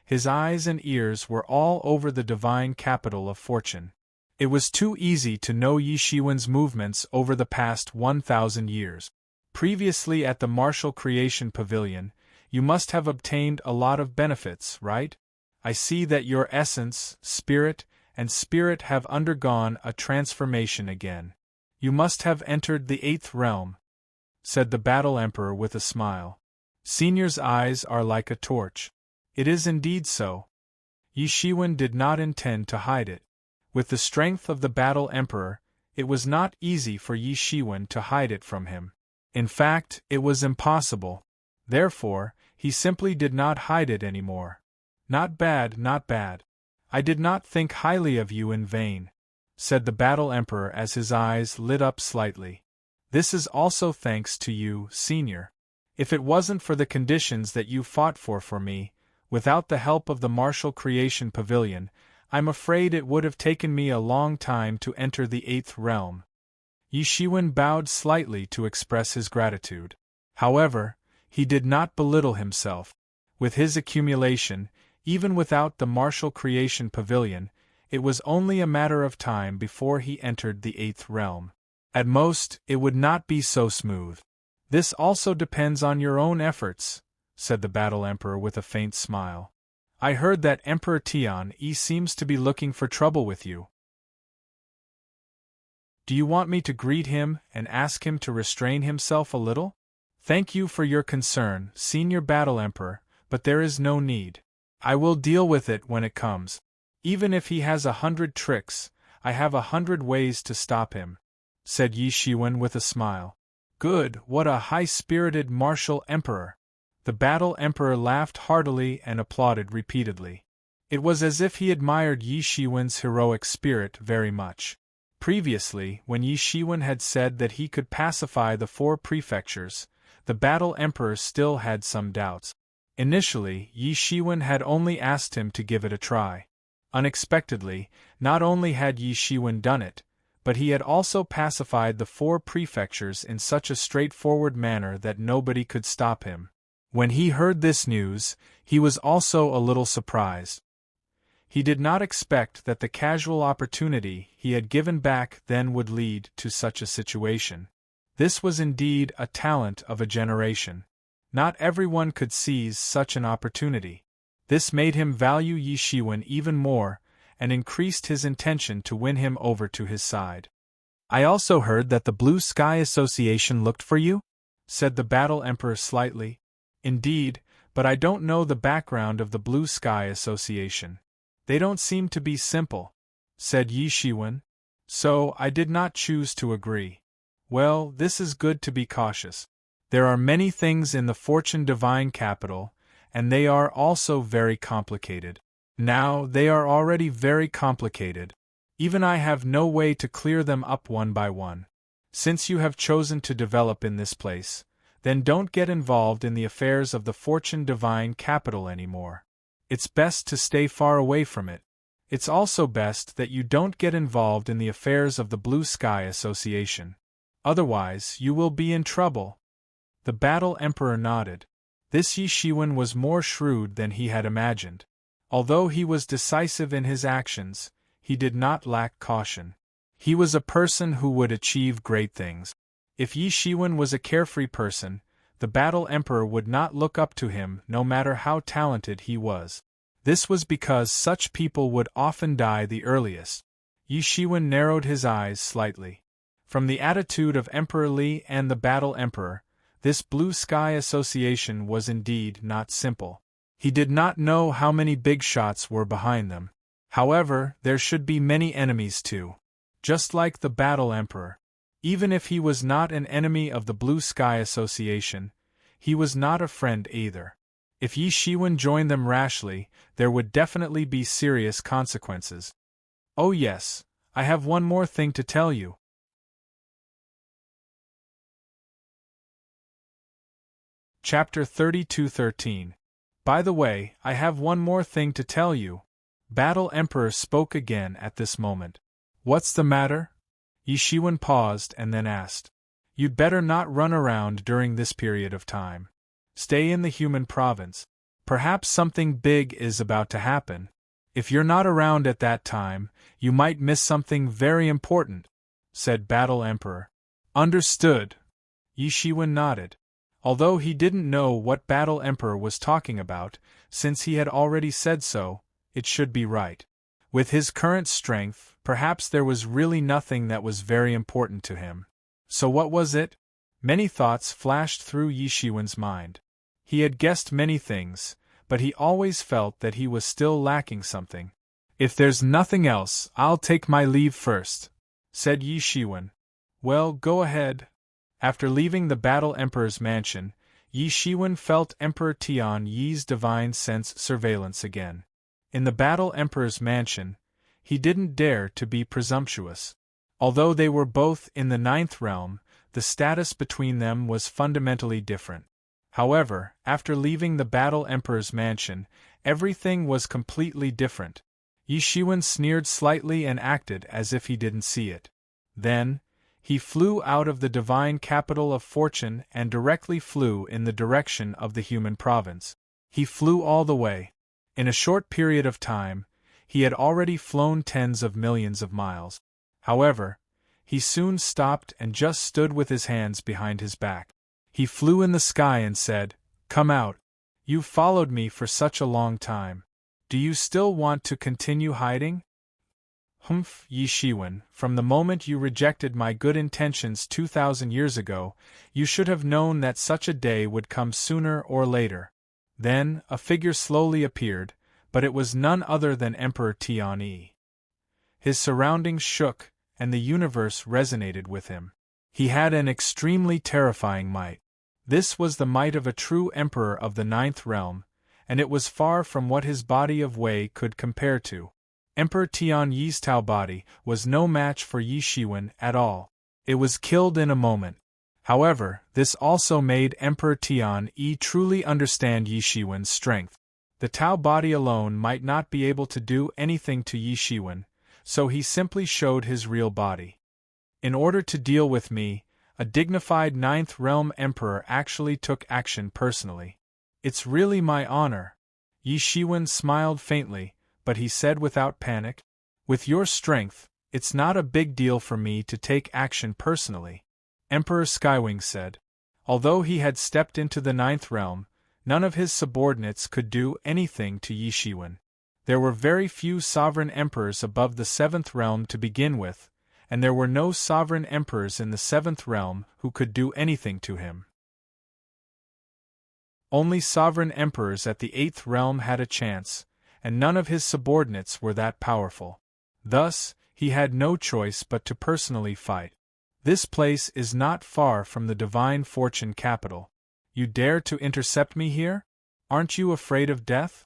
his eyes and ears were all over the divine capital of fortune. It was too easy to know Yi Shiwen's movements over the past 1,000 years. Previously at the Martial Creation Pavilion, you must have obtained a lot of benefits, right? I see that your essence, spirit, and spirit have undergone a transformation again. You must have entered the 8th realm, said the Battle Emperor with a smile. Senior's eyes are like a torch. It is indeed so. Yi Shiwen did not intend to hide it. With the strength of the Battle Emperor, it was not easy for Yi Shiwen to hide it from him. In fact, it was impossible. Therefore, he simply did not hide it anymore. Not bad, not bad. I did not think highly of you in vain, said the Battle Emperor as his eyes lit up slightly. This is also thanks to you, Senior. If it wasn't for the conditions that you fought for me, without the help of the Martial Creation Pavilion, I'm afraid it would have taken me a long time to enter the 8th realm. Yi Shiwen bowed slightly to express his gratitude. However, he did not belittle himself. With his accumulation, even without the Martial Creation Pavilion, it was only a matter of time before he entered the 8th realm. At most, it would not be so smooth. This also depends on your own efforts, said the Battle Emperor with a faint smile. I heard that Emperor Tian Yi seems to be looking for trouble with you. Do you want me to greet him and ask him to restrain himself a little? Thank you for your concern, Senior Battle Emperor, but there is no need. I will deal with it when it comes. Even if he has 100 tricks, I have 100 ways to stop him, said Yi Shiwen with a smile. Good, what a high-spirited martial emperor! The Battle Emperor laughed heartily and applauded repeatedly. It was as if he admired Yi Shiwen's heroic spirit very much. Previously, when Yi Shiwen had said that he could pacify the 4 prefectures, the Battle Emperor still had some doubts. Initially, Yi Shiwen had only asked him to give it a try. Unexpectedly, not only had Yi Shiwen done it, but he had also pacified the 4 prefectures in such a straightforward manner that nobody could stop him. When he heard this news, he was also a little surprised. He did not expect that the casual opportunity he had given back then would lead to such a situation. This was indeed a talent of a generation. Not everyone could seize such an opportunity. This made him value Yi Shiwen even more, and increased his intention to win him over to his side. "I also heard that the Blue Sky Association looked for you?" said the Battle Emperor slightly. "Indeed, but I don't know the background of the Blue Sky Association. They don't seem to be simple," said Yi Shiwen. "So I did not choose to agree." "Well, this is good to be cautious. There are many things in the Fortune Divine Capital, and they are also very complicated. Now, they are already very complicated. Even I have no way to clear them up one by one. Since you have chosen to develop in this place, then don't get involved in the affairs of the Fortune Divine Capital anymore. It's best to stay far away from it. It's also best that you don't get involved in the affairs of the Blue Sky Association. Otherwise, you will be in trouble." The Battle Emperor nodded. This Yi Shiwen was more shrewd than he had imagined. Although he was decisive in his actions, he did not lack caution. He was a person who would achieve great things. If Yi Shiwen was a carefree person, the Battle Emperor would not look up to him no matter how talented he was. This was because such people would often die the earliest. Yi Shiwen narrowed his eyes slightly. From the attitude of Emperor Li and the Battle Emperor, this Blue Sky Association was indeed not simple. He did not know how many big shots were behind them. However, there should be many enemies too. Just like the Battle Emperor. Even if he was not an enemy of the Blue Sky Association, he was not a friend either. If Yi Shiwen joined them rashly, there would definitely be serious consequences. "Oh yes, I have one more thing to tell you." Chapter 32:13. "By the way, I have one more thing to tell you." Battle Emperor spoke again at this moment. "What's the matter?" Yi Shiwen paused and then asked. "You'd better not run around during this period of time. Stay in the human province. Perhaps something big is about to happen. If you're not around at that time, you might miss something very important," said Battle Emperor. "Understood." Yi Shiwen nodded. Although he didn't know what Battle Emperor was talking about, since he had already said so, it should be right. With his current strength, perhaps there was really nothing that was very important to him. So what was it? Many thoughts flashed through Yi Shiwen's mind. He had guessed many things, but he always felt that he was still lacking something. "If there's nothing else, I'll take my leave first," said Yi Shiwen. "Well, go ahead." After leaving the Battle Emperor's mansion, Yi Shiwen felt Emperor Tian Yi's divine sense surveillance again. In the Battle Emperor's mansion, he didn't dare to be presumptuous. Although they were both in the 9th realm, the status between them was fundamentally different. However, after leaving the Battle Emperor's mansion, everything was completely different. Yi Shiwen sneered slightly and acted as if he didn't see it. Then, he flew out of the divine capital of fortune and directly flew in the direction of the human province. He flew all the way. In a short period of time, he had already flown tens of millions of miles. However, he soon stopped and just stood with his hands behind his back. He flew in the sky and said, "Come out. You've followed me for such a long time. Do you still want to continue hiding?" "Humph, Yi Shiwen, from the moment you rejected my good intentions 2,000 years ago, you should have known that such a day would come sooner or later." Then, a figure slowly appeared, but it was none other than Emperor Tian Yi. His surroundings shook, and the universe resonated with him. He had an extremely terrifying might. This was the might of a true emperor of the 9th realm, and it was far from what his body of Wei could compare to. Emperor Tian Yi's Tao body was no match for Yi Shiwen at all. It was killed in a moment. However, this also made Emperor Tian Yi truly understand Yi Shiwen's strength. The Tao body alone might not be able to do anything to Yi Shiwen, so he simply showed his real body. In order to deal with me, a dignified 9th realm emperor actually took action personally. It's really my honor. Yi Shiwen smiled faintly, but he said without panic, "With your strength, it's not a big deal for me to take action personally," Emperor Skywing said. Although he had stepped into the ninth realm, none of his subordinates could do anything to Yi Shiwen. There were very few sovereign emperors above the seventh realm to begin with, and there were no sovereign emperors in the seventh realm who could do anything to him. Only sovereign emperors at the eighth realm had a chance, and none of his subordinates were that powerful. Thus, he had no choice but to personally fight. "This place is not far from the Divine Fortune capital. You dare to intercept me here? Aren't you afraid of death?"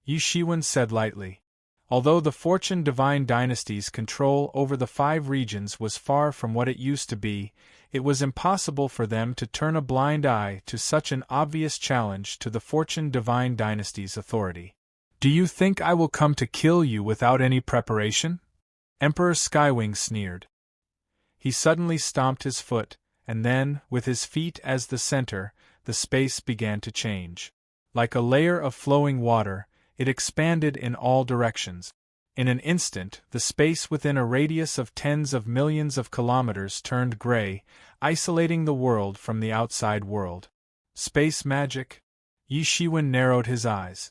Yi Shiwen said lightly. Although the Fortune Divine Dynasty's control over the 5 regions was far from what it used to be, it was impossible for them to turn a blind eye to such an obvious challenge to the Fortune Divine Dynasty's authority. "Do you think I will come to kill you without any preparation?" Emperor Skywing sneered. He suddenly stomped his foot, and then, with his feet as the center, the space began to change. Like a layer of flowing water, it expanded in all directions. In an instant, the space within a radius of tens of millions of kilometers turned gray, isolating the world from the outside world. Space magic? Yi Shiwen narrowed his eyes.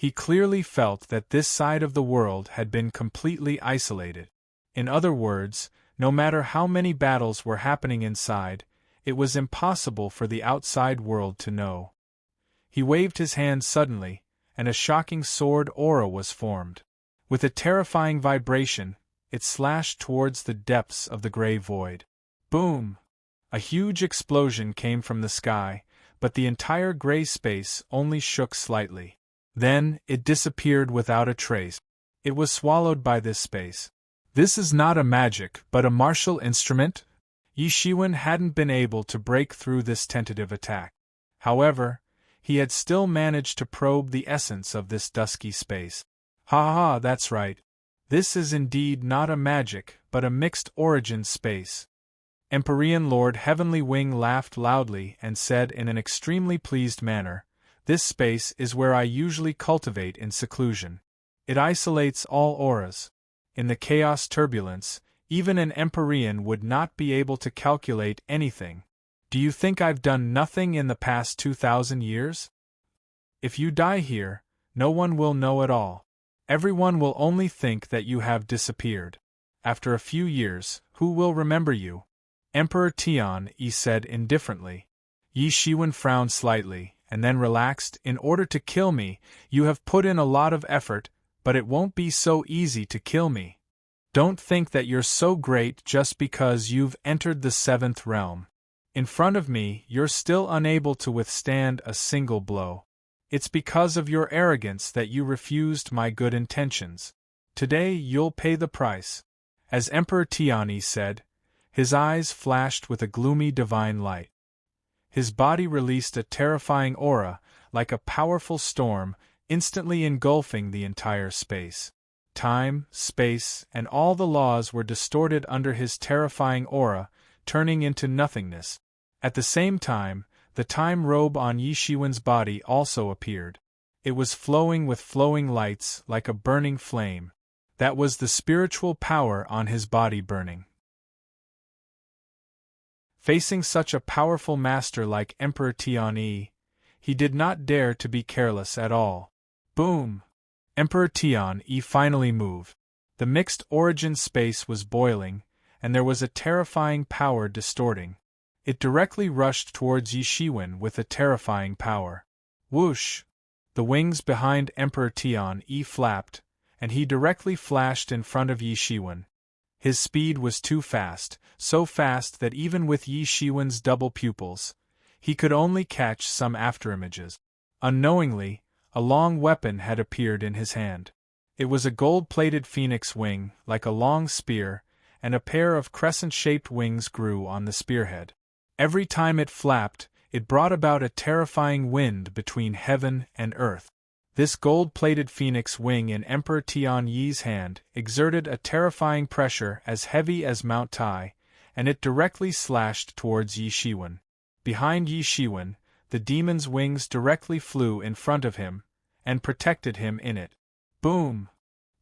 He clearly felt that this side of the world had been completely isolated. In other words, no matter how many battles were happening inside, it was impossible for the outside world to know. He waved his hand suddenly, and a shocking sword aura was formed. With a terrifying vibration, it slashed towards the depths of the gray void. Boom! A huge explosion came from the sky, but the entire gray space only shook slightly. Then, it disappeared without a trace. It was swallowed by this space. "This is not a magic, but a martial instrument?" Yi Shiwen hadn't been able to break through this tentative attack. However, he had still managed to probe the essence of this dusky space. "Ha ha, that's right. This is indeed not a magic, but a mixed origin space." Empyrean Lord Heavenly Wing laughed loudly and said in an extremely pleased manner, "This space is where I usually cultivate in seclusion. It isolates all auras. In the chaos turbulence, even an Empyrean would not be able to calculate anything. Do you think I've done nothing in the past 2,000 years? If you die here, no one will know at all. Everyone will only think that you have disappeared. After a few years, who will remember you?" Emperor Tian Yi said indifferently. Yi Shiwen frowned slightly, and then relaxed. "In order to kill me, you have put in a lot of effort, but it won't be so easy to kill me. Don't think that you're so great just because you've entered the 7th realm. In front of me, you're still unable to withstand a single blow. It's because of your arrogance that you refused my good intentions. Today you'll pay the price." As Emperor Tiani said, his eyes flashed with a gloomy divine light. His body released a terrifying aura, like a powerful storm, instantly engulfing the entire space. Time, space, and all the laws were distorted under his terrifying aura, turning into nothingness. At the same time, the time robe on Yi Shiwen's body also appeared. It was flowing with flowing lights like a burning flame. That was the spiritual power on his body burning. Facing such a powerful master like Emperor Tian, he did not dare to be careless at all. Boom! Emperor Tian finally moved. The mixed origin space was boiling, and there was a terrifying power distorting. It directly rushed towards Yi Shiwen with a terrifying power. Whoosh! The wings behind Emperor Tian flapped, and he directly flashed in front of Yi Shiwen. His speed was too fast, so fast that even with Yi Shiwen's double pupils, he could only catch some afterimages. Unknowingly, a long weapon had appeared in his hand. It was a gold-plated phoenix wing, like a long spear, and a pair of crescent-shaped wings grew on the spearhead. Every time it flapped, it brought about a terrifying wind between heaven and earth. This gold-plated phoenix wing in Emperor Tian Yi's hand exerted a terrifying pressure as heavy as Mount Tai, and it directly slashed towards Yi Shiwen. Behind Yi Shiwen, the demon's wings directly flew in front of him, and protected him in it. Boom!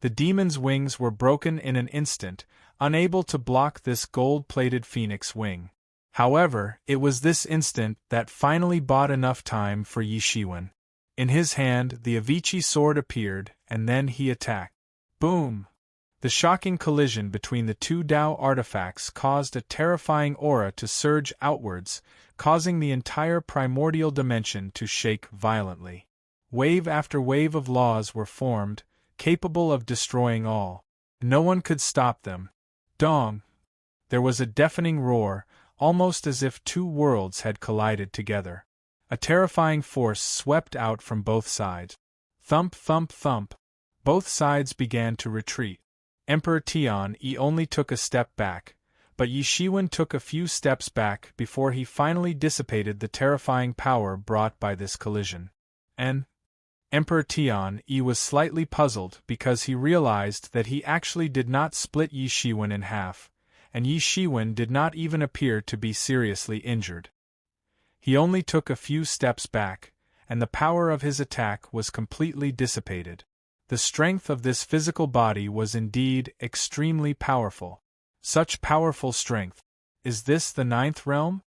The demon's wings were broken in an instant, unable to block this gold-plated phoenix wing. However, it was this instant that finally bought enough time for Yi Shiwen. In his hand, the Avicii sword appeared, and then he attacked. Boom! The shocking collision between the two Dao artifacts caused a terrifying aura to surge outwards, causing the entire primordial dimension to shake violently. Wave after wave of laws were formed, capable of destroying all. No one could stop them. Dong! There was a deafening roar, almost as if two worlds had collided together. A terrifying force swept out from both sides. Thump, thump, thump. Both sides began to retreat. Emperor Tian-Yi only took a step back, but Yi Shiwen took a few steps back before he finally dissipated the terrifying power brought by this collision. Emperor Tian-Yi was slightly puzzled because he realized that he actually did not split Yi Shiwen in half, and Yi Shiwen did not even appear to be seriously injured. He only took a few steps back, and the power of his attack was completely dissipated. The strength of this physical body was indeed extremely powerful. Such powerful strength. Is this the ninth realm?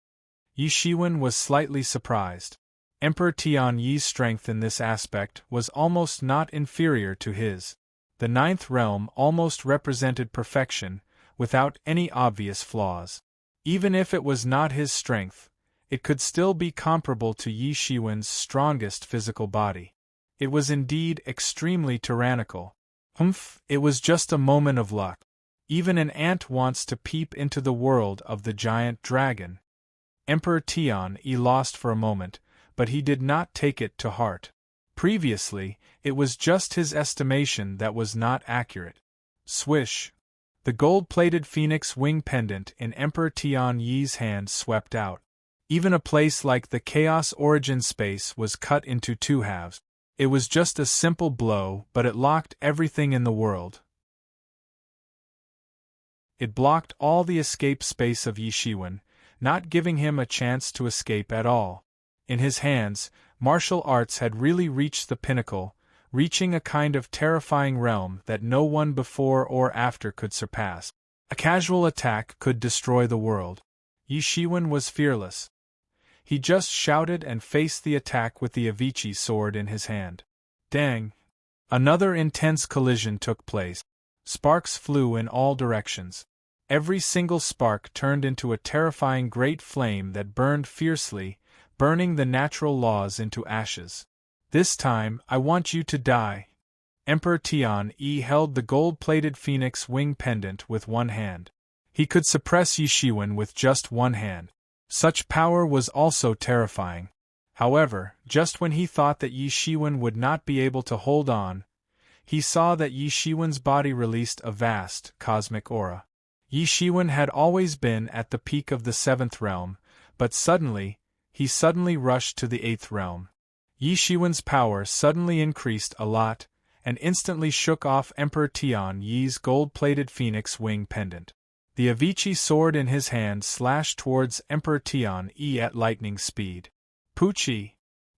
Yi Shiwen was slightly surprised. Emperor Tian-Yi's strength in this aspect was almost not inferior to his. The ninth realm almost represented perfection, without any obvious flaws. Even if it was not his strength, it could still be comparable to Yi Shiwen's strongest physical body. It was indeed extremely tyrannical. It was just a moment of luck. Even an ant wants to peep into the world of the giant dragon. Emperor Tian-Yi lost for a moment, but he did not take it to heart. Previously, it was just his estimation that was not accurate. Swish! The gold-plated phoenix wing pendant in Emperor Tian-Yi's hand swept out. Even a place like the Chaos Origin space was cut into two halves. It was just a simple blow, but it locked everything in the world. It blocked all the escape space of Yi Shiwen, not giving him a chance to escape at all. In his hands, martial arts had really reached the pinnacle, reaching a kind of terrifying realm that no one before or after could surpass. A casual attack could destroy the world. Yi Shiwen was fearless. He just shouted and faced the attack with the Avicii sword in his hand. Dang! Another intense collision took place. Sparks flew in all directions. Every single spark turned into a terrifying great flame that burned fiercely, burning the natural laws into ashes. This time, I want you to die. Emperor Tian-Yi held the gold-plated phoenix wing pendant with one hand. He could suppress Yi Shiwen with just one hand. Such power was also terrifying. However, just when he thought that Yi Shiwen would not be able to hold on, he saw that Yi Shiwen's body released a vast, cosmic aura. Yi Shiwen had always been at the peak of the seventh realm, but he suddenly rushed to the eighth realm. Yi Shiwen's power suddenly increased a lot, and instantly shook off Emperor Tian-Yi's gold-plated phoenix wing pendant. The Avicii sword in his hand slashed towards Emperor Tian-Yi at lightning speed. Poochie!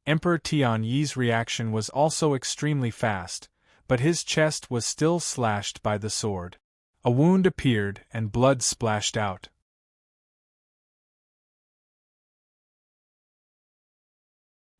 Emperor Tian-Yi's reaction was also extremely fast, but his chest was still slashed by the sword. A wound appeared and blood splashed out.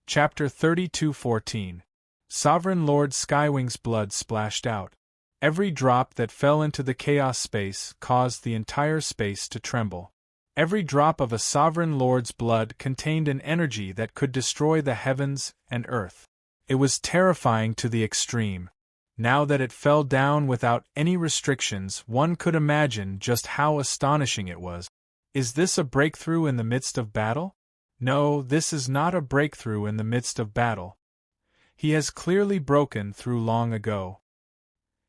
Chapter 32:14. Sovereign Lord Skywing's blood splashed out. Every drop that fell into the chaos space caused the entire space to tremble. Every drop of a sovereign lord's blood contained an energy that could destroy the heavens and earth. It was terrifying to the extreme. Now that it fell down without any restrictions, one could imagine just how astonishing it was. Is this a breakthrough in the midst of battle? No, this is not a breakthrough in the midst of battle. He has clearly broken through long ago.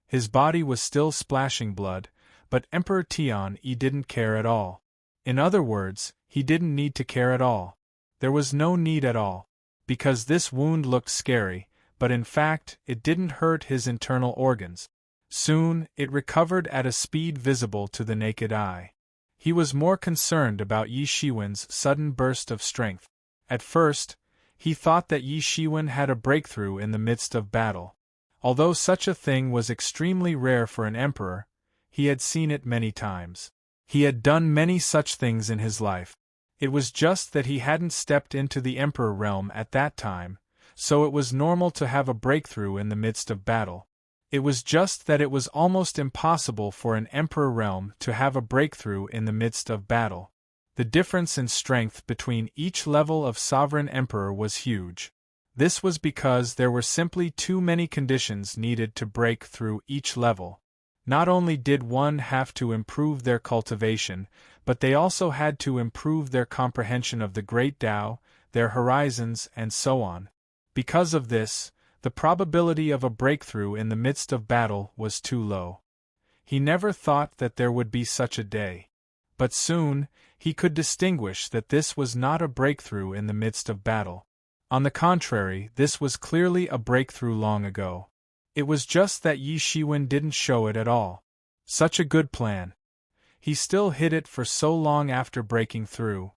His body was still splashing blood, but Emperor Tian-Yi didn't care at all. In other words, he didn't need to care at all. There was no need at all. Because this wound looked scary, but in fact, it didn't hurt his internal organs. Soon, it recovered at a speed visible to the naked eye. He was more concerned about Yi Shiwen's sudden burst of strength. At first, he thought that Yi Shiwen had a breakthrough in the midst of battle. Although such a thing was extremely rare for an emperor, he had seen it many times. He had done many such things in his life. It was just that he hadn't stepped into the emperor realm at that time, so it was normal to have a breakthrough in the midst of battle. It was just that it was almost impossible for an emperor realm to have a breakthrough in the midst of battle. The difference in strength between each level of sovereign emperor was huge. This was because there were simply too many conditions needed to break through each level. Not only did one have to improve their cultivation, but they also had to improve their comprehension of the Great Tao, their horizons, and so on. Because of this, the probability of a breakthrough in the midst of battle was too low. He never thought that there would be such a day. But soon, he could distinguish that this was not a breakthrough in the midst of battle. On the contrary, this was clearly a breakthrough long ago. It was just that Yi Shiwen didn't show it at all. Such a good plan. He still hid it for so long after breaking through.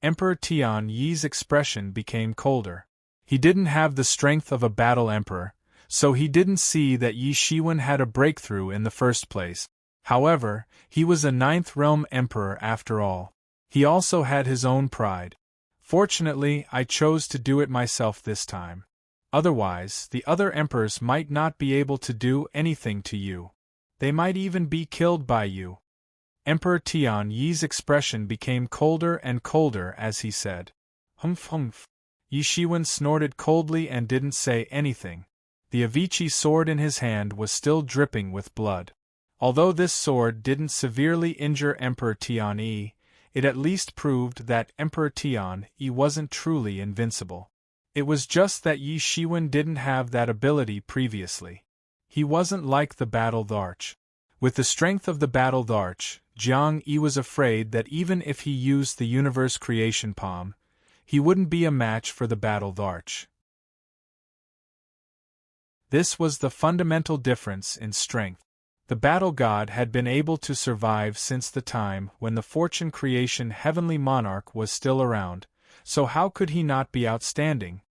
Emperor Tian Yi's expression became colder. He didn't have the strength of a battle emperor, so he didn't see that Yi Shiwen had a breakthrough in the first place. However, he was a Ninth Realm emperor after all. He also had his own pride. Fortunately, I chose to do it myself this time. Otherwise, the other emperors might not be able to do anything to you. They might even be killed by you. Emperor Tian Yi's expression became colder and colder as he said, "Humph humph." Yi Shiwen snorted coldly and didn't say anything. The Avicii sword in his hand was still dripping with blood. Although this sword didn't severely injure Emperor Tian Yi, it at least proved that Emperor Tian Yi wasn't truly invincible. It was just that Yi Shiwen didn't have that ability previously. He wasn't like the battled arch. With the strength of the battled arch, Jiang Yi was afraid that even if he used the universe creation palm, he wouldn't be a match for the battled arch. This was the fundamental difference in strength. The battle god had been able to survive since the time when the fortune creation heavenly monarch was still around, so how could he not be outstanding?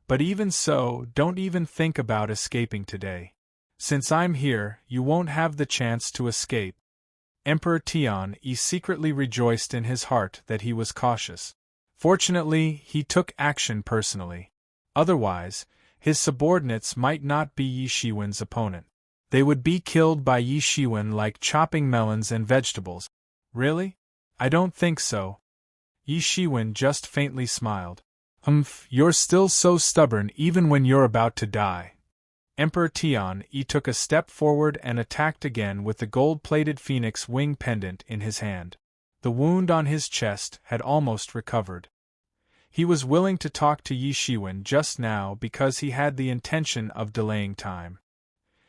But even so, don't even think about escaping today. Since I'm here, you won't have the chance to escape. Emperor Tian Yi secretly rejoiced in his heart that he was cautious. Fortunately, he took action personally. Otherwise, his subordinates might not be Yi Shiwen's opponent. They would be killed by Yi Shiwen like chopping melons and vegetables. Really? I don't think so. Yi Shiwen just faintly smiled. You're still so stubborn even when you're about to die. Emperor Tian Yi took a step forward and attacked again with the gold-plated phoenix wing pendant in his hand. The wound on his chest had almost recovered. He was willing to talk to Yi Shiwen just now because he had the intention of delaying time.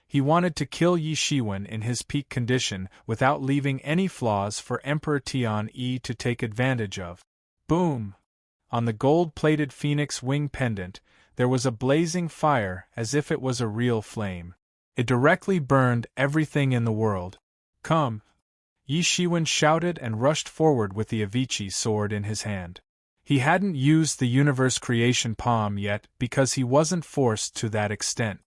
He wanted to kill Yi Shiwen in his peak condition without leaving any flaws for Emperor Tian Yi to take advantage of. Boom! On the gold-plated phoenix wing pendant, there was a blazing fire as if it was a real flame. It directly burned everything in the world. Come! Yi Shiwen shouted and rushed forward with the Avicii sword in his hand. He hadn't used the universe creation palm yet because he wasn't forced to that extent.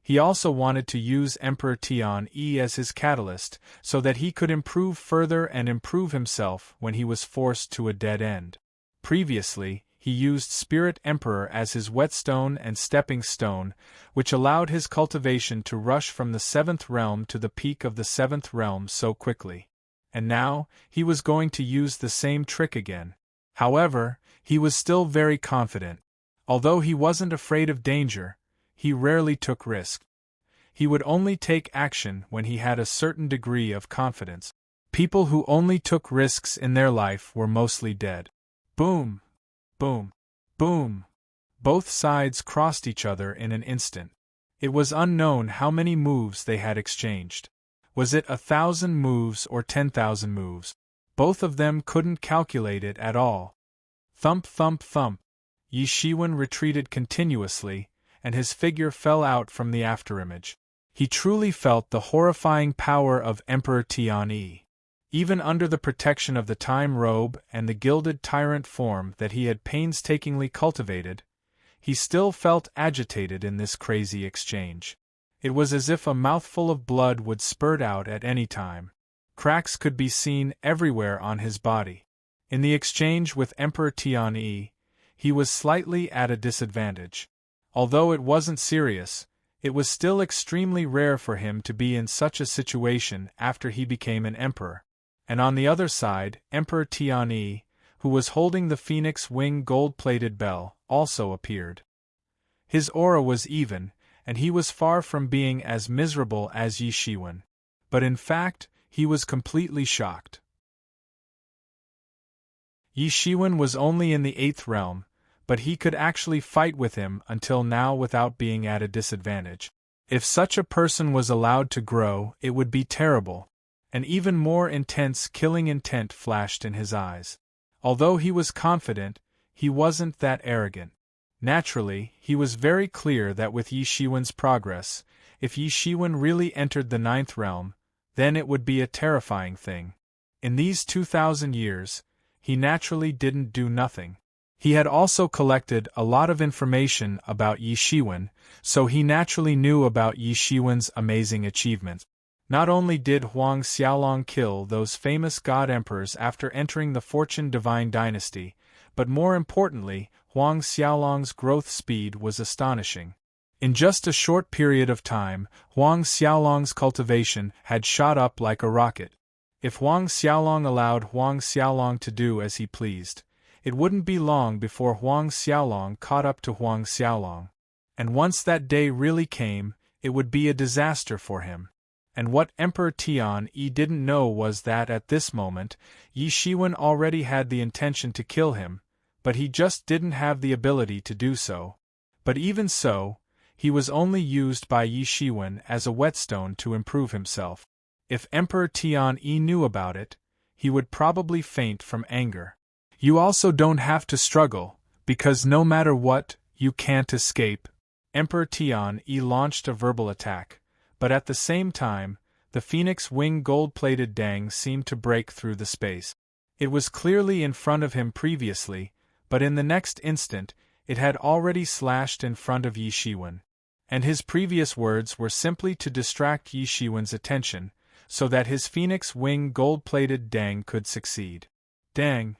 He also wanted to use Emperor Tian Yi as his catalyst so that he could improve further and improve himself when he was forced to a dead end. Previously, he used Spirit Emperor as his whetstone and stepping stone, which allowed his cultivation to rush from the 7th realm to the peak of the 7th realm so quickly. And now, he was going to use the same trick again. However, he was still very confident. Although he wasn't afraid of danger, he rarely took risks. He would only take action when he had a certain degree of confidence. People who only took risks in their life were mostly dead. Boom! Boom! Boom! Both sides crossed each other in an instant. It was unknown how many moves they had exchanged. Was it 1,000 moves or 10,000 moves? Both of them couldn't calculate it at all. Thump thump thump. Yi Shiwen retreated continuously, and his figure fell out from the afterimage. He truly felt the horrifying power of Emperor Tian Yi. Even under the protection of the time robe and the gilded tyrant form that he had painstakingly cultivated, he still felt agitated in this crazy exchange. It was as if a mouthful of blood would spurt out at any time. Cracks could be seen everywhere on his body. In the exchange with Emperor Tian, he was slightly at a disadvantage. Although it wasn't serious, it was still extremely rare for him to be in such a situation after he became an emperor. And on the other side, Emperor Tian, who was holding the phoenix wing gold-plated bell, also appeared. His aura was even, and he was far from being as miserable as Yi Shiwen. But in fact, he was completely shocked. Yi Shiwen was only in the 8th realm, but he could actually fight with him until now without being at a disadvantage. If such a person was allowed to grow, it would be terrible. An even more intense killing intent flashed in his eyes. Although he was confident, he wasn't that arrogant. Naturally, he was very clear that with Yi Shiwen's progress, if Yi Shiwen really entered the 9th realm, then it would be a terrifying thing. In these 2,000 years, he naturally didn't do nothing. He had also collected a lot of information about Yi Shiwen, so he naturally knew about Yi Shiwen's amazing achievements. Not only did Huang Xiaolong kill those famous god emperors after entering the Fortune Divine Dynasty, but more importantly, Huang Xiaolong's growth speed was astonishing. In just a short period of time, Huang Xiaolong's cultivation had shot up like a rocket. If Huang Xiaolong allowed Huang Xiaolong to do as he pleased, it wouldn't be long before Huang Xiaolong caught up to Huang Xiaolong. And once that day really came, it would be a disaster for him. And what Emperor Tian didn't know was that at this moment, Yi Shiwen already had the intention to kill him, but he just didn't have the ability to do so. But even so, he was only used by Yi Shiwen as a whetstone to improve himself. If Emperor Tian knew about it, he would probably faint from anger. You also don't have to struggle, because no matter what, you can't escape. Emperor Tian launched a verbal attack, but at the same time, the phoenix wing gold-plated dang seemed to break through the space. It was clearly in front of him previously, but in the next instant, it had already slashed in front of Yi Shiwen. And his previous words were simply to distract Yi Shiwen's attention, so that his phoenix wing gold-plated dang could succeed. Dang!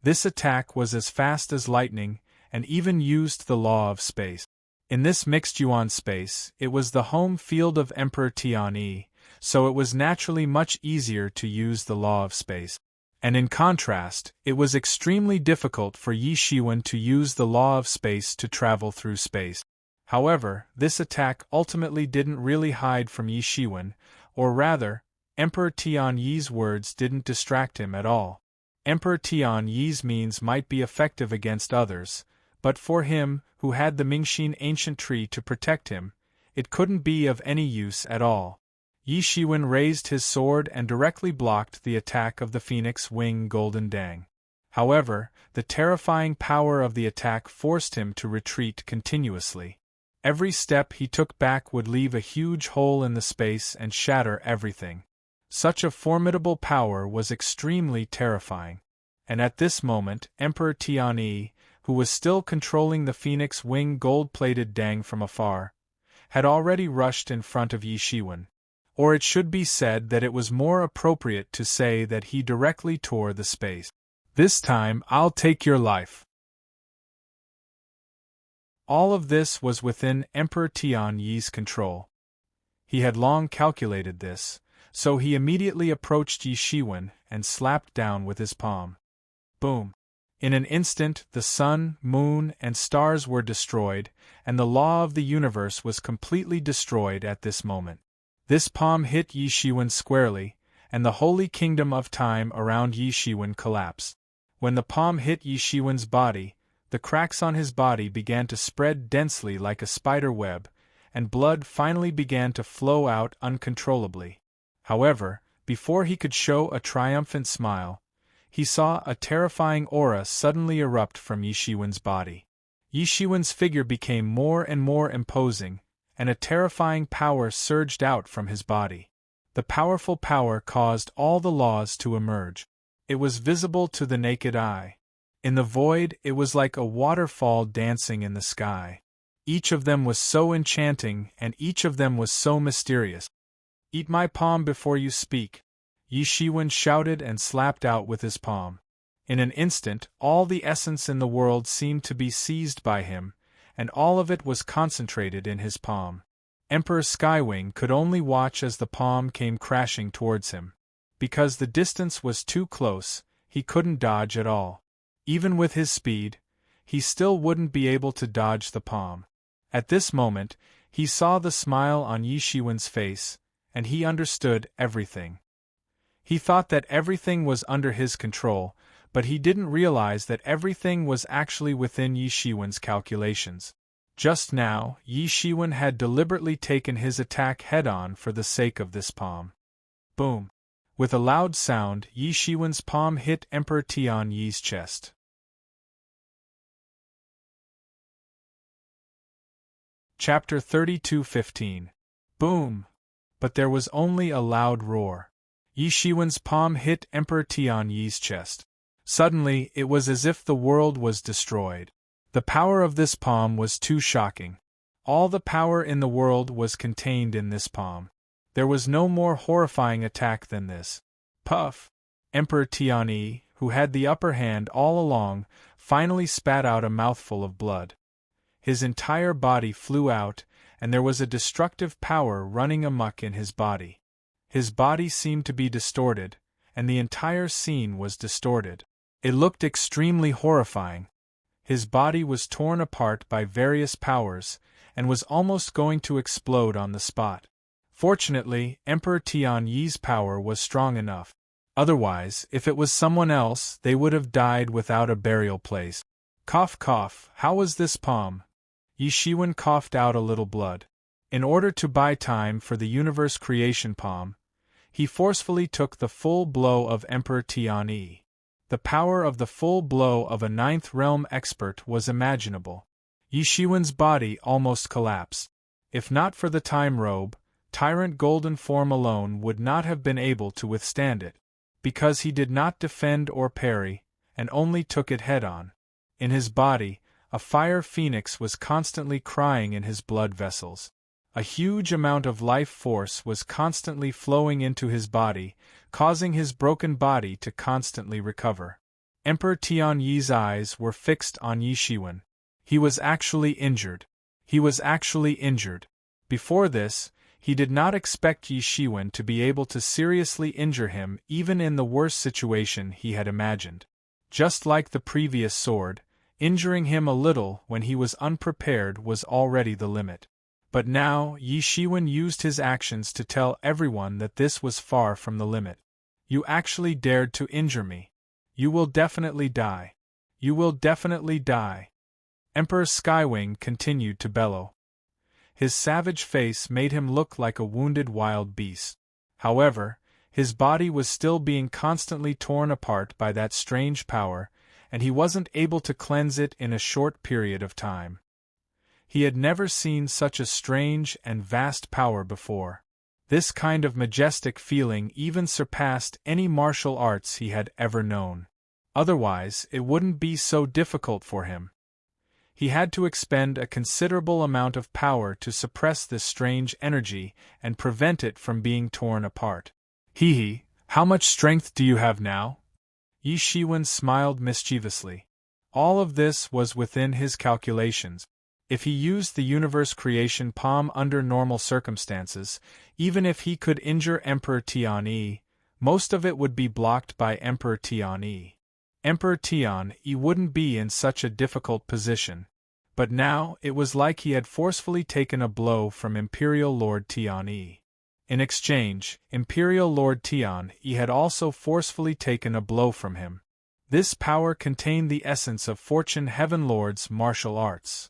This attack was as fast as lightning, and even used the law of space. In this mixed yuan space, it was the home field of Emperor Tian, so it was naturally much easier to use the law of space. And in contrast, it was extremely difficult for Yi Shiwen to use the law of space to travel through space. However, this attack ultimately didn't really hide from Yi Shiwen, or rather, Emperor Tian Yi's words didn't distract him at all. Emperor Tian Yi's means might be effective against others, but for him, who had the Mingxin ancient tree to protect him, it couldn't be of any use at all. Yi Shiwen raised his sword and directly blocked the attack of the phoenix wing golden dang. However, the terrifying power of the attack forced him to retreat continuously. Every step he took back would leave a huge hole in the space and shatter everything. Such a formidable power was extremely terrifying. And at this moment, Emperor Tian, who was still controlling the phoenix wing gold-plated dang from afar, had already rushed in front of Yi Shiwen. Or it should be said that it was more appropriate to say that he directly tore the space. This time I'll take your life. All of this was within Emperor Tian Yi's control. He had long calculated this, so he immediately approached Yi Shiwen and slapped down with his palm. Boom! In an instant, the sun, moon, and stars were destroyed, and the law of the universe was completely destroyed at this moment. This palm hit Yi Shiwen squarely, and the holy kingdom of time around Yi Shiwen collapsed. When the palm hit Yi Shiwen's body, the cracks on his body began to spread densely like a spider web, and blood finally began to flow out uncontrollably. However, before he could show a triumphant smile, he saw a terrifying aura suddenly erupt from Yi Shiwen's body. Yi Shiwen's figure became more and more imposing, and a terrifying power surged out from his body. The powerful power caused all the laws to emerge. It was visible to the naked eye. In the void, it was like a waterfall dancing in the sky. Each of them was so enchanting, and each of them was so mysterious. "Eat my palm before you speak," Yi Shiwen shouted and slapped out with his palm. In an instant, all the essence in the world seemed to be seized by him, and all of it was concentrated in his palm. Emperor Skywing could only watch as the palm came crashing towards him. Because the distance was too close, he couldn't dodge at all. Even with his speed, he still wouldn't be able to dodge the palm. At this moment, he saw the smile on Yi Shiwen's face, and he understood everything. He thought that everything was under his control, but he didn't realize that everything was actually within Yi Shiwen's calculations. Just now, Yi Shiwen had deliberately taken his attack head-on for the sake of this palm. Boom! With a loud sound, Yi Shiwen's palm hit Emperor Tian Yi's chest. Chapter 32:15. Boom! But there was only a loud roar. Yi Shiwen's palm hit Emperor Tian Yi's chest. Suddenly, it was as if the world was destroyed. The power of this palm was too shocking. All the power in the world was contained in this palm. There was no more horrifying attack than this. Puff! Emperor Tian Yi, who had the upper hand all along, finally spat out a mouthful of blood. His entire body flew out, and there was a destructive power running amok in his body. His body seemed to be distorted, and the entire scene was distorted. It looked extremely horrifying. His body was torn apart by various powers, and was almost going to explode on the spot. Fortunately, Emperor Tian Yi's power was strong enough. Otherwise, if it was someone else, they would have died without a burial place. Cough cough, how was this palm? Yi Shiwen coughed out a little blood. In order to buy time for the universe creation palm, he forcefully took the full blow of Emperor Tian Yi. The power of the full blow of a ninth realm expert was imaginable. Yi Shiwen's body almost collapsed. If not for the time robe, Tyrant Golden Form alone would not have been able to withstand it, because he did not defend or parry, and only took it head-on. In his body, a fire phoenix was constantly crying in his blood vessels. A huge amount of life force was constantly flowing into his body, causing his broken body to constantly recover. Emperor Tian Yi's eyes were fixed on Yi Shiwen. He was actually injured. He was actually injured. Before this, he did not expect Yi Shiwen to be able to seriously injure him even in the worst situation he had imagined. Just like the previous sword, injuring him a little when he was unprepared was already the limit. But now, Yi Shiwen used his actions to tell everyone that this was far from the limit. You actually dared to injure me. You will definitely die. You will definitely die. Emperor Skywing continued to bellow. His savage face made him look like a wounded wild beast. However, his body was still being constantly torn apart by that strange power, and he wasn't able to cleanse it in a short period of time. He had never seen such a strange and vast power before. This kind of majestic feeling even surpassed any martial arts he had ever known. Otherwise, it wouldn't be so difficult for him. He had to expend a considerable amount of power to suppress this strange energy and prevent it from being torn apart. Hee, how much strength do you have now? Yi Shiwen smiled mischievously. All of this was within his calculations. If he used the universe creation palm under normal circumstances, even if he could injure Emperor Tian Yi, most of it would be blocked by Emperor Tian Yi. Emperor Tian Yi wouldn't be in such a difficult position. But now, it was like he had forcefully taken a blow from Imperial Lord Tian Yi. In exchange, Imperial Lord Tian Yi had also forcefully taken a blow from him. This power contained the essence of Fortune Heaven Lord's martial arts.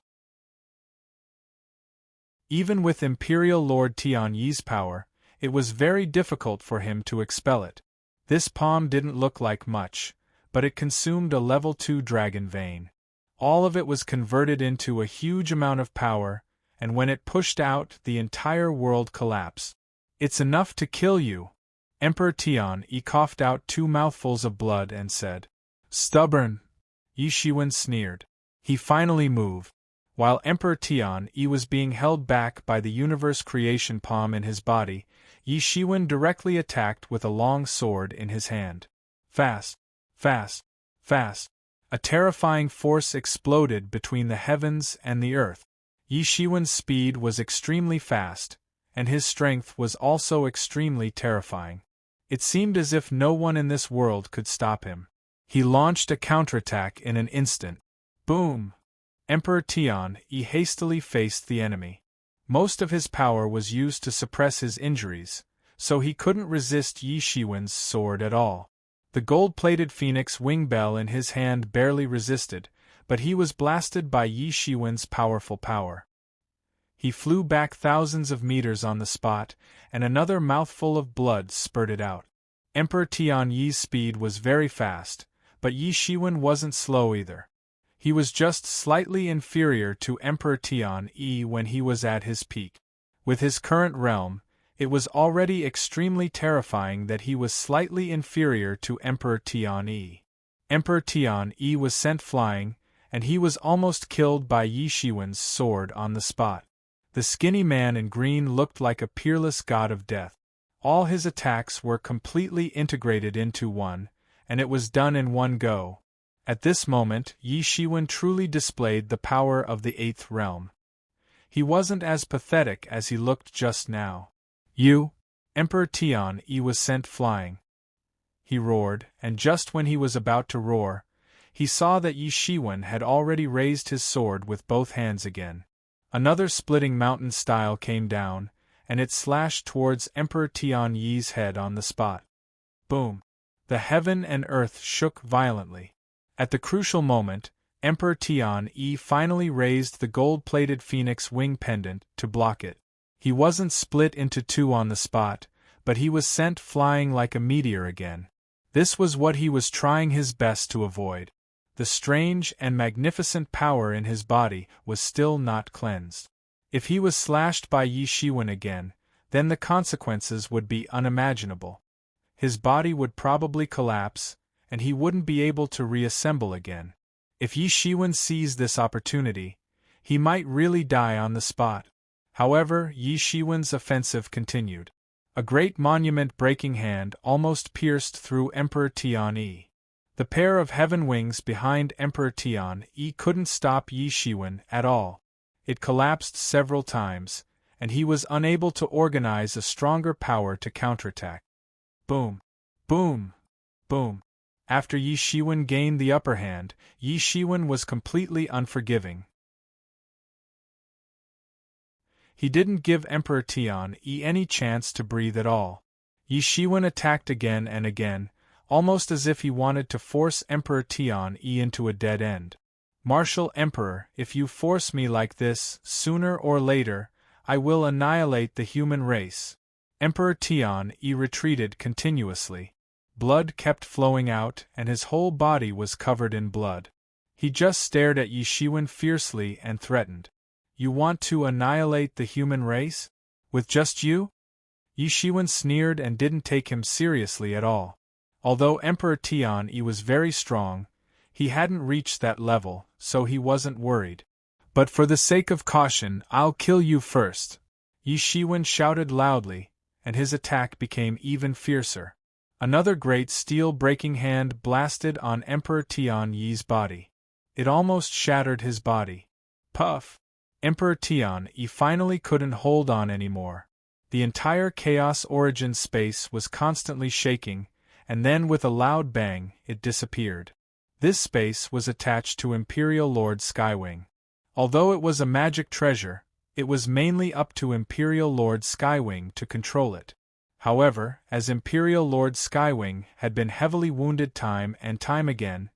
Even with Imperial Lord Tian Yi's power, it was very difficult for him to expel it. This palm didn't look like much, but it consumed a level 2 dragon vein. All of it was converted into a huge amount of power, and when it pushed out, the entire world collapsed. It's enough to kill you. Emperor Tian Yi coughed out 2 mouthfuls of blood and said, "Stubborn." Yi Shiwen sneered. He finally moved. While Emperor Tian Yi was being held back by the universe creation palm in his body, Yi Shiwen directly attacked with a long sword in his hand. Fast, fast, fast. A terrifying force exploded between the heavens and the earth. Yi Shiwen's speed was extremely fast, and his strength was also extremely terrifying. It seemed as if no one in this world could stop him. He launched a counterattack in an instant. Boom! Emperor Tian Yi hastily faced the enemy. Most of his power was used to suppress his injuries, so he couldn't resist Yi Shiwen's sword at all. The gold-plated phoenix wing bell in his hand barely resisted, but he was blasted by Yi Shiwen's powerful power. He flew back thousands of meters on the spot, and another mouthful of blood spurted out. Emperor Tian Yi's speed was very fast, but Yi Shiwen wasn't slow either. He was just slightly inferior to Emperor Tian Yi when he was at his peak. With his current realm, it was already extremely terrifying that he was slightly inferior to Emperor Tian Yi. Emperor Tian Yi was sent flying, and he was almost killed by Yi Shiwen's sword on the spot. The skinny man in green looked like a peerless god of death. All his attacks were completely integrated into one, and it was done in one go. At this moment, Yi Shiwen truly displayed the power of the Eighth Realm. He wasn't as pathetic as he looked just now. "You!" Emperor Tian Yi was sent flying. He roared, and just when he was about to roar, he saw that Yi Shiwen had already raised his sword with both hands again. Another splitting mountain style came down, and it slashed towards Emperor Tian Yi's head on the spot. Boom! The heaven and earth shook violently. At the crucial moment, Emperor Tian Yi finally raised the gold-plated phoenix wing pendant to block it. He wasn't split into two on the spot, but he was sent flying like a meteor again. This was what he was trying his best to avoid. The strange and magnificent power in his body was still not cleansed. If he was slashed by Yi Shiwen again, then the consequences would be unimaginable. His body would probably collapse, and he wouldn't be able to reassemble again. If Yi Shiwen seized this opportunity, he might really die on the spot. However, Yi Shiwen's offensive continued. A great monument-breaking hand almost pierced through Emperor Tian Yi. The pair of heaven wings behind Emperor Tian Yi couldn't stop Yi Shiwen at all. It collapsed several times, and he was unable to organize a stronger power to counterattack. Boom! Boom! Boom! After Yi Shiwen gained the upper hand, Yi Shiwen was completely unforgiving. He didn't give Emperor Tian Yi any chance to breathe at all. Yi Shiwen attacked again and again, almost as if he wanted to force Emperor Tian Yi into a dead end. "Martial Emperor, if you force me like this, sooner or later, I will annihilate the human race." Emperor Tian Yi retreated continuously. Blood kept flowing out, and his whole body was covered in blood. He just stared at Yi Shiwen fiercely and threatened. "You want to annihilate the human race? With just you?" Yi Shiwen sneered and didn't take him seriously at all. Although Emperor Tian Yi was very strong, he hadn't reached that level, so he wasn't worried. "But for the sake of caution, I'll kill you first." Yi Shiwen shouted loudly, and his attack became even fiercer. Another great steel-breaking hand blasted on Emperor Tian Yi's body. It almost shattered his body. Puff! Emperor Tian Yi finally couldn't hold on anymore. The entire Chaos Origin space was constantly shaking, and then with a loud bang, it disappeared. This space was attached to Imperial Lord Skywing. Although it was a magic treasure, it was mainly up to Imperial Lord Skywing to control it. However, as Imperial Lord Skywing had been heavily wounded time and time again,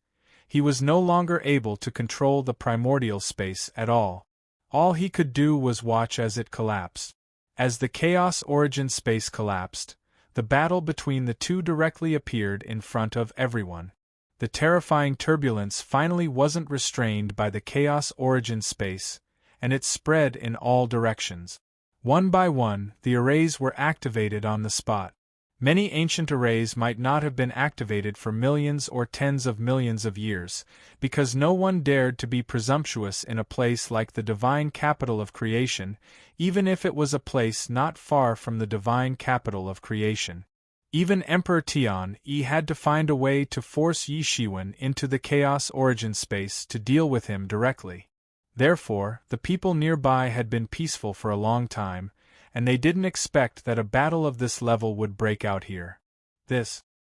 he was no longer able to control the primordial space at all. All he could do was watch as it collapsed. As the Chaos Origin space collapsed, the battle between the two directly appeared in front of everyone. The terrifying turbulence finally wasn't restrained by the Chaos Origin space, and it spread in all directions. One by one, the arrays were activated on the spot. Many ancient arrays might not have been activated for millions or tens of millions of years, because no one dared to be presumptuous in a place like the divine capital of creation, even if it was a place not far from the divine capital of creation. Even Emperor Tian Yi had to find a way to force Yi Shiwen into the chaos origin space to deal with him directly. Therefore, the people nearby had been peaceful for a long time, and they didn't expect that a battle of this level would break out here.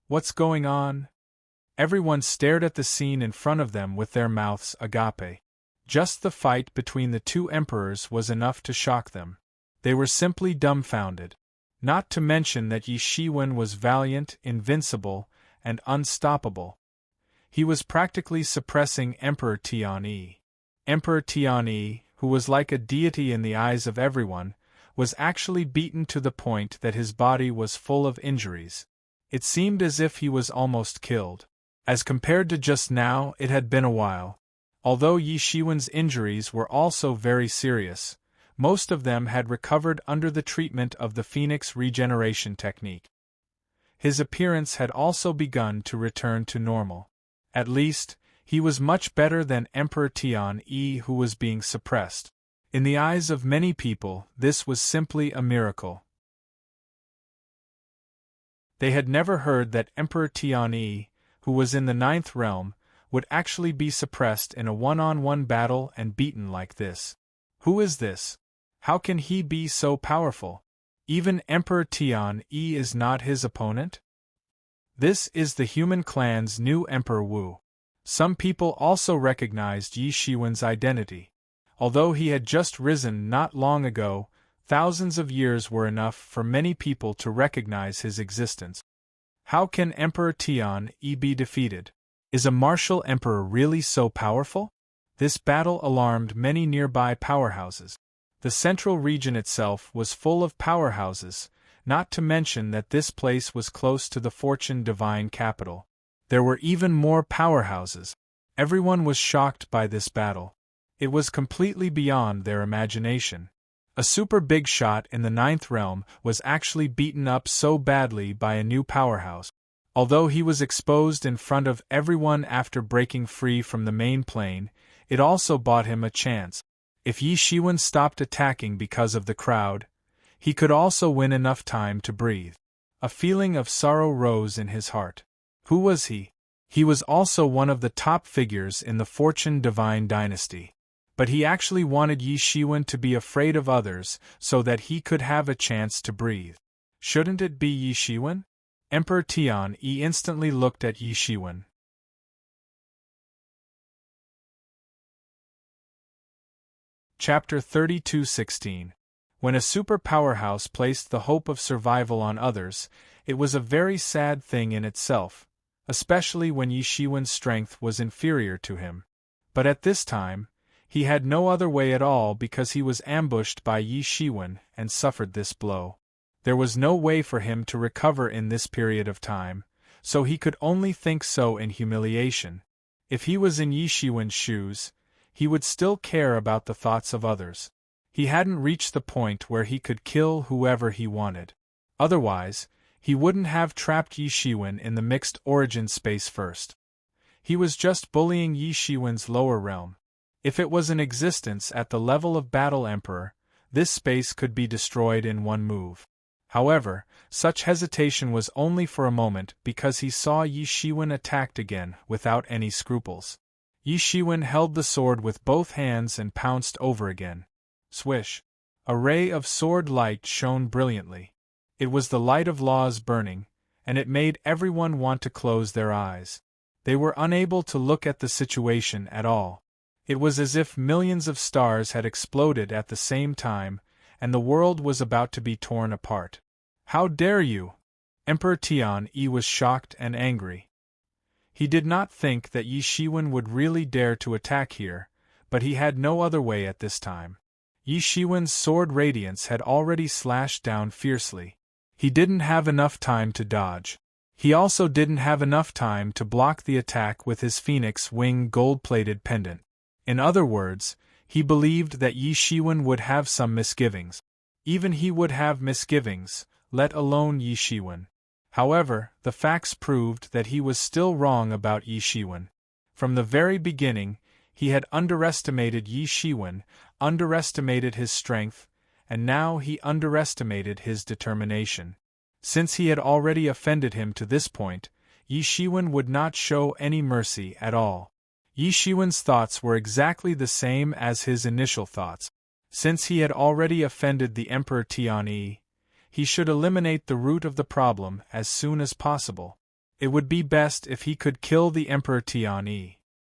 What's going on? Everyone stared at the scene in front of them with their mouths agape. Just the fight between the two emperors was enough to shock them. They were simply dumbfounded. Not to mention that Yi Shiwen was valiant, invincible, and unstoppable. He was practically suppressing Emperor Tian Yi. Emperor Tian Yi, who was like a deity in the eyes of everyone, was actually beaten to the point that his body was full of injuries. It seemed as if he was almost killed. As compared to just now, it had been a while. Although Yi Shiwen's injuries were also very serious, most of them had recovered under the treatment of the Phoenix regeneration technique. His appearance had also begun to return to normal. At least, he was much better than Emperor Tian Yi, who was being suppressed. In the eyes of many people, this was simply a miracle. They had never heard that Emperor Tian Yi, who was in the 9th realm, would actually be suppressed in a one-on-one battle and beaten like this. Who is this? How can he be so powerful? Even Emperor Tian Yi is not his opponent? This is the human clan's new Emperor Wu. Some people also recognized Yi Shiwen's identity. Although he had just risen not long ago, thousands of years were enough for many people to recognize his existence. How can Emperor Tian Yi be defeated? Is a martial emperor really so powerful? This battle alarmed many nearby powerhouses. The central region itself was full of powerhouses, not to mention that this place was close to the Fortune Divine capital. There were even more powerhouses. Everyone was shocked by this battle. It was completely beyond their imagination. A super big shot in the 9th realm was actually beaten up so badly by a new powerhouse. Although he was exposed in front of everyone after breaking free from the main plane, it also bought him a chance. If Yi Shiwen stopped attacking because of the crowd, he could also win enough time to breathe. A feeling of sorrow rose in his heart. Who was he? He was also one of the top figures in the Fortune Divine dynasty. But he actually wanted Yi Shiwen to be afraid of others so that he could have a chance to breathe. Shouldn't it be Yi Shiwen? Emperor Tian Yi instantly looked at Yi Shiwen. Chapter 32:16. When a super powerhouse placed the hope of survival on others, it was a very sad thing in itself, especially when Yi Shiwen's strength was inferior to him. But at this time, he had no other way at all because he was ambushed by Yi Shiwen and suffered this blow. There was no way for him to recover in this period of time, so he could only think so in humiliation. If he was in Yi Shiwen's shoes, he would still care about the thoughts of others. He hadn't reached the point where he could kill whoever he wanted. Otherwise, he wouldn't have trapped Yi Shiwen in the mixed origin space first. He was just bullying Yi Shiwen's lower realm. If it was in existence at the level of Battle Emperor, this space could be destroyed in one move. However, such hesitation was only for a moment because he saw Yi Shiwen attacked again without any scruples. Yi Shiwen held the sword with both hands and pounced over again. Swish! A ray of sword light shone brilliantly. It was the light of laws burning, and it made everyone want to close their eyes. They were unable to look at the situation at all. It was as if millions of stars had exploded at the same time, and the world was about to be torn apart. How dare you! Emperor Tian Yi was shocked and angry. He did not think that Yi Shiwen would really dare to attack here, but he had no other way at this time. Yi Shiwen's sword radiance had already slashed down fiercely. He didn't have enough time to dodge. He also didn't have enough time to block the attack with his phoenix wing gold-plated pendant. In other words, he believed that Yi Shiwen would have some misgivings. Even he would have misgivings, let alone Yi Shiwen. However, the facts proved that he was still wrong about Yi Shiwen. From the very beginning, he had underestimated Yi Shiwen, underestimated his strength, and now he underestimated his determination. Since he had already offended him to this point, Yi Shiwen would not show any mercy at all. Yi Shiwen's thoughts were exactly the same as his initial thoughts. Since he had already offended the Emperor Tianyi, he should eliminate the root of the problem as soon as possible. It would be best if he could kill the Emperor Tianyi.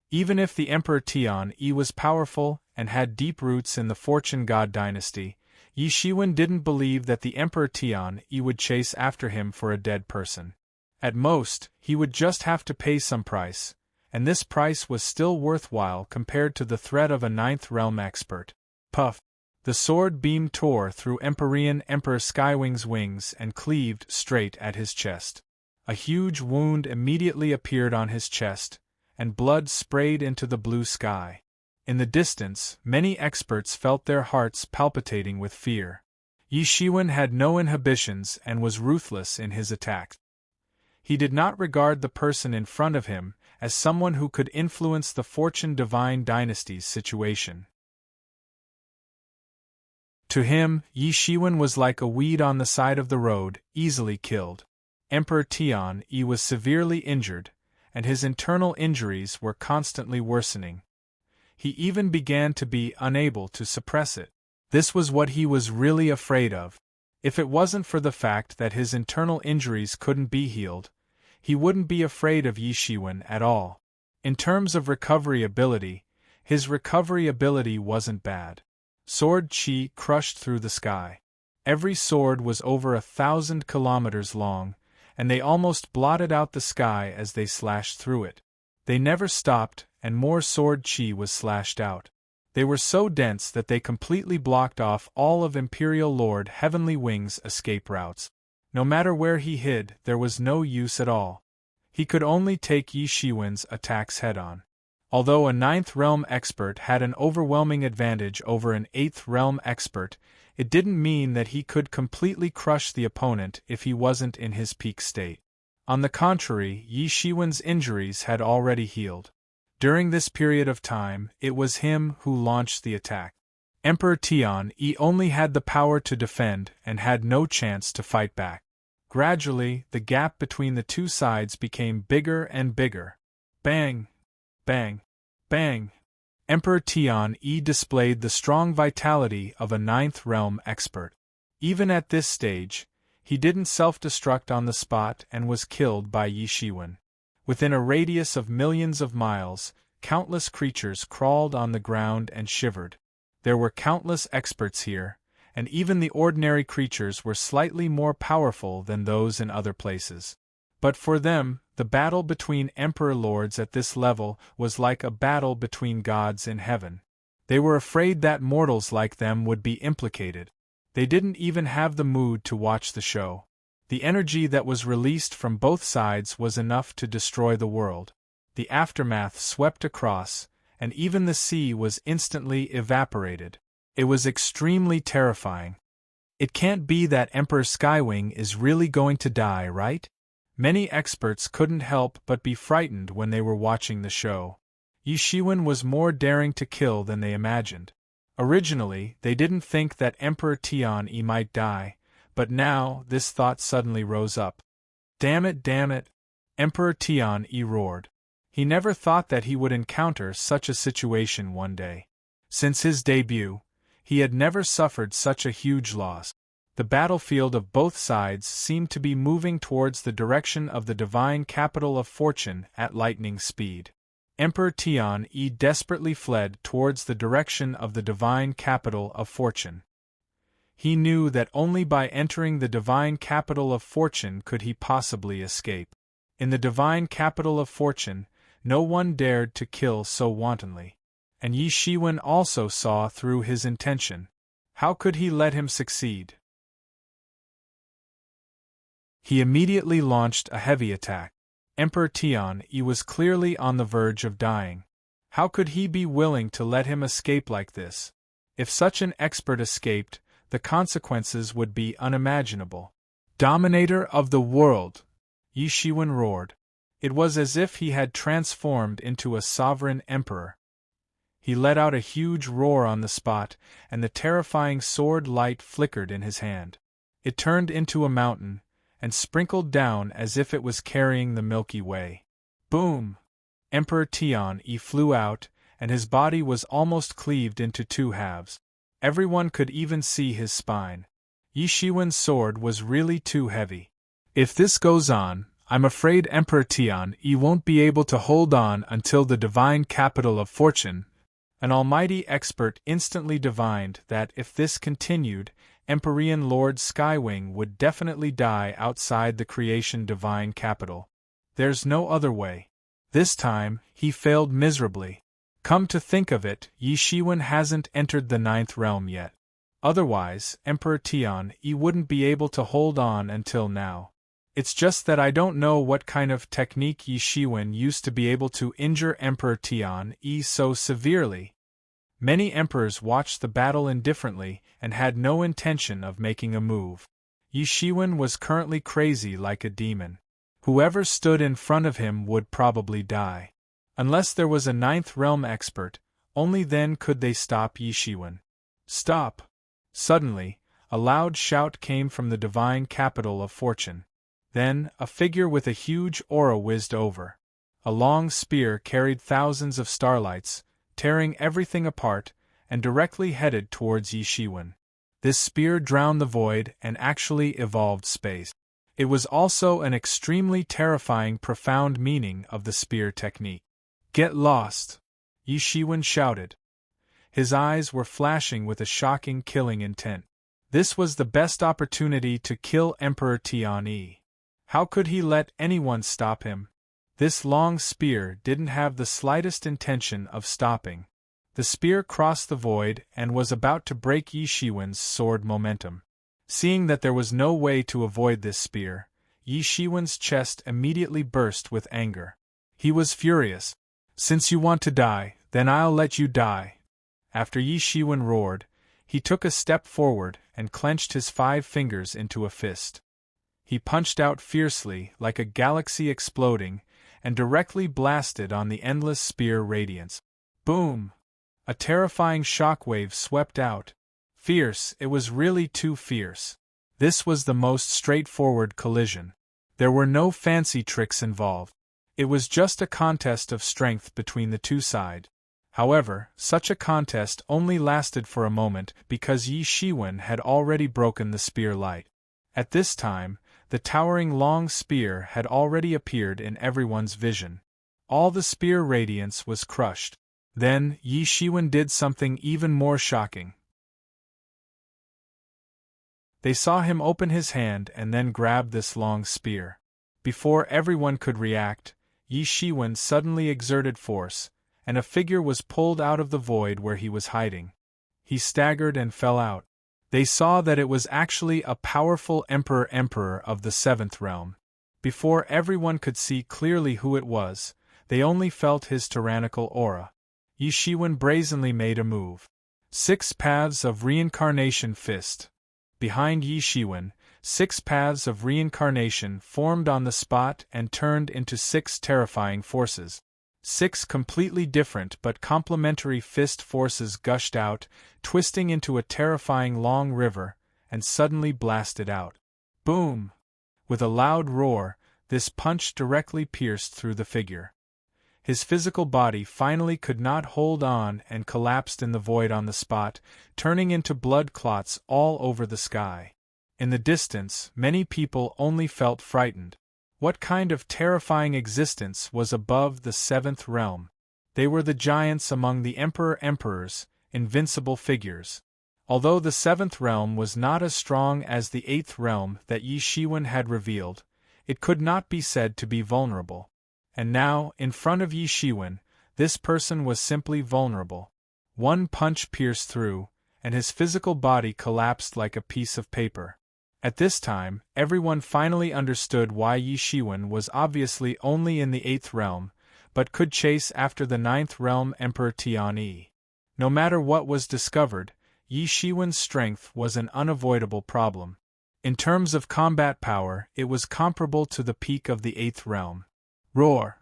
Even if the Emperor Tianyi was powerful and had deep roots in the Fortune God dynasty, Yi Shiwen didn't believe that the Emperor Tianyi would chase after him for a dead person. At most, he would just have to pay some price, and this price was still worthwhile compared to the threat of a Ninth Realm expert. Puff! The sword beam tore through Emperor Skywing's wings and cleaved straight at his chest. A huge wound immediately appeared on his chest, and blood sprayed into the blue sky. In the distance, many experts felt their hearts palpitating with fear. Yi Shiwen had no inhibitions and was ruthless in his attacks. He did not regard the person in front of him as someone who could influence the Fortune Divine Dynasty's situation. To him, Yi Shiwen was like a weed on the side of the road, easily killed. Emperor Tianyi was severely injured, and his internal injuries were constantly worsening. He even began to be unable to suppress it. This was what he was really afraid of. If it wasn't for the fact that his internal injuries couldn't be healed, he wouldn't be afraid of Yi Shiwen at all. In terms of recovery ability, his recovery ability wasn't bad. Sword chi crushed through the sky. Every sword was over 1,000 kilometers long, and they almost blotted out the sky as they slashed through it. They never stopped, and more sword chi was slashed out. They were so dense that they completely blocked off all of Imperial Lord Heavenly Wing's escape routes. No matter where he hid, there was no use at all. He could only take Yi Shiwen's attacks head-on. Although a Ninth Realm expert had an overwhelming advantage over an Eighth Realm expert, it didn't mean that he could completely crush the opponent if he wasn't in his peak state. On the contrary, Yi Shiwen's injuries had already healed. During this period of time, it was him who launched the attack. Emperor Tianyi only had the power to defend and had no chance to fight back. Gradually, the gap between the two sides became bigger and bigger. Bang! Bang! Bang! Emperor Tianyi displayed the strong vitality of a Ninth Realm expert. Even at this stage, he didn't self-destruct on the spot and was killed by Yi Shiwen. Within a radius of millions of miles, countless creatures crawled on the ground and shivered. There were countless experts here, and even the ordinary creatures were slightly more powerful than those in other places. But for them, the battle between Emperor Lords at this level was like a battle between gods in heaven. They were afraid that mortals like them would be implicated. They didn't even have the mood to watch the show. The energy that was released from both sides was enough to destroy the world. The aftermath swept across, and even the sea was instantly evaporated. It was extremely terrifying. It can't be that Emperor Skywing is really going to die, right? Many experts couldn't help but be frightened when they were watching the show. Yi Shiwen was more daring to kill than they imagined. Originally, they didn't think that Emperor Tianyi might die, but now this thought suddenly rose up. Damn it, damn it! Emperor Tianyi roared. He never thought that he would encounter such a situation one day. Since his debut, he had never suffered such a huge loss. The battlefield of both sides seemed to be moving towards the direction of the divine capital of fortune at lightning speed. Emperor Tianyi desperately fled towards the direction of the divine capital of fortune. He knew that only by entering the divine capital of fortune could he possibly escape. In the divine capital of fortune, no one dared to kill so wantonly. And Yi Shiwen also saw through his intention. How could he let him succeed? He immediately launched a heavy attack. Emperor Tianyi was clearly on the verge of dying. How could he be willing to let him escape like this? If such an expert escaped, the consequences would be unimaginable. Dominator of the world, Yi Shiwen roared. It was as if he had transformed into a sovereign emperor. He let out a huge roar on the spot, and the terrifying sword light flickered in his hand. It turned into a mountain, and sprinkled down as if it was carrying the Milky Way. Boom! Emperor Tian-Yi flew out, and his body was almost cleaved into two halves. Everyone could even see his spine. Yi Shiwen's sword was really too heavy. If this goes on, I'm afraid Emperor Tian-Yi won't be able to hold on until the divine capital of fortune. An almighty expert instantly divined that if this continued, Empyrean Lord Skywing would definitely die outside the creation divine capital. There's no other way. This time, he failed miserably. Come to think of it, Yi Shiwen hasn't entered the 9th realm yet. Otherwise, Emperor Tian-Yi wouldn't be able to hold on until now. It's just that I don't know what kind of technique Yi Shiwen used to be able to injure Emperor Tian-Yi so severely. Many emperors watched the battle indifferently and had no intention of making a move. Yi Shiwen was currently crazy like a demon. Whoever stood in front of him would probably die. Unless there was a 9th realm expert, only then could they stop Yi Shiwen. Stop! Suddenly, a loud shout came from the divine capital of fortune. Then, a figure with a huge aura whizzed over. A long spear carried thousands of starlights, tearing everything apart, and directly headed towards Yi Shiwen. This spear drowned the void and actually evolved space. It was also an extremely terrifying profound meaning of the spear technique. Get lost! Yi Shiwen shouted. His eyes were flashing with a shocking killing intent. This was the best opportunity to kill Emperor Tian-Yi. How could he let anyone stop him? This long spear didn't have the slightest intention of stopping. The spear crossed the void and was about to break Yi Shiwen's sword momentum. Seeing that there was no way to avoid this spear, Yi Shiwen's chest immediately burst with anger. He was furious. Since you want to die, then I'll let you die. After Yi Shiwen roared, he took a step forward and clenched his 5 fingers into a fist. He punched out fiercely like a galaxy exploding, and directly blasted on the endless spear radiance. Boom! A terrifying shockwave swept out. Fierce, it was really too fierce. This was the most straightforward collision. There were no fancy tricks involved. It was just a contest of strength between the two sides. However, such a contest only lasted for a moment because Yi Shiwen had already broken the spear light. At this time, the towering long spear had already appeared in everyone's vision. All the spear radiance was crushed. Then, Yi Shiwen did something even more shocking. They saw him open his hand and then grab this long spear. Before everyone could react, Yi Shiwen suddenly exerted force, and a figure was pulled out of the void where he was hiding. He staggered and fell out. They saw that it was actually a powerful emperor of the 7th realm. Before everyone could see clearly who it was, they only felt his tyrannical aura. Yi Shiwen brazenly made a move. 6 paths of reincarnation fist. Behind Yi Shiwen, 6 paths of reincarnation formed on the spot and turned into 6 terrifying forces. 6 completely different but complementary fist forces gushed out, twisting into a terrifying long river, and suddenly blasted out. Boom! With a loud roar, this punch directly pierced through the figure. His physical body finally could not hold on and collapsed in the void on the spot, turning into blood clots all over the sky. In the distance, many people only felt frightened. What kind of terrifying existence was above the 7th realm? They were the giants among the emperors, invincible figures. Although the 7th realm was not as strong as the 8th realm that Yi Shiwen had revealed, it could not be said to be vulnerable. And now, in front of Yi Shiwen, this person was simply vulnerable. One punch pierced through, and his physical body collapsed like a piece of paper. At this time, everyone finally understood why Yi Shiwen was obviously only in the 8th realm, but could chase after the 9th realm Emperor Tian-Yi. No matter what was discovered, Yi Shiwen's strength was an unavoidable problem. In terms of combat power, it was comparable to the peak of the 8th realm. Roar!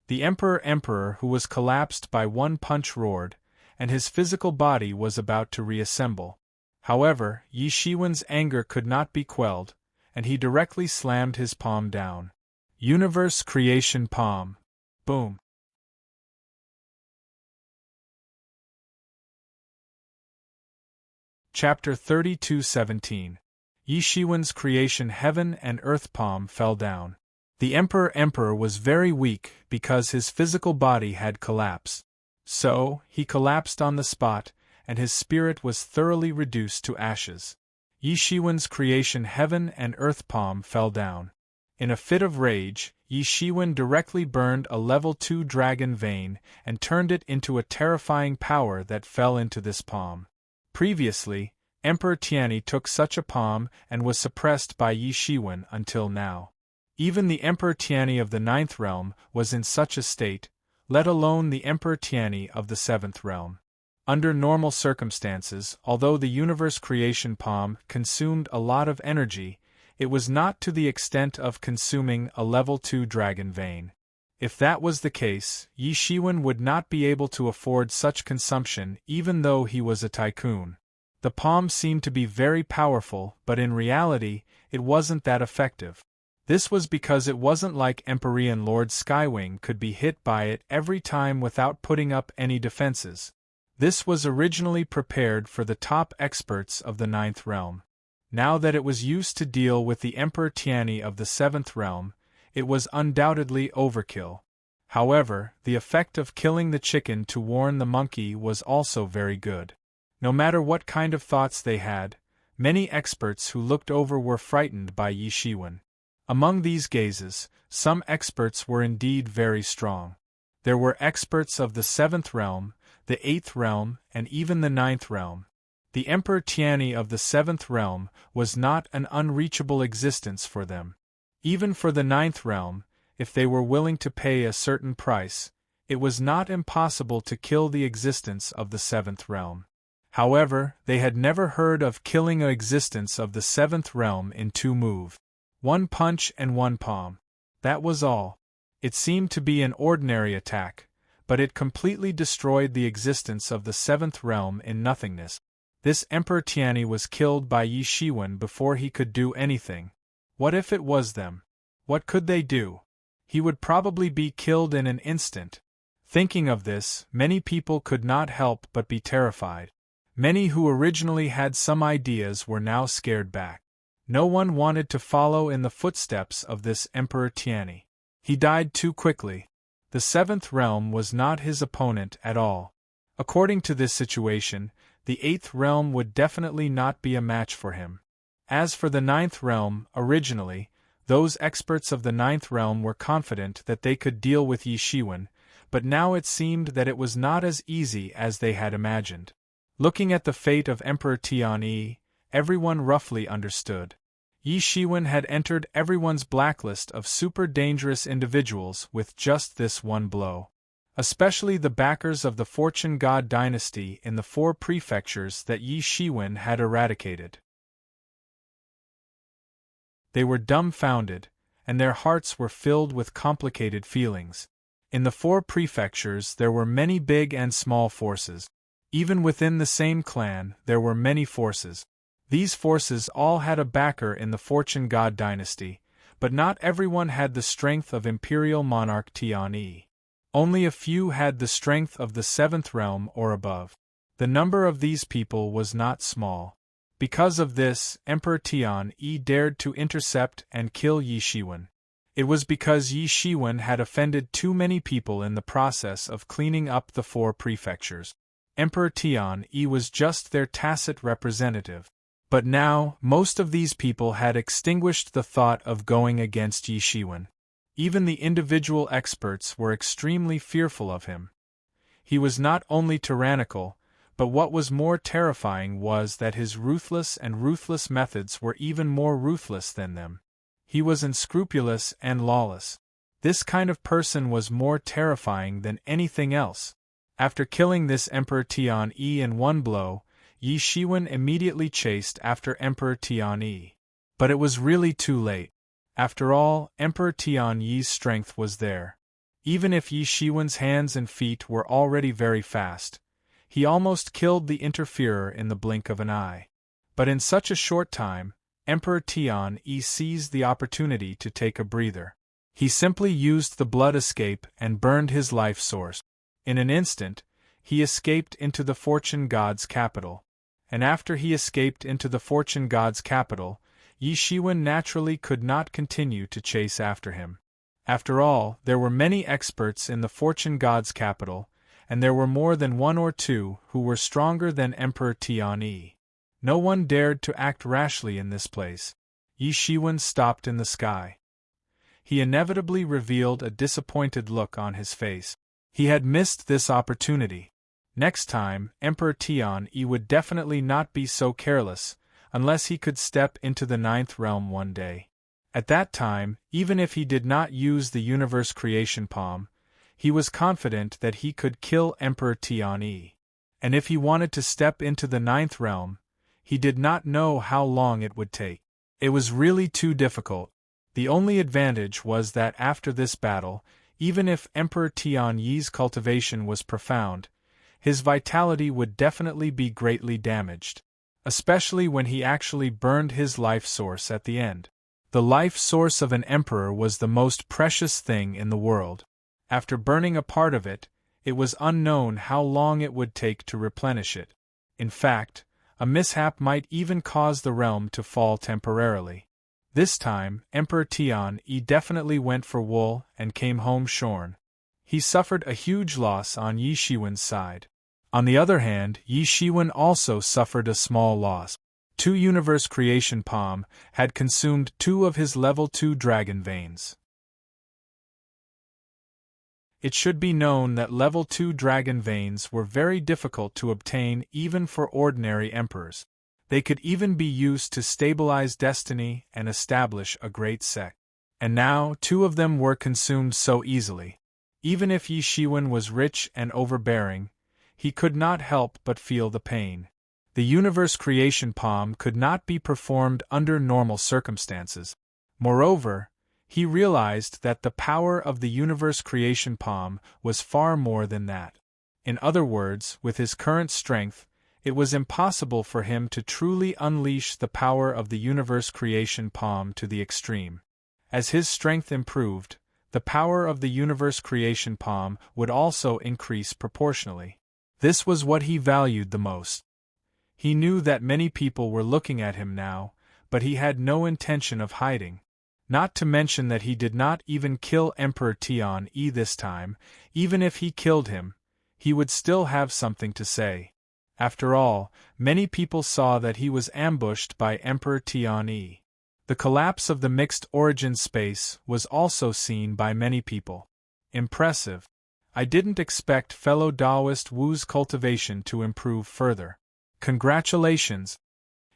The emperor who was collapsed by one punch roared, and his physical body was about to reassemble. However, Yi Shiwen's anger could not be quelled, and he directly slammed his palm down. Universe Creation Palm. Boom. Chapter 32:17. Yi Shiwen's creation Heaven and Earth Palm fell down. The emperor was very weak because his physical body had collapsed. So, he collapsed on the spot, and his spirit was thoroughly reduced to ashes. Yi Shiwen's creation Heaven and Earth Palm fell down. In a fit of rage, Yi Shiwen directly burned a level 2 dragon vein and turned it into a terrifying power that fell into this palm. Previously, Emperor Tianyi took such a palm and was suppressed by Yi Shiwen until now. Even the Emperor Tianyi of the 9th realm was in such a state, let alone the Emperor Tianyi of the 7th realm. Under normal circumstances, although the universe creation palm consumed a lot of energy, it was not to the extent of consuming a level 2 dragon vein. If that was the case, Yi Shiwen would not be able to afford such consumption even though he was a tycoon. The palm seemed to be very powerful, but in reality, it wasn't that effective. This was because it wasn't like Empyrean Lord Skywing could be hit by it every time without putting up any defenses. This was originally prepared for the top experts of the 9th realm. Now that it was used to deal with the Emperor Tianyi of the 7th realm, it was undoubtedly overkill. However, the effect of killing the chicken to warn the monkey was also very good. No matter what kind of thoughts they had, many experts who looked over were frightened by Yi Shiwen. Among these gazes, some experts were indeed very strong. There were experts of the 7th realm, the 8th realm, and even the 9th realm. The Emperor Tianyi of the 7th realm was not an unreachable existence for them. Even for the 9th realm, if they were willing to pay a certain price, it was not impossible to kill the existence of the 7th realm. However, they had never heard of killing an existence of the 7th realm in 2 moves. 1 punch and 1 palm. That was all. It seemed to be an ordinary attack, but it completely destroyed the existence of the 7th realm in nothingness. This Emperor Tianyi was killed by Yi Shiwen before he could do anything. What if it was them? What could they do? He would probably be killed in an instant. Thinking of this, many people could not help but be terrified. Many who originally had some ideas were now scared back. No one wanted to follow in the footsteps of this Emperor Tianyi. He died too quickly. The 7th realm was not his opponent at all. According to this situation, the 8th realm would definitely not be a match for him. As for the 9th realm, originally, those experts of the 9th realm were confident that they could deal with Yi Shiwen, but now it seemed that it was not as easy as they had imagined. Looking at the fate of Emperor Tianyi, everyone roughly understood. Yi Shiwen had entered everyone's blacklist of super dangerous individuals with just this one blow. Especially the backers of the Fortune God dynasty in the 4 prefectures that Yi Shiwen had eradicated. They were dumbfounded, and their hearts were filled with complicated feelings. In the 4 prefectures there were many big and small forces. Even within the same clan, there were many forces. These forces all had a backer in the Fortune God dynasty, but not everyone had the strength of Imperial Monarch Tianyi. Only a few had the strength of the 7th realm or above. The number of these people was not small. Because of this, Emperor Tianyi dared to intercept and kill Yi Shiwen. It was because Yi Shiwen had offended too many people in the process of cleaning up the 4 prefectures. Emperor Tianyi was just their tacit representative. But now, most of these people had extinguished the thought of going against Yi Shiwen. Even the individual experts were extremely fearful of him. He was not only tyrannical, but what was more terrifying was that his ruthless methods were even more ruthless than them. He was unscrupulous and lawless. This kind of person was more terrifying than anything else. After killing this Emperor Tianyi in one blow, Yi Shiwen immediately chased after Emperor Tianyi. But it was really too late. After all, Emperor Tian Yi's strength was there. Even if Yi Shiwen's hands and feet were already very fast, he almost killed the interferer in the blink of an eye. But in such a short time, Emperor Tian Yi seized the opportunity to take a breather. He simply used the blood escape and burned his life source. In an instant, he escaped into the Fortune God's capital. And after he escaped into the Fortune God's capital, Yi Shiwen naturally could not continue to chase after him. After all, there were many experts in the Fortune God's capital, and there were more than one or two who were stronger than Emperor Tian Yi. No one dared to act rashly in this place. Yi Shiwen stopped in the sky. He inevitably revealed a disappointed look on his face. He had missed this opportunity. Next time, Emperor Tian Yi would definitely not be so careless, unless he could step into the ninth realm one day. At that time, even if he did not use the universe creation palm, he was confident that he could kill Emperor Tian Yi. And if he wanted to step into the ninth realm, he did not know how long it would take. It was really too difficult. The only advantage was that after this battle, even if Emperor Tian Yi's cultivation was profound, his vitality would definitely be greatly damaged, especially when he actually burned his life source at the end. The life source of an emperor was the most precious thing in the world. After burning a part of it, it was unknown how long it would take to replenish it. In fact, a mishap might even cause the realm to fall temporarily. This time, Emperor Tian Yi definitely went for wool and came home shorn. He suffered a huge loss on Yi Shiwen's side. On the other hand, Yi Shiwen also suffered a small loss. 2 Universe Creation Palm had consumed 2 of his level 2 dragon veins. It should be known that level 2 dragon veins were very difficult to obtain even for ordinary emperors. They could even be used to stabilize destiny and establish a great sect. And now 2 of them were consumed so easily. Even if Yi Shiwen was rich and overbearing, he could not help but feel the pain. The universe creation palm could not be performed under normal circumstances. Moreover, he realized that the power of the universe creation palm was far more than that. In other words, with his current strength, it was impossible for him to truly unleash the power of the universe creation palm to the extreme. As his strength improved, the power of the universe creation palm would also increase proportionally. This was what he valued the most. He knew that many people were looking at him now, but he had no intention of hiding. Not to mention that he did not even kill Emperor Tian Yi this time. Even if he killed him, he would still have something to say. After all, many people saw that he was ambushed by Emperor Tian Yi. The collapse of the mixed origin space was also seen by many people. Impressive. I didn't expect fellow Taoist Wu's cultivation to improve further. Congratulations!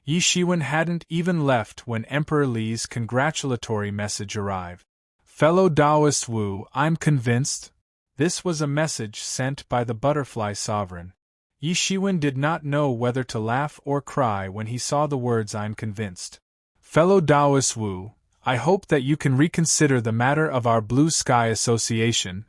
Yi Shiwen hadn't even left when Emperor Li's congratulatory message arrived. Fellow Taoist Wu, I'm convinced. This was a message sent by the Butterfly Sovereign. Yi Shiwen did not know whether to laugh or cry when he saw the words I'm convinced. Fellow Taoist Wu, I hope that you can reconsider the matter of our Blue Sky Association.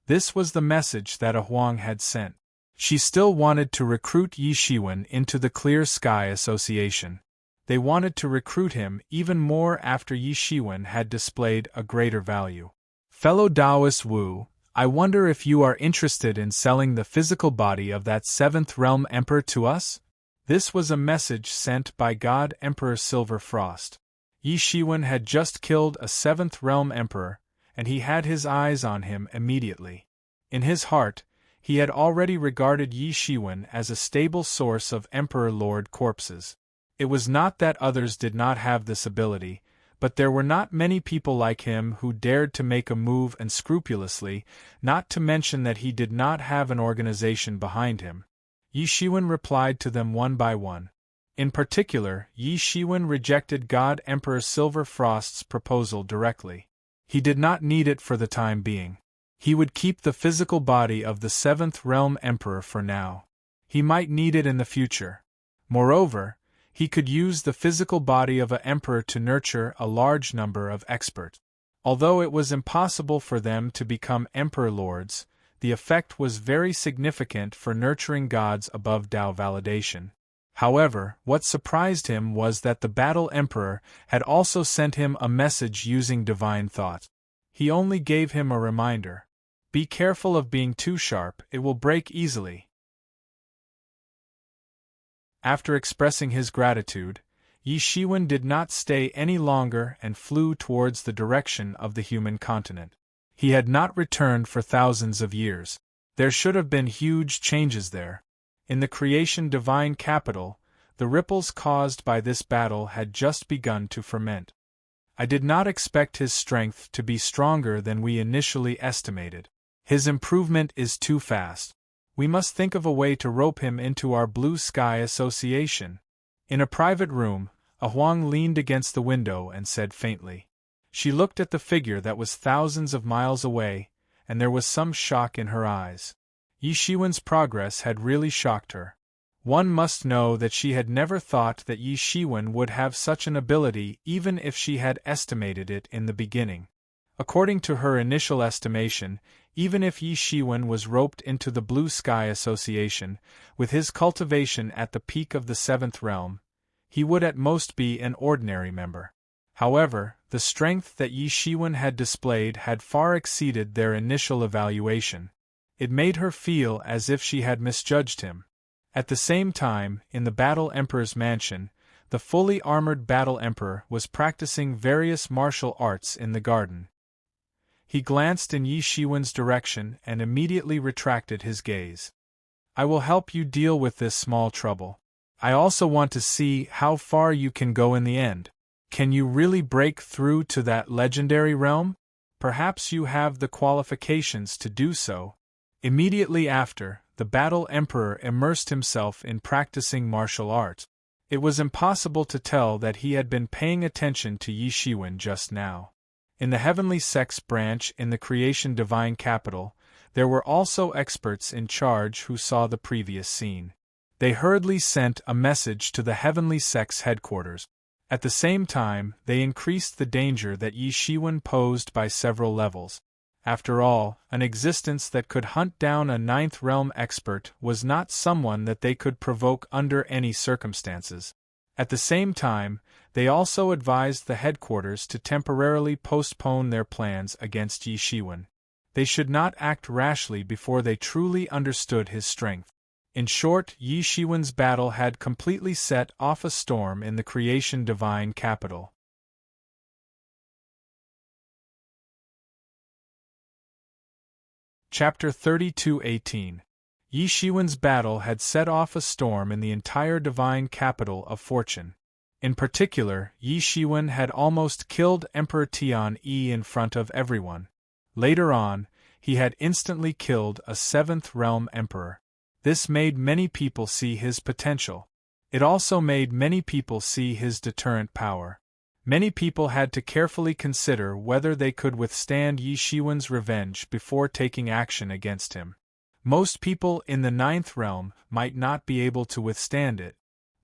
This was the message that Huang had sent. She still wanted to recruit Yi Shiwen into the Clear Sky Association. They wanted to recruit him even more after Yi Shiwen had displayed a greater value. Fellow Taoist Wu, I wonder if you are interested in selling the physical body of that 7th Realm Emperor to us? This was a message sent by God Emperor Silver Frost. Yi Shiwen had just killed a 7th Realm Emperor, and he had his eyes on him immediately. In his heart, he had already regarded Yi Shiwen as a stable source of Emperor Lord corpses. It was not that others did not have this ability, but there were not many people like him who dared to make a move unscrupulously, not to mention that he did not have an organization behind him. Yi Shiwen replied to them one by one. In particular, Yi Shiwen rejected God Emperor Silver Frost's proposal directly. He did not need it for the time being. He would keep the physical body of the 7th Realm Emperor for now. He might need it in the future. Moreover, He could use the physical body of an emperor to nurture a large number of experts. Although it was impossible for them to become emperor lords, the effect was very significant for nurturing gods above Tao validation. However, what surprised him was that the battle emperor had also sent him a message using divine thought. He only gave him a reminder. Be careful of being too sharp, it will break easily. After expressing his gratitude, Yi Shiwen did not stay any longer and flew towards the direction of the human continent. He had not returned for thousands of years. There should have been huge changes there. In the creation divine capital, the ripples caused by this battle had just begun to ferment. I did not expect his strength to be stronger than we initially estimated. His improvement is too fast. We must think of a way to rope him into our Blue Sky Association. In a private room, a Huang leaned against the window and said faintly. She looked at the figure that was thousands of miles away, and there was some shock in her eyes. Yi Shiwen's progress had really shocked her. One must know that she had never thought that Yi Shiwen would have such an ability even if she had estimated it in the beginning. According to her initial estimation, even if Yi Shiwen was roped into the Blue Sky Association, with his cultivation at the peak of the seventh realm, he would at most be an ordinary member. However, the strength that Yi Shiwen had displayed had far exceeded their initial evaluation. It made her feel as if she had misjudged him. At the same time, in the Battle Emperor's mansion, the fully armored Battle Emperor was practicing various martial arts in the garden. He glanced in Yi Shiwen's direction and immediately retracted his gaze. I will help you deal with this small trouble. I also want to see how far you can go in the end. Can you really break through to that legendary realm? Perhaps you have the qualifications to do so. Immediately after, the Battle Emperor immersed himself in practicing martial arts. It was impossible to tell that he had been paying attention to Yi Shiwen just now. In the Heavenly Sex branch in the Creation Divine Capital, there were also experts in charge who saw the previous scene. They hurriedly sent a message to the Heavenly Sex headquarters. At the same time, they increased the danger that Yi Shiwen posed by several levels. After all, an existence that could hunt down a ninth realm expert was not someone that they could provoke under any circumstances. At the same time, they also advised the headquarters to temporarily postpone their plans against Yi Shiwen. They should not act rashly before they truly understood his strength. In short, Yi Shiwen's battle had completely set off a storm in the Creation Divine Capital. Chapter 32:18. Yi Shiwen's battle had set off a storm in the entire divine capital of fortune. In particular, Yi Shiwen had almost killed Emperor Tian Yi in front of everyone. Later on, he had instantly killed a seventh realm emperor. This made many people see his potential. It also made many people see his deterrent power. Many people had to carefully consider whether they could withstand Yi Shiwen's revenge before taking action against him. Most people in the ninth realm might not be able to withstand it.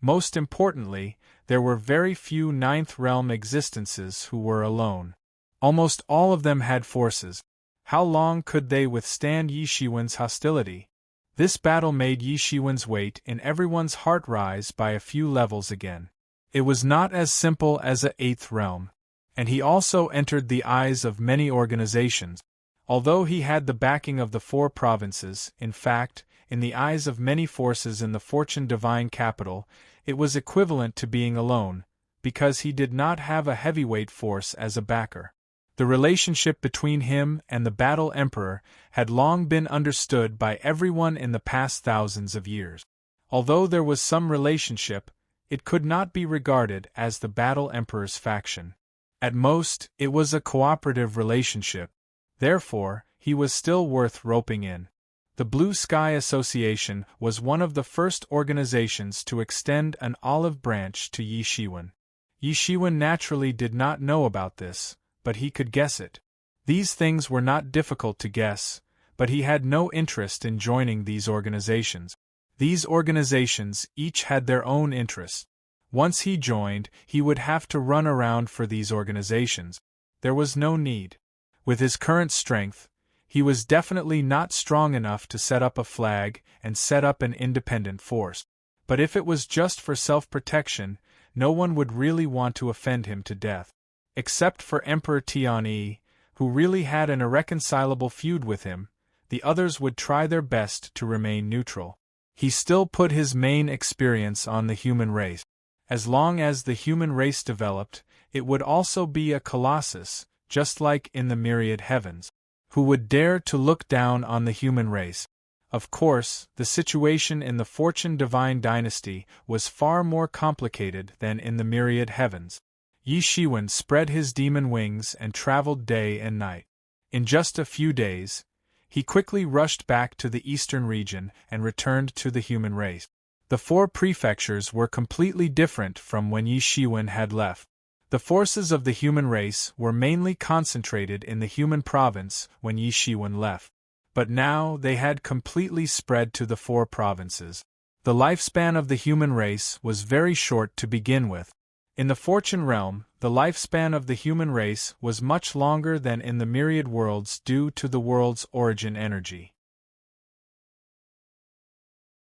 Most importantly, there were very few ninth realm existences who were alone. Almost all of them had forces. How long could they withstand Yi Shiwen's hostility? This battle made Yi Shiwen's weight in everyone's heart rise by a few levels again. It was not as simple as a eighth realm. And he also entered the eyes of many organizations. Although he had the backing of the 4 provinces, in fact, in the eyes of many forces in the Fortune Divine Capital, it was equivalent to being alone, because he did not have a heavyweight force as a backer. The relationship between him and the Battle Emperor had long been understood by everyone in the past thousands of years. Although there was some relationship, it could not be regarded as the Battle Emperor's faction. At most, it was a cooperative relationship. Therefore, he was still worth roping in. The Blue Sky Association was one of the first organizations to extend an olive branch to Yi Shiwen. Yi Shiwen naturally did not know about this, but he could guess it. These things were not difficult to guess, but he had no interest in joining these organizations. These organizations each had their own interests. Once he joined, he would have to run around for these organizations. There was no need. With his current strength, he was definitely not strong enough to set up a flag and set up an independent force. But if it was just for self-protection, no one would really want to offend him to death. Except for Emperor Tianyi, who really had an irreconcilable feud with him, the others would try their best to remain neutral. He still put his main experience on the human race. As long as the human race developed, it would also be a colossus, just like in the myriad heavens. Who would dare to look down on the human race? Of course, the situation in the Fortune Divine Dynasty was far more complicated than in the myriad heavens. Yi Shiwen spread his demon wings and traveled day and night. In just a few days, he quickly rushed back to the eastern region and returned to the human race. The 4 prefectures were completely different from when Yi Shiwen had left. The forces of the human race were mainly concentrated in the human province when Yi Shiwen left. But now they had completely spread to the 4 provinces. The lifespan of the human race was very short to begin with. In the Fortune realm, the lifespan of the human race was much longer than in the myriad worlds due to the world's origin energy.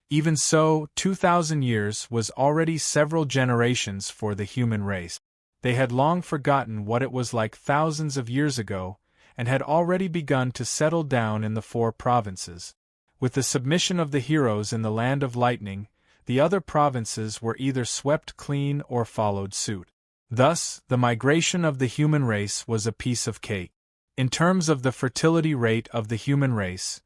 Even so, 2,000 years was already several generations for the human race. They had long forgotten what it was like thousands of years ago, and had already begun to settle down in the 4 provinces. With the submission of the heroes in the Land of Lightning, the other provinces were either swept clean or followed suit. Thus, the migration of the human race was a piece of cake. In terms of the fertility rate of the human race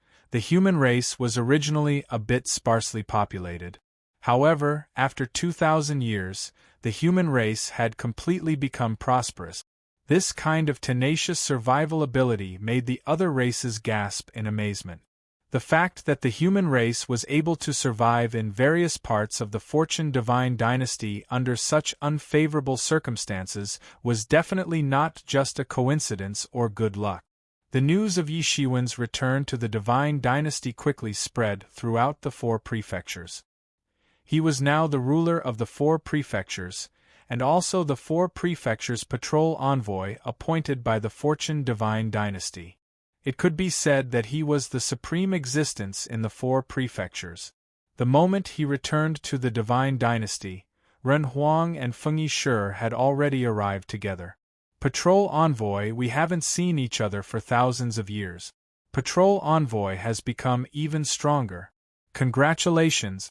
was originally a bit sparsely populated. However, after 2,000 years, the human race had completely become prosperous. This kind of tenacious survival ability made the other races gasp in amazement. The fact that the human race was able to survive in various parts of the Fortune Divine Dynasty under such unfavorable circumstances was definitely not just a coincidence or good luck. The news of Yi Shiwen's return to the Divine Dynasty quickly spread throughout the 4 prefectures. He was now the ruler of the 4 prefectures, and also the 4 prefectures' patrol envoy appointed by the Fortune Divine Dynasty. It could be said that he was the supreme existence in the 4 prefectures. The moment he returned to the Divine Dynasty, Ren Huang and Fengyi Shi had already arrived together. Patrol Envoy, we haven't seen each other for thousands of years. Patrol Envoy has become even stronger. Congratulations!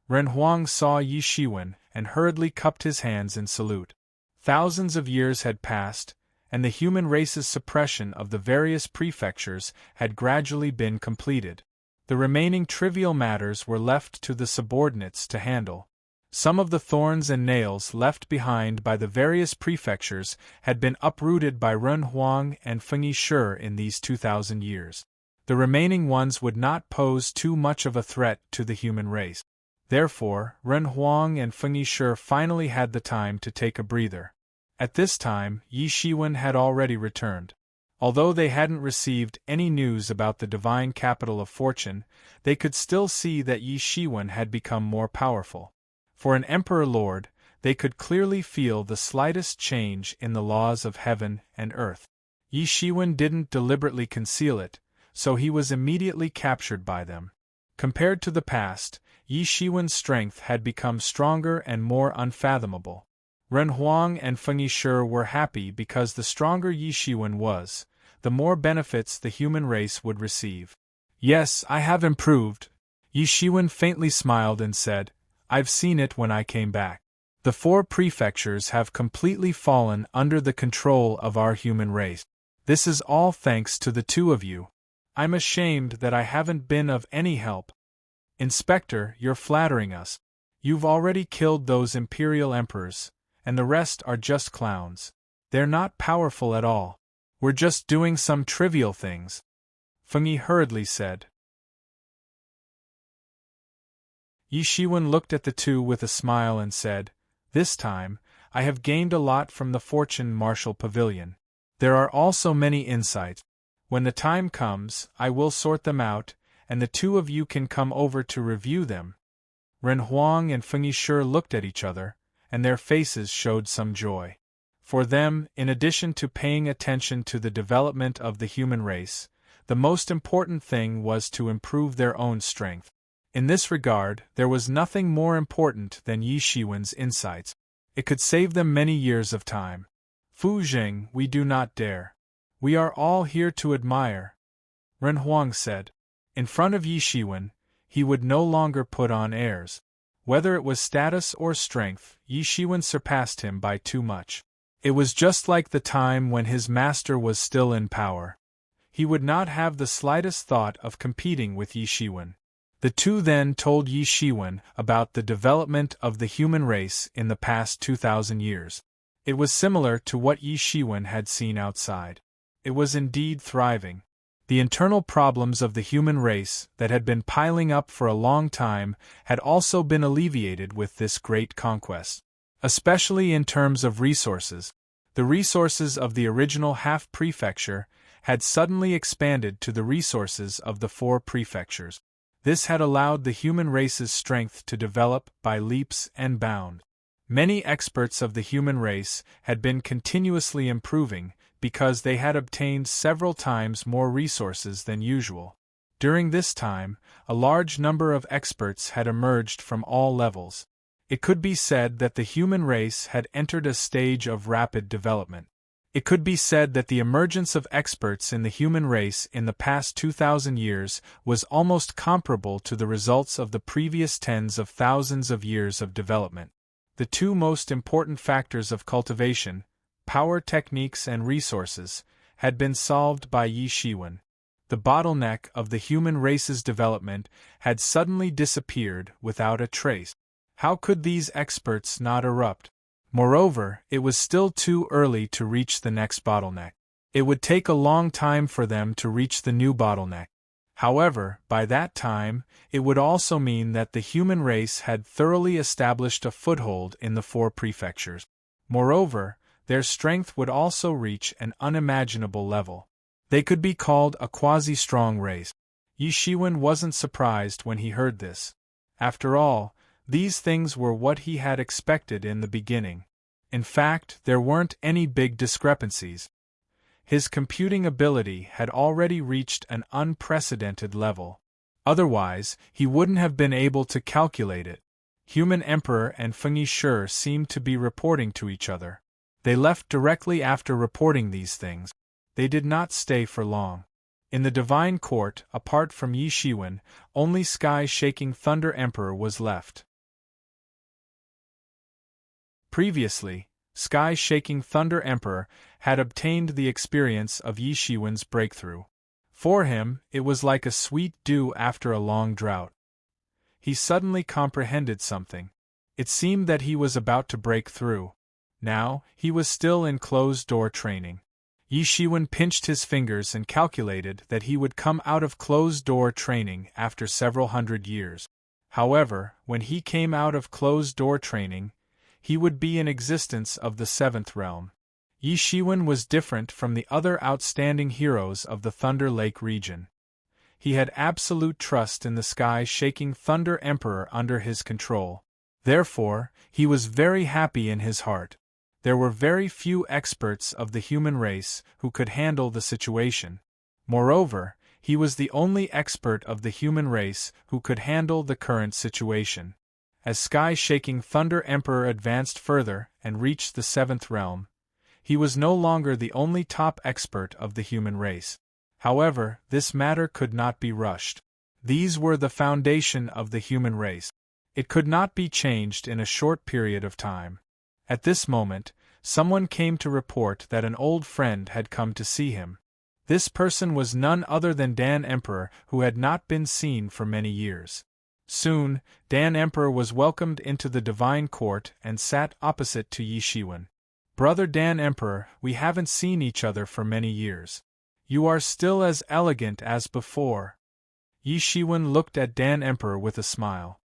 Ren Huang saw Yi Shiwen and hurriedly cupped his hands in salute. Thousands of years had passed, and the human race's suppression of the various prefectures had gradually been completed. The remaining trivial matters were left to the subordinates to handle. Some of the thorns and nails left behind by the various prefectures had been uprooted by Ren Huang and Fengyi Shi in these 2,000 years. The remaining ones would not pose too much of a threat to the human race. Therefore, Ren Huang and Fengyi Shi finally had the time to take a breather. At this time, Yi Shiwen had already returned. Although they hadn't received any news about the divine capital of fortune, they could still see that Yi Shiwen had become more powerful. For an emperor lord, they could clearly feel the slightest change in the laws of heaven and earth. Yi Shiwen didn't deliberately conceal it, so he was immediately captured by them. Compared to the past, Yi Shiwen's strength had become stronger and more unfathomable. Ren Huang and Fengyi Shi were happy because the stronger Yi Shiwen was, the more benefits the human race would receive. Yes, I have improved. Yi Shiwen faintly smiled and said, I've seen it when I came back. The 4 prefectures have completely fallen under the control of our human race. This is all thanks to the 2 of you. I'm ashamed that I haven't been of any help. Inspector, you're flattering us. You've already killed those imperial emperors, and the rest are just clowns. They're not powerful at all. We're just doing some trivial things. Fengyi hurriedly said. Yi Shiwen looked at the 2 with a smile and said, This time, I have gained a lot from the Fortune Martial Pavilion. There are also many insights. When the time comes, I will sort them out, and the 2 of you can come over to review them. Ren Huang and Fengyi Shi looked at each other, and their faces showed some joy. For them, in addition to paying attention to the development of the human race, the most important thing was to improve their own strength. In this regard, there was nothing more important than Yi Shiwen's insights. It could save them many years of time. Fu Jing, we do not dare. We are all here to admire, Ren Huang said. In front of Yi Shiwen, he would no longer put on airs. Whether it was status or strength, Yi Shiwen surpassed him by too much. It was just like the time when his master was still in power. He would not have the slightest thought of competing with Yi Shiwen. The two then told Yi Shiwen about the development of the human race in the past 2,000 years. It was similar to what Yi Shiwen had seen outside. It was indeed thriving. The internal problems of the human race that had been piling up for a long time had also been alleviated with this great conquest. Especially in terms of resources. The resources of the original half-prefecture had suddenly expanded to the resources of the 4 prefectures. This had allowed the human race's strength to develop by leaps and bounds. Many experts of the human race had been continuously improving because they had obtained several times more resources than usual. During this time, a large number of experts had emerged from all levels. It could be said that the human race had entered a stage of rapid development. It could be said that the emergence of experts in the human race in the past 2,000 years was almost comparable to the results of the previous tens of thousands of years of development. The two most important factors of cultivation, power techniques and resources, had been solved by Yi Shiwen. The bottleneck of the human race's development had suddenly disappeared without a trace. How could these experts not erupt? Moreover, it was still too early to reach the next bottleneck. It would take a long time for them to reach the new bottleneck. However, by that time, it would also mean that the human race had thoroughly established a foothold in the 4 prefectures. Moreover, their strength would also reach an unimaginable level. They could be called a quasi-strong race. Yi Shiwen wasn't surprised when he heard this. After all, these things were what he had expected in the beginning. In fact, there weren't any big discrepancies. His computing ability had already reached an unprecedented level. Otherwise, he wouldn't have been able to calculate it. Human Emperor and Feng Shi seemed to be reporting to each other. They left directly after reporting these things. They did not stay for long. In the Divine Court, apart from Yi Shiwen, only Sky-Shaking Thunder Emperor was left. Previously, Sky-Shaking Thunder Emperor had obtained the experience of Yi Shiwen's breakthrough. For him, it was like a sweet dew after a long drought. He suddenly comprehended something. It seemed that he was about to break through. Now, he was still in closed-door training. Yi Shiwen pinched his fingers and calculated that he would come out of closed-door training after several hundred years. However, when he came out of closed-door training, he would be in existence of the 7th realm. Yi Shiwen was different from the other outstanding heroes of the Thunder Lake region. He had absolute trust in the Sky-Shaking Thunder Emperor under his control. Therefore, he was very happy in his heart. There were very few experts of the human race who could handle the situation. Moreover, he was the only expert of the human race who could handle the current situation. As Sky-Shaking Thunder Emperor advanced further and reached the 7th realm, he was no longer the only top expert of the human race. However, this matter could not be rushed. These were the foundation of the human race. It could not be changed in a short period of time. At this moment, someone came to report that an old friend had come to see him. This person was none other than Dan Emperor, who had not been seen for many years. Soon, Dan Emperor was welcomed into the Divine Court and sat opposite to Yi Shiwen. "Brother Dan Emperor, we haven't seen each other for many years. You are still as elegant as before." Yi Shiwen looked at Dan Emperor with a smile.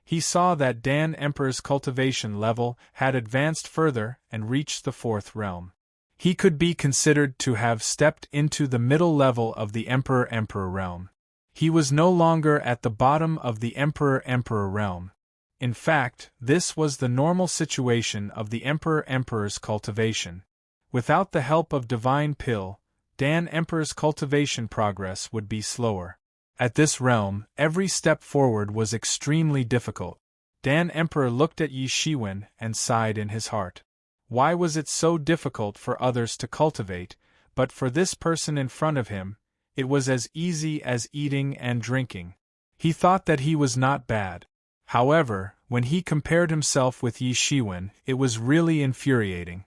He saw that Dan Emperor's cultivation level had advanced further and reached the 4th realm. He could be considered to have stepped into the middle level of the Emperor-Emperor realm. He was no longer at the bottom of the Emperor-Emperor realm. In fact, this was the normal situation of the Emperor's cultivation. Without the help of divine pill, Dan Emperor's cultivation progress would be slower. At this realm, every step forward was extremely difficult. Dan Emperor looked at Yi Shiwen and sighed in his heart. Why was it so difficult for others to cultivate, but for this person in front of him, it was as easy as eating and drinking? He thought that he was not bad. However, when he compared himself with Yi Shiwen, it was really infuriating.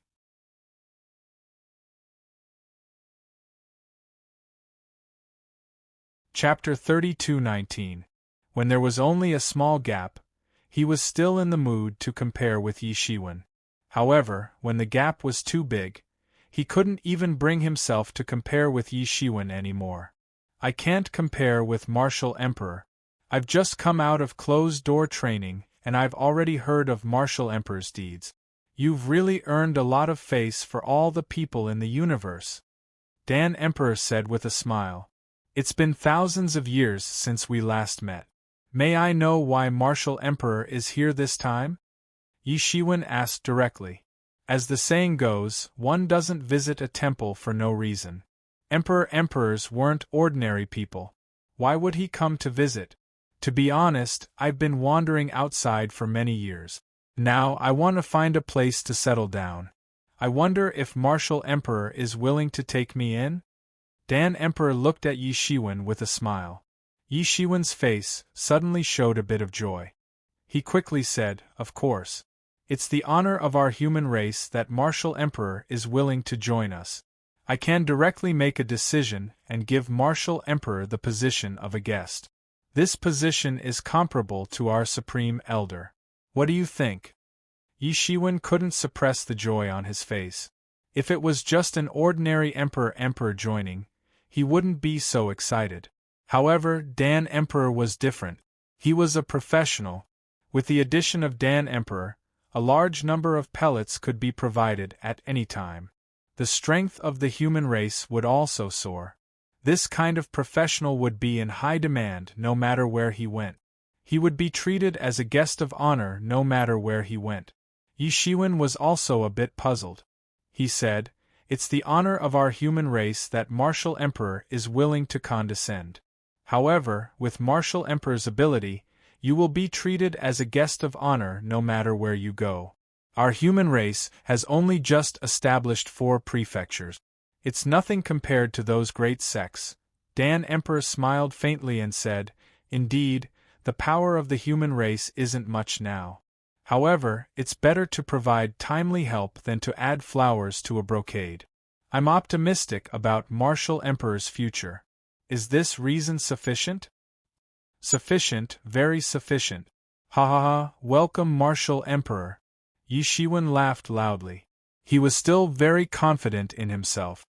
Chapter 32:19. When there was only a small gap, he was still in the mood to compare with Yi Shiwen. However, when the gap was too big, he couldn't even bring himself to compare with Yi Shiwen anymore. I can't compare with Martial Emperor. I've just come out of closed-door training, and I've already heard of Martial Emperor's deeds. You've really earned a lot of face for all the people in the universe, Dan Emperor said with a smile. It's been thousands of years since we last met. May I know why Martial Emperor is here this time? Yi Shiwen asked directly. As the saying goes, one doesn't visit a temple for no reason. Emperors weren't ordinary people. Why would he come to visit? To be honest, I've been wandering outside for many years. Now I want to find a place to settle down. I wonder if Martial Emperor is willing to take me in? Dan Emperor looked at Yi Shiwen with a smile. Yi Shiwen's face suddenly showed a bit of joy. He quickly said, "Of course. It's the honor of our human race that Martial Emperor is willing to join us. I can directly make a decision and give Martial Emperor the position of a guest. This position is comparable to our Supreme Elder. What do you think?" Yi Shiwen couldn't suppress the joy on his face. If it was just an ordinary emperor joining, he wouldn't be so excited. However, Dan Emperor was different. He was a professional. With the addition of Dan Emperor, a large number of pellets could be provided at any time. The strength of the human race would also soar. This kind of professional would be in high demand no matter where he went. He would be treated as a guest of honor no matter where he went. Yi Shiwen was also a bit puzzled. He said, "It's the honor of our human race that Martial Emperor is willing to condescend. However, with Martial Emperor's ability, you will be treated as a guest of honor no matter where you go. Our human race has only just established 4 prefectures. It's nothing compared to those great sects." Dan Emperor smiled faintly and said, "Indeed, the power of the human race isn't much now. However, it's better to provide timely help than to add flowers to a brocade. I'm optimistic about Martial Emperor's future. Is this reason sufficient?" "Sufficient, very sufficient. Ha ha ha, welcome Martial Emperor." Yi Shiwen laughed loudly. He was still very confident in himself.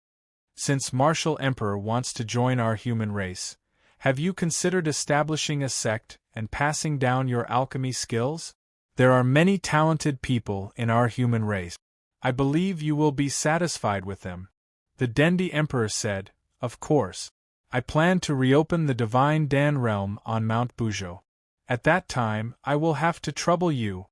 "Since Martial Emperor wants to join our human race, have you considered establishing a sect and passing down your alchemy skills? There are many talented people in our human race. I believe you will be satisfied with them." The Dendi Emperor said, "Of course. I plan to reopen the Divine Dan realm on Mount Bujo. At that time, I will have to trouble you."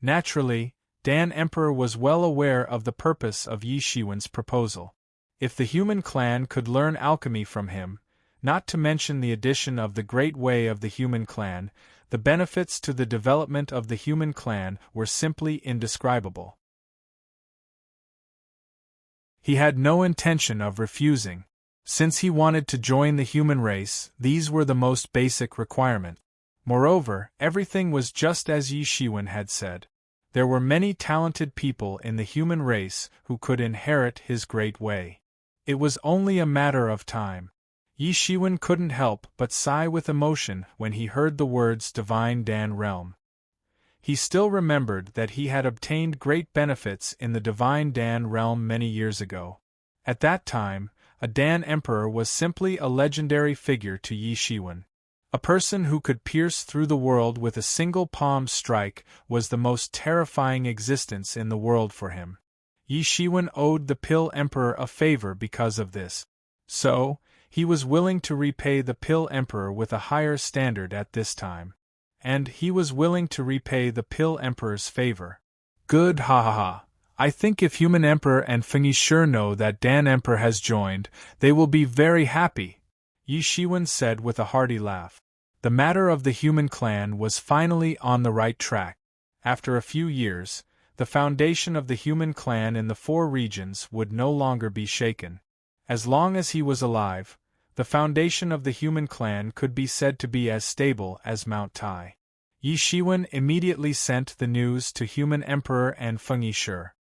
Naturally, Dan Emperor was well aware of the purpose of Yi Shiwen's proposal. If the human clan could learn alchemy from him, not to mention the addition of the great way of the human clan, the benefits to the development of the human clan were simply indescribable. He had no intention of refusing. Since he wanted to join the human race, these were the most basic requirement. Moreover, everything was just as Yi Shiwen had said. There were many talented people in the human race who could inherit his great way. It was only a matter of time. Yi Shiwen couldn't help but sigh with emotion when he heard the words Divine Dan Realm. He still remembered that he had obtained great benefits in the Divine Dan Realm many years ago. At that time, a Dan Emperor was simply a legendary figure to Yi Shiwen. A person who could pierce through the world with a single palm strike was the most terrifying existence in the world for him. Yi Shiwen owed the Pill Emperor a favor because of this. So, he was willing to repay the Pill Emperor with a higher standard at this time. and he was willing to repay the Pill Emperor's favor. Good, ha ha ha. I think if Human Emperor and Fengyi sure know that Dan Emperor has joined, they will be very happy, Yi Shiwen said with a hearty laugh. The matter of the human clan was finally on the right track. After a few years, the foundation of the human clan in the 4 regions would no longer be shaken. As long as he was alive, the foundation of the human clan could be said to be as stable as Mount Tai. Yi Shiwen immediately sent the news to Human Emperor and Fengyi Shi.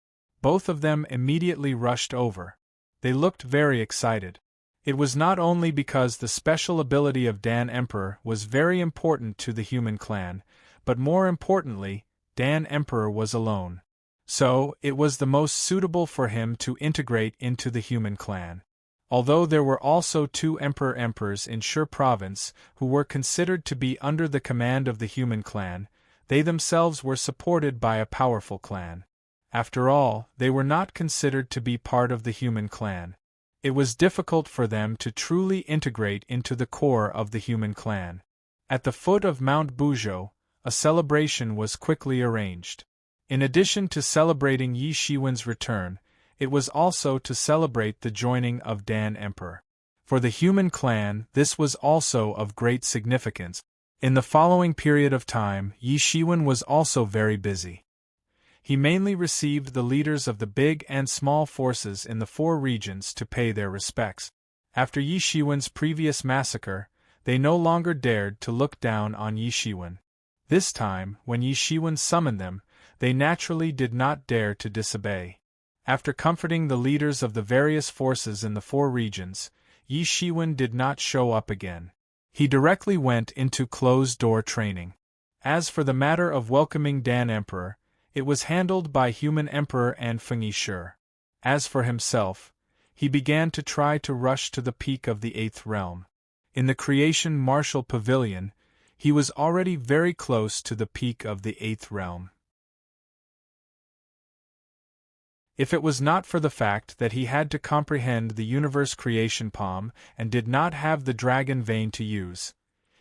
Both of them immediately rushed over. They looked very excited. It was not only because the special ability of Dan Emperor was very important to the human clan, but more importantly, Dan Emperor was alone. So, it was the most suitable for him to integrate into the human clan. Although there were also 2 emperors in Shi province who were considered to be under the command of the human clan, they themselves were supported by a powerful clan. After all, they were not considered to be part of the human clan. It was difficult for them to truly integrate into the core of the human clan. At the foot of Mount Buzhou, a celebration was quickly arranged. In addition to celebrating Yi Shiwen's return, it was also to celebrate the joining of Dan Emperor. For the human clan, this was also of great significance. In the following period of time, Yi Shiwen was also very busy. He mainly received the leaders of the big and small forces in the 4 regions to pay their respects. After Yi Shiwen's previous massacre, they no longer dared to look down on Yi Shiwen. This time, when Yi Shiwen summoned them, they naturally did not dare to disobey. After comforting the leaders of the various forces in the 4 regions, Yi Shiwen did not show up again. He directly went into closed-door training. As for the matter of welcoming Dan Emperor, it was handled by Human Emperor and Fengyi Shi. As for himself, he began to try to rush to the peak of the 8th realm. In the Creation Martial Pavilion, he was already very close to the peak of the 8th realm. If it was not for the fact that he had to comprehend the universe creation palm and did not have the dragon vein to use,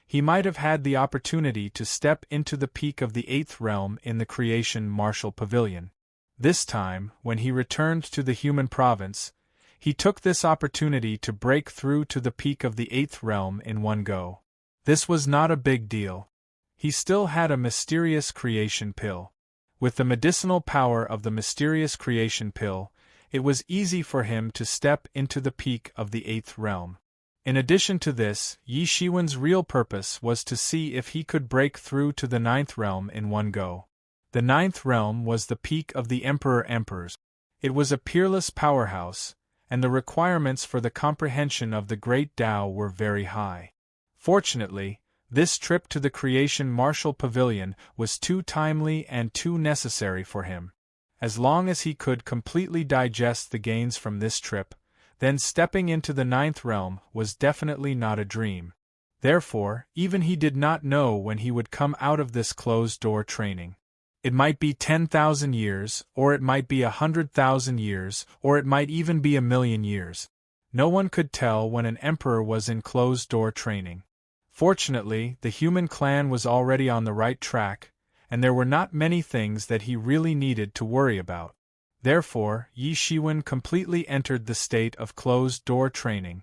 he might have had the opportunity to step into the peak of the 8th realm in the Creation Martial Pavilion. This time, when he returned to the human province, he took this opportunity to break through to the peak of the 8th realm in one go. This was not a big deal. He still had a mysterious creation pill. With the medicinal power of the mysterious creation pill, it was easy for him to step into the peak of the 8th realm. In addition to this, Yi Shiwen's real purpose was to see if he could break through to the 9th realm in one go. The 9th realm was the peak of the Emperors. It was a peerless powerhouse, and the requirements for the comprehension of the Great Tao were very high. Fortunately, this trip to the Creation Martial Pavilion was too timely and too necessary for him. As long as he could completely digest the gains from this trip, then stepping into the 9th realm was definitely not a dream. Therefore, even he did not know when he would come out of this closed-door training. It might be 10,000 years, or it might be 100,000 years, or it might even be 1,000,000 years. No one could tell when an emperor was in closed-door training. Fortunately, the human clan was already on the right track, and there were not many things that he really needed to worry about. Therefore, Yi Shiwen completely entered the state of closed-door training.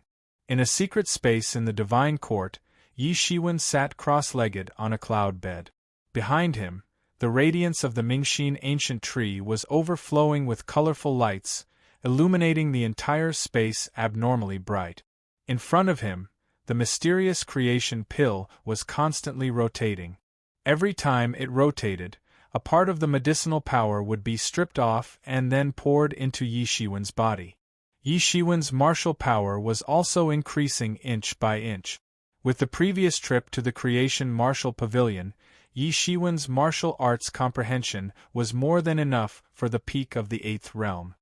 In a secret space in the Divine Court, Yi Shiwen sat cross-legged on a cloud bed. Behind him, the radiance of the Mingxin ancient tree was overflowing with colorful lights, illuminating the entire space abnormally bright. In front of him, the mysterious creation pill was constantly rotating. Every time it rotated, a part of the medicinal power would be stripped off and then poured into Yi Shiwen's body. Yi Shiwen's martial power was also increasing inch by inch. With the previous trip to the Creation Martial Pavilion, Yi Shiwen's martial arts comprehension was more than enough for the peak of the 8th realm.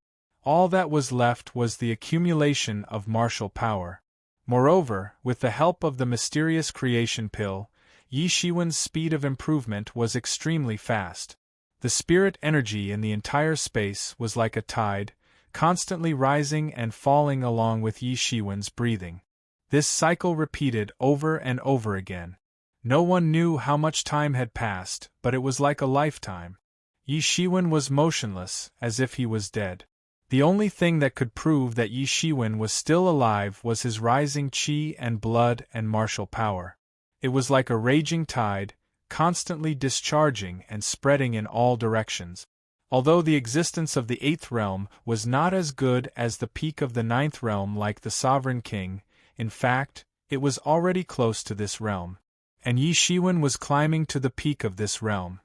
All that was left was the accumulation of martial power. Moreover, with the help of the mysterious creation pill, Yi Shiwen's speed of improvement was extremely fast. The spirit energy in the entire space was like a tide, constantly rising and falling along with Yi Shiwen's breathing. This cycle repeated over and over again. No one knew how much time had passed, but it was like a lifetime. Yi Shiwen was motionless, as if he was dead. The only thing that could prove that Yi Shiwen was still alive was his rising qi and blood and martial power. It was like a raging tide, constantly discharging and spreading in all directions. Although the existence of the 8th realm was not as good as the peak of the 9th realm like the Sovereign King, in fact, it was already close to this realm. And Yi Shiwen was climbing to the peak of this realm.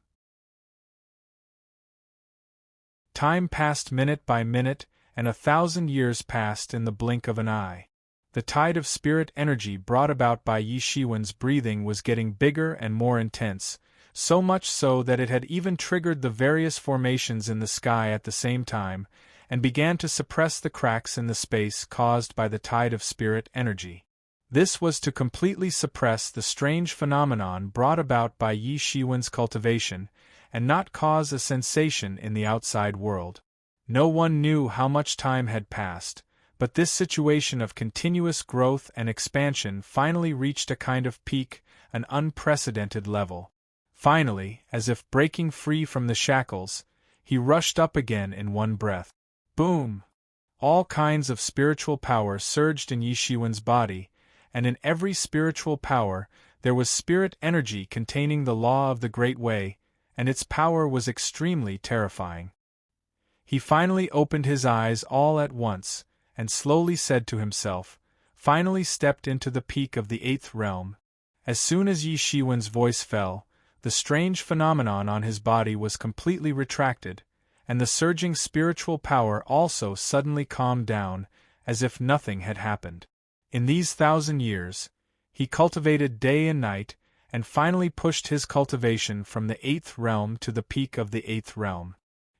Time passed minute by minute, and 1,000 years passed in the blink of an eye. The tide of spirit energy brought about by Yi Shiwen's breathing was getting bigger and more intense, so much so that it had even triggered the various formations in the sky at the same time, and began to suppress the cracks in the space caused by the tide of spirit energy. This was to completely suppress the strange phenomenon brought about by Yi Shiwen's cultivation, and not cause a sensation in the outside world. No one knew how much time had passed, but this situation of continuous growth and expansion finally reached a kind of peak, an unprecedented level. Finally, as if breaking free from the shackles, he rushed up again in one breath. Boom! All kinds of spiritual power surged in Yi Shiwen's body, and in every spiritual power there was spirit energy containing the law of the Great Way, and its power was extremely terrifying. He finally opened his eyes all at once, and slowly said to himself, finally stepped into the peak of the 8th realm. As soon as Yi Shiwen's voice fell, the strange phenomenon on his body was completely retracted, and the surging spiritual power also suddenly calmed down, as if nothing had happened. In these 1,000 years, he cultivated day and night, and finally pushed his cultivation from the 8th realm to the peak of the 8th realm.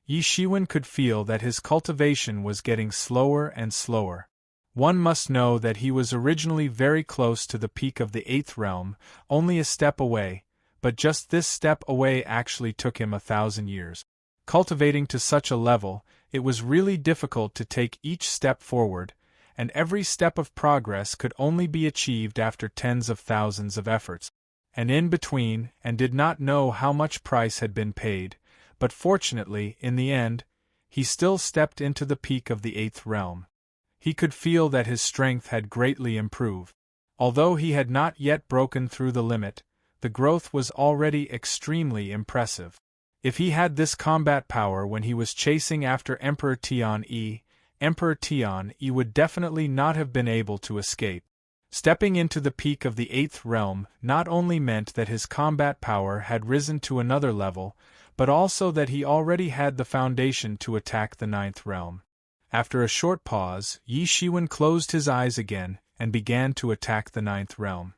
Yi Shiwen could feel that his cultivation was getting slower and slower. One must know that he was originally very close to the peak of the 8th realm, only a step away, but just this step away actually took him 1,000 years. Cultivating to such a level, it was really difficult to take each step forward, and every step of progress could only be achieved after tens of thousands of efforts. And in between, and did not know how much price had been paid, but fortunately, in the end, he still stepped into the peak of the 8th realm. He could feel that his strength had greatly improved. Although he had not yet broken through the limit, the growth was already extremely impressive. If he had this combat power when he was chasing after Emperor Tian-Yi, Emperor Tian-Yi would definitely not have been able to escape. Stepping into the peak of the 8th realm not only meant that his combat power had risen to another level, but also that he already had the foundation to attack the 9th realm. After a short pause, Yi Shiwen closed his eyes again and began to attack the 9th realm.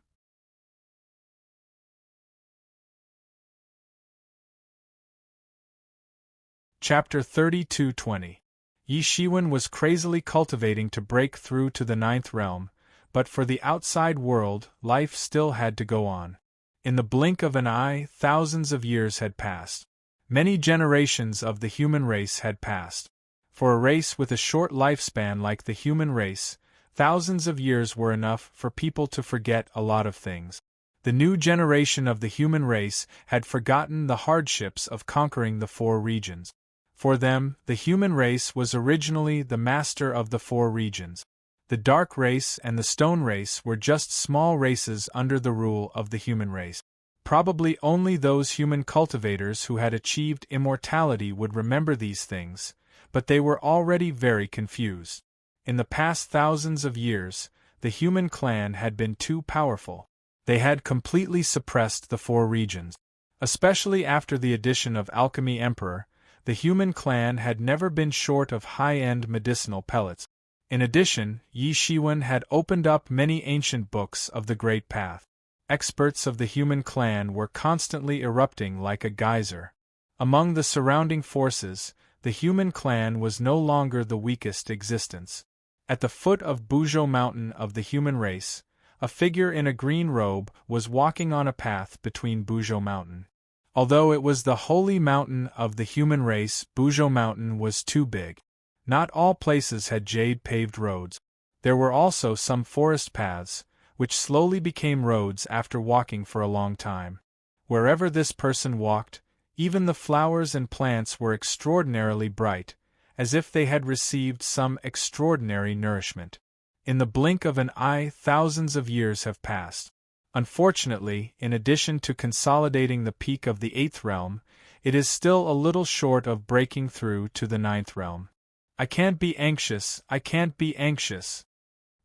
Chapter 32:20. Yi Shiwen was crazily cultivating to break through to the 9th realm, but for the outside world, life still had to go on. In the blink of an eye, thousands of years had passed. Many generations of the human race had passed. For a race with a short lifespan like the human race, thousands of years were enough for people to forget a lot of things. The new generation of the human race had forgotten the hardships of conquering the 4 regions. For them, the human race was originally the master of the 4 regions. The dark race and the stone race were just small races under the rule of the human race. Probably only those human cultivators who had achieved immortality would remember these things, but they were already very confused. In the past thousands of years, the human clan had been too powerful. They had completely suppressed the 4 regions. Especially after the addition of Alchemy Emperor, the human clan had never been short of high-end medicinal pellets. In addition, Yi Shiwen had opened up many ancient books of the Great Path. Experts of the human clan were constantly erupting like a geyser. Among the surrounding forces, the human clan was no longer the weakest existence. At the foot of Buzhou Mountain of the human race, a figure in a green robe was walking on a path between Buzhou Mountain. Although it was the holy mountain of the human race, Buzhou Mountain was too big. Not all places had jade-paved roads. There were also some forest paths, which slowly became roads after walking for a long time. Wherever this person walked, even the flowers and plants were extraordinarily bright, as if they had received some extraordinary nourishment. In the blink of an eye, thousands of years have passed. Unfortunately, in addition to consolidating the peak of the 8th realm, it is still a little short of breaking through to the 9th realm. I can't be anxious, I can't be anxious,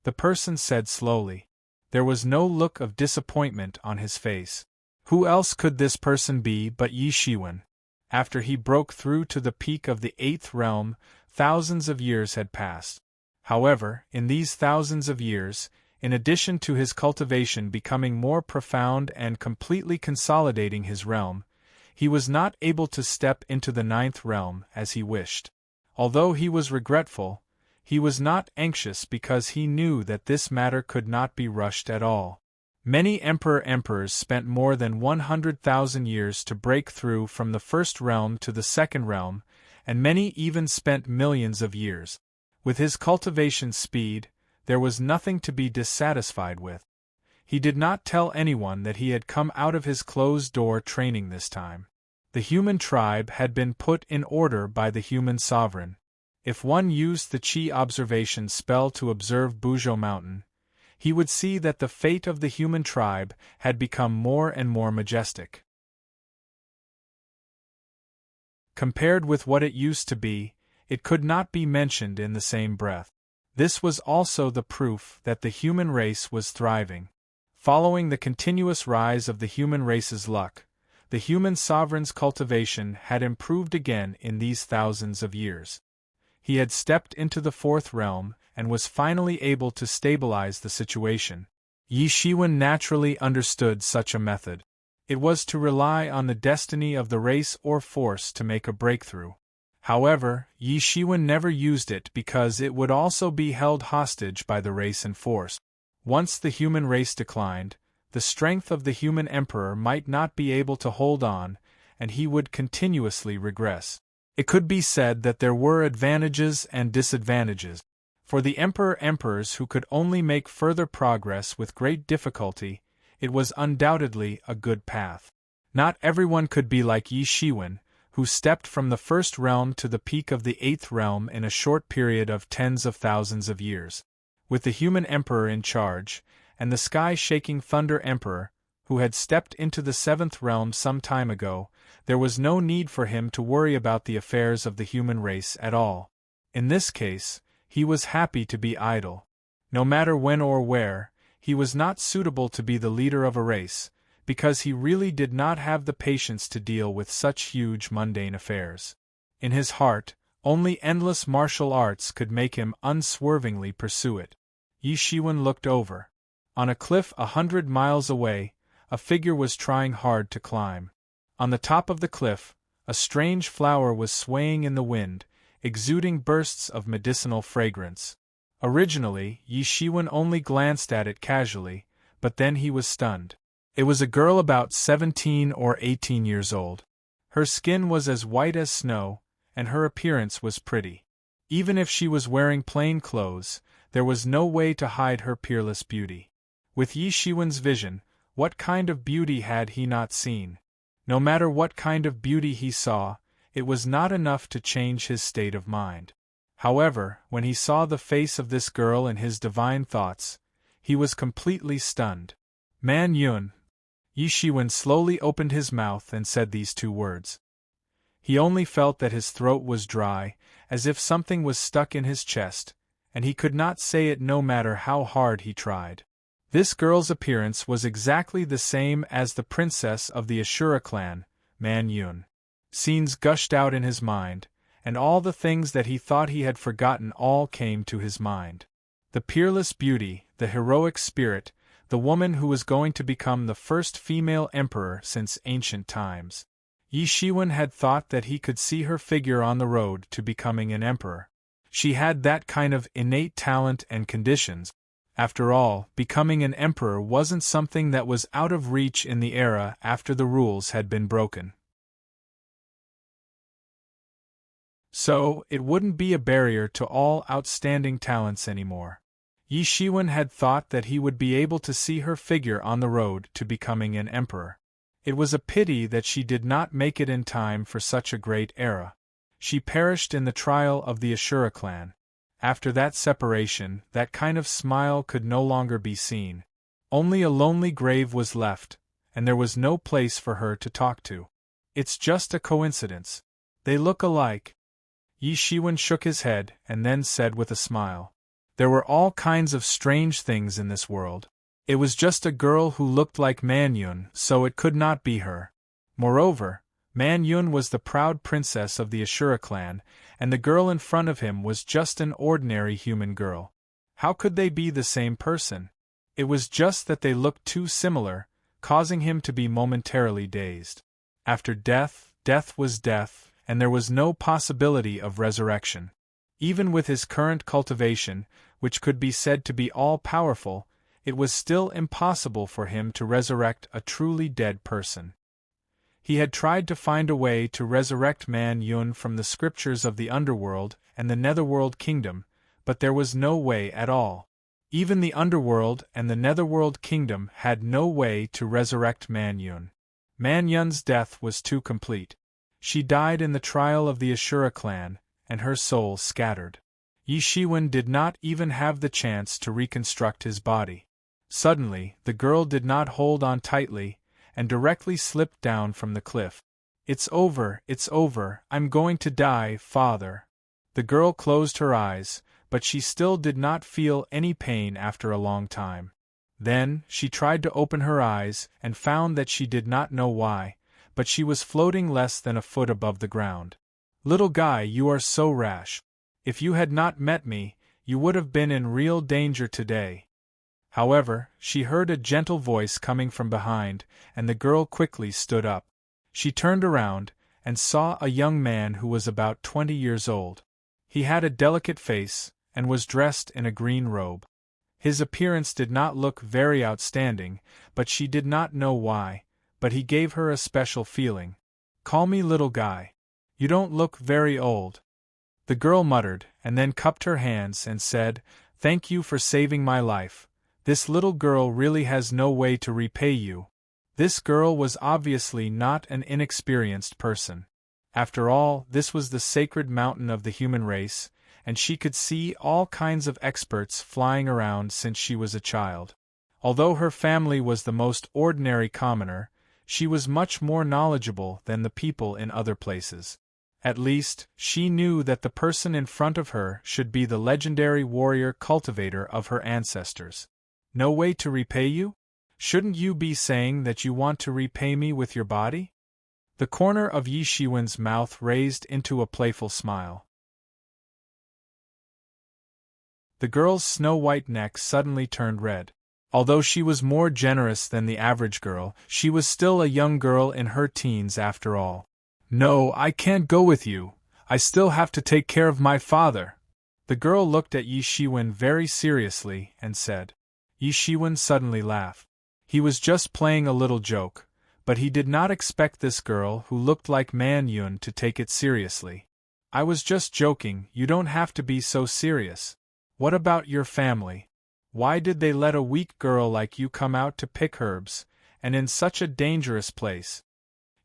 the person said slowly. There was no look of disappointment on his face. Who else could this person be but Yi Shiwen? After he broke through to the peak of the 8th realm, thousands of years had passed. However, in these thousands of years, in addition to his cultivation becoming more profound and completely consolidating his realm, he was not able to step into the 9th realm as he wished. Although he was regretful, he was not anxious because he knew that this matter could not be rushed at all. Many emperors spent more than 100,000 years to break through from the 1st realm to the 2nd realm, and many even spent millions of years. With his cultivation speed, there was nothing to be dissatisfied with. He did not tell anyone that he had come out of his closed-door training this time. The human tribe had been put in order by the human sovereign. If one used the Qi observation spell to observe Buzhou Mountain, he would see that the fate of the human tribe had become more and more majestic. Compared with what it used to be, it could not be mentioned in the same breath. This was also the proof that the human race was thriving. Following the continuous rise of the human race's luck, the human sovereign's cultivation had improved again in these thousands of years. He had stepped into the 4th realm and was finally able to stabilize the situation. Yi Shiwen naturally understood such a method. It was to rely on the destiny of the race or force to make a breakthrough. However, Yi Shiwen never used it because it would also be held hostage by the race and force. Once the human race declined, the strength of the human emperor might not be able to hold on, and he would continuously regress. It could be said that there were advantages and disadvantages. For the emperors who could only make further progress with great difficulty, it was undoubtedly a good path. Not everyone could be like Yi Shiwen, who stepped from the 1st realm to the peak of the 8th realm in a short period of tens of thousands of years. With the human emperor in charge, and the sky-shaking Thunder Emperor, who had stepped into the 7th realm some time ago, there was no need for him to worry about the affairs of the human race at all. In this case, he was happy to be idle. No matter when or where, he was not suitable to be the leader of a race, because he really did not have the patience to deal with such huge mundane affairs. In his heart, only endless martial arts could make him unswervingly pursue it. Yi Shiwen looked over. On a cliff 100 miles away, a figure was trying hard to climb. On the top of the cliff, a strange flower was swaying in the wind, exuding bursts of medicinal fragrance. Originally, Yi Shiwen only glanced at it casually, but then he was stunned. It was a girl about 17 or 18 years old. Her skin was as white as snow, and her appearance was pretty. Even if she was wearing plain clothes, there was no way to hide her peerless beauty. With Yi Shiwen's vision, what kind of beauty had he not seen? No matter what kind of beauty he saw, it was not enough to change his state of mind. However, when he saw the face of this girl and his divine thoughts, he was completely stunned. Man Yun. Yi Shiwen slowly opened his mouth and said these 2 words. He only felt that his throat was dry, as if something was stuck in his chest, and he could not say it no matter how hard he tried. This girl's appearance was exactly the same as the princess of the Ashura clan, Man Yun. Scenes gushed out in his mind, and all the things that he thought he had forgotten all came to his mind. The peerless beauty, the heroic spirit, the woman who was going to become the first female emperor since ancient times. Yi Shiwen had thought that he could see her figure on the road to becoming an emperor. She had that kind of innate talent and conditions. After all, becoming an emperor wasn't something that was out of reach in the era after the rules had been broken. So, it wouldn't be a barrier to all outstanding talents anymore. Yi Shiwen had thought that he would be able to see her figure on the road to becoming an emperor. It was a pity that she did not make it in time for such a great era. She perished in the trial of the Ashura clan. After that separation, that kind of smile could no longer be seen. Only a lonely grave was left, and there was no place for her to talk to. It's just a coincidence. They look alike. Yi Shiwen shook his head and then said with a smile. There were all kinds of strange things in this world. It was just a girl who looked like Man Yun, so it could not be her. Moreover, Man Yun was the proud princess of the Ashura clan, and the girl in front of him was just an ordinary human girl. How could they be the same person? It was just that they looked too similar, causing him to be momentarily dazed. After death, death was death, and there was no possibility of resurrection. Even with his current cultivation, which could be said to be all-powerful, it was still impossible for him to resurrect a truly dead person. He had tried to find a way to resurrect Man Yun from the scriptures of the underworld and the netherworld kingdom, but there was no way at all. Even the underworld and the netherworld kingdom had no way to resurrect Man Yun. Man Yun's death was too complete. She died in the trial of the Ashura clan, and her soul scattered. Yi Shiwen did not even have the chance to reconstruct his body. Suddenly, the girl did not hold on tightly, and directly slipped down from the cliff. It's over, I'm going to die, father." The girl closed her eyes, but she still did not feel any pain after a long time. Then, she tried to open her eyes and found that she did not know why, but she was floating less than a foot above the ground. "Little guy, you are so rash. If you had not met me, you would have been in real danger today." However, she heard a gentle voice coming from behind, and the girl quickly stood up. She turned around, and saw a young man who was about 20 years old. He had a delicate face, and was dressed in a green robe. His appearance did not look very outstanding, but she did not know why, but he gave her a special feeling. "Call me little guy. You don't look very old." The girl muttered, and then cupped her hands and said, "Thank you for saving my life. This little girl really has no way to repay you." This girl was obviously not an inexperienced person. After all, this was the sacred mountain of the human race, and she could see all kinds of experts flying around since she was a child. Although her family was the most ordinary commoner, she was much more knowledgeable than the people in other places. At least, she knew that the person in front of her should be the legendary warrior cultivator of her ancestors. "No way to repay you? Shouldn't you be saying that you want to repay me with your body?" The corner of Yi Shiwen's mouth raised into a playful smile. The girl's snow-white neck suddenly turned red. Although she was more generous than the average girl, she was still a young girl in her teens after all. "No, I can't go with you. I still have to take care of my father." The girl looked at Yi Shiwen very seriously and said. Yi Shiwen suddenly laughed. He was just playing a little joke, but he did not expect this girl who looked like Man Yun to take it seriously. "I was just joking, you don't have to be so serious. What about your family? Why did they let a weak girl like you come out to pick herbs, and in such a dangerous place?"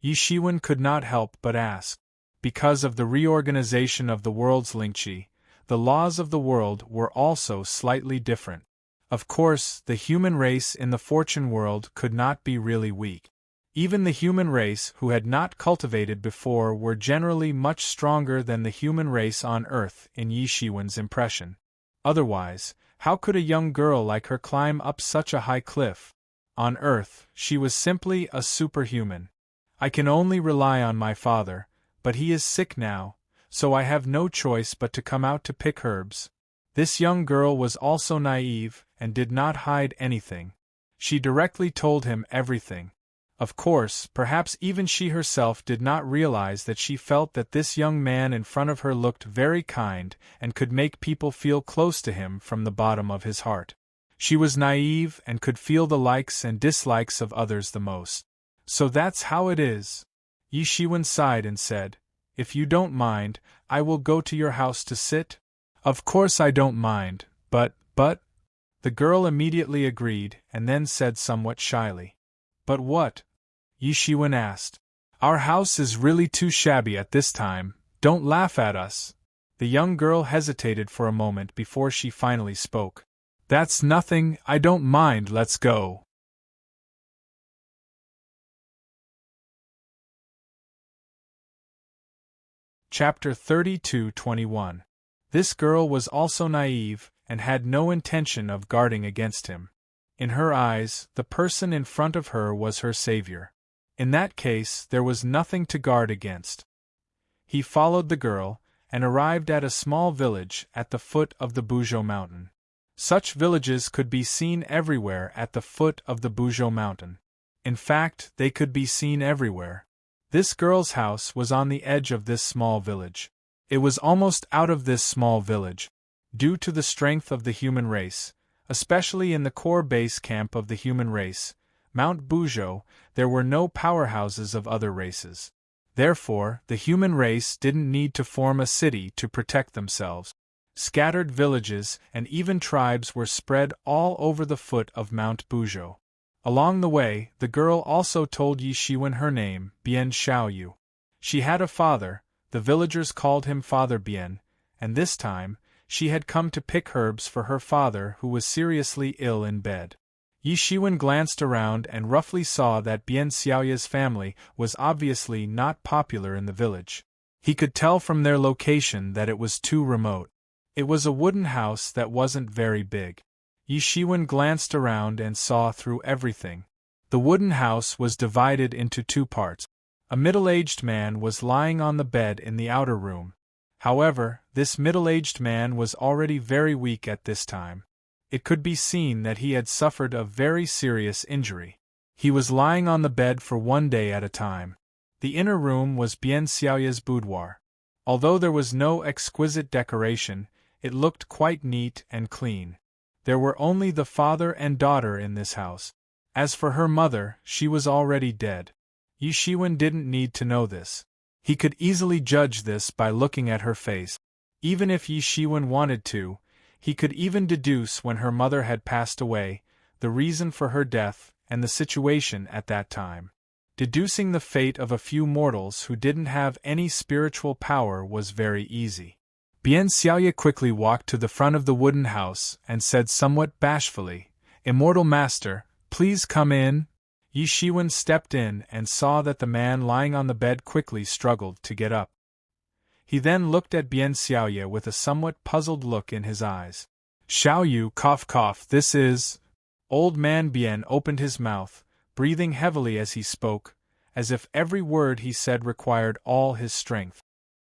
Yi Shiwen could not help but ask. Because of the reorganization of the world's Lingqi, the laws of the world were also slightly different. Of course, the human race in the fortune world could not be really weak. Even the human race who had not cultivated before were generally much stronger than the human race on Earth in Yi Shiwen's impression. Otherwise, how could a young girl like her climb up such a high cliff? On Earth, she was simply a superhuman. "I can only rely on my father, but he is sick now, so I have no choice but to come out to pick herbs." This young girl was also naive, and did not hide anything. She directly told him everything. Of course, perhaps even she herself did not realize that she felt that this young man in front of her looked very kind and could make people feel close to him from the bottom of his heart. She was naive and could feel the likes and dislikes of others the most. "So that's how it is." Yi Shiwen sighed and said, "If you don't mind, I will go to your house to sit." "Of course I don't mind, but, The girl immediately agreed and then said somewhat shyly. But what? Yi Shiwen asked. Our house is really too shabby at this time, don't laugh at us. The young girl hesitated for a moment before she finally spoke. That's nothing, I don't mind, let's go. Chapter 32:21. This girl was also naive, and had no intention of guarding against him. In her eyes, the person in front of her was her savior. In that case, there was nothing to guard against. He followed the girl, and arrived at a small village at the foot of the Buzhou mountain. Such villages could be seen everywhere at the foot of the Buzhou mountain. In fact, they could be seen everywhere. This girl's house was on the edge of this small village. It was almost out of this small village. Due to the strength of the human race, especially in the core base camp of the human race, Mount Buzhou, there were no powerhouses of other races. Therefore, the human race didn't need to form a city to protect themselves. Scattered villages and even tribes were spread all over the foot of Mount Buzhou. Along the way, the girl also told Yi Shiwen her name, Bian Xiaoyu. She had a father, the villagers called him Father Bian, and this time, she had come to pick herbs for her father who was seriously ill in bed. Yi Shiwen glanced around and roughly saw that Bian Xiaoya's family was obviously not popular in the village. He could tell from their location that it was too remote. It was a wooden house that wasn't very big. Yi Shiwen glanced around and saw through everything. The wooden house was divided into two parts. A middle-aged man was lying on the bed in the outer room. However, this middle-aged man was already very weak at this time. It could be seen that he had suffered a very serious injury. He was lying on the bed for 1 day at a time. The inner room was Bian Xiaoya's boudoir. Although there was no exquisite decoration, it looked quite neat and clean. There were only the father and daughter in this house. As for her mother, she was already dead. Yi Shiwen didn't need to know this. He could easily judge this by looking at her face. Even if Yi Shiwen wanted to, he could even deduce when her mother had passed away, the reason for her death, and the situation at that time. Deducing the fate of a few mortals who didn't have any spiritual power was very easy. Bian Xiaoya quickly walked to the front of the wooden house and said somewhat bashfully, "Immortal Master, please come in." Yi Shiwen stepped in and saw that the man lying on the bed quickly struggled to get up. He then looked at Bian Xiaoya with a somewhat puzzled look in his eyes. "Xiaoyu, cough, this is—" Old man Bian opened his mouth, breathing heavily as he spoke, as if every word he said required all his strength.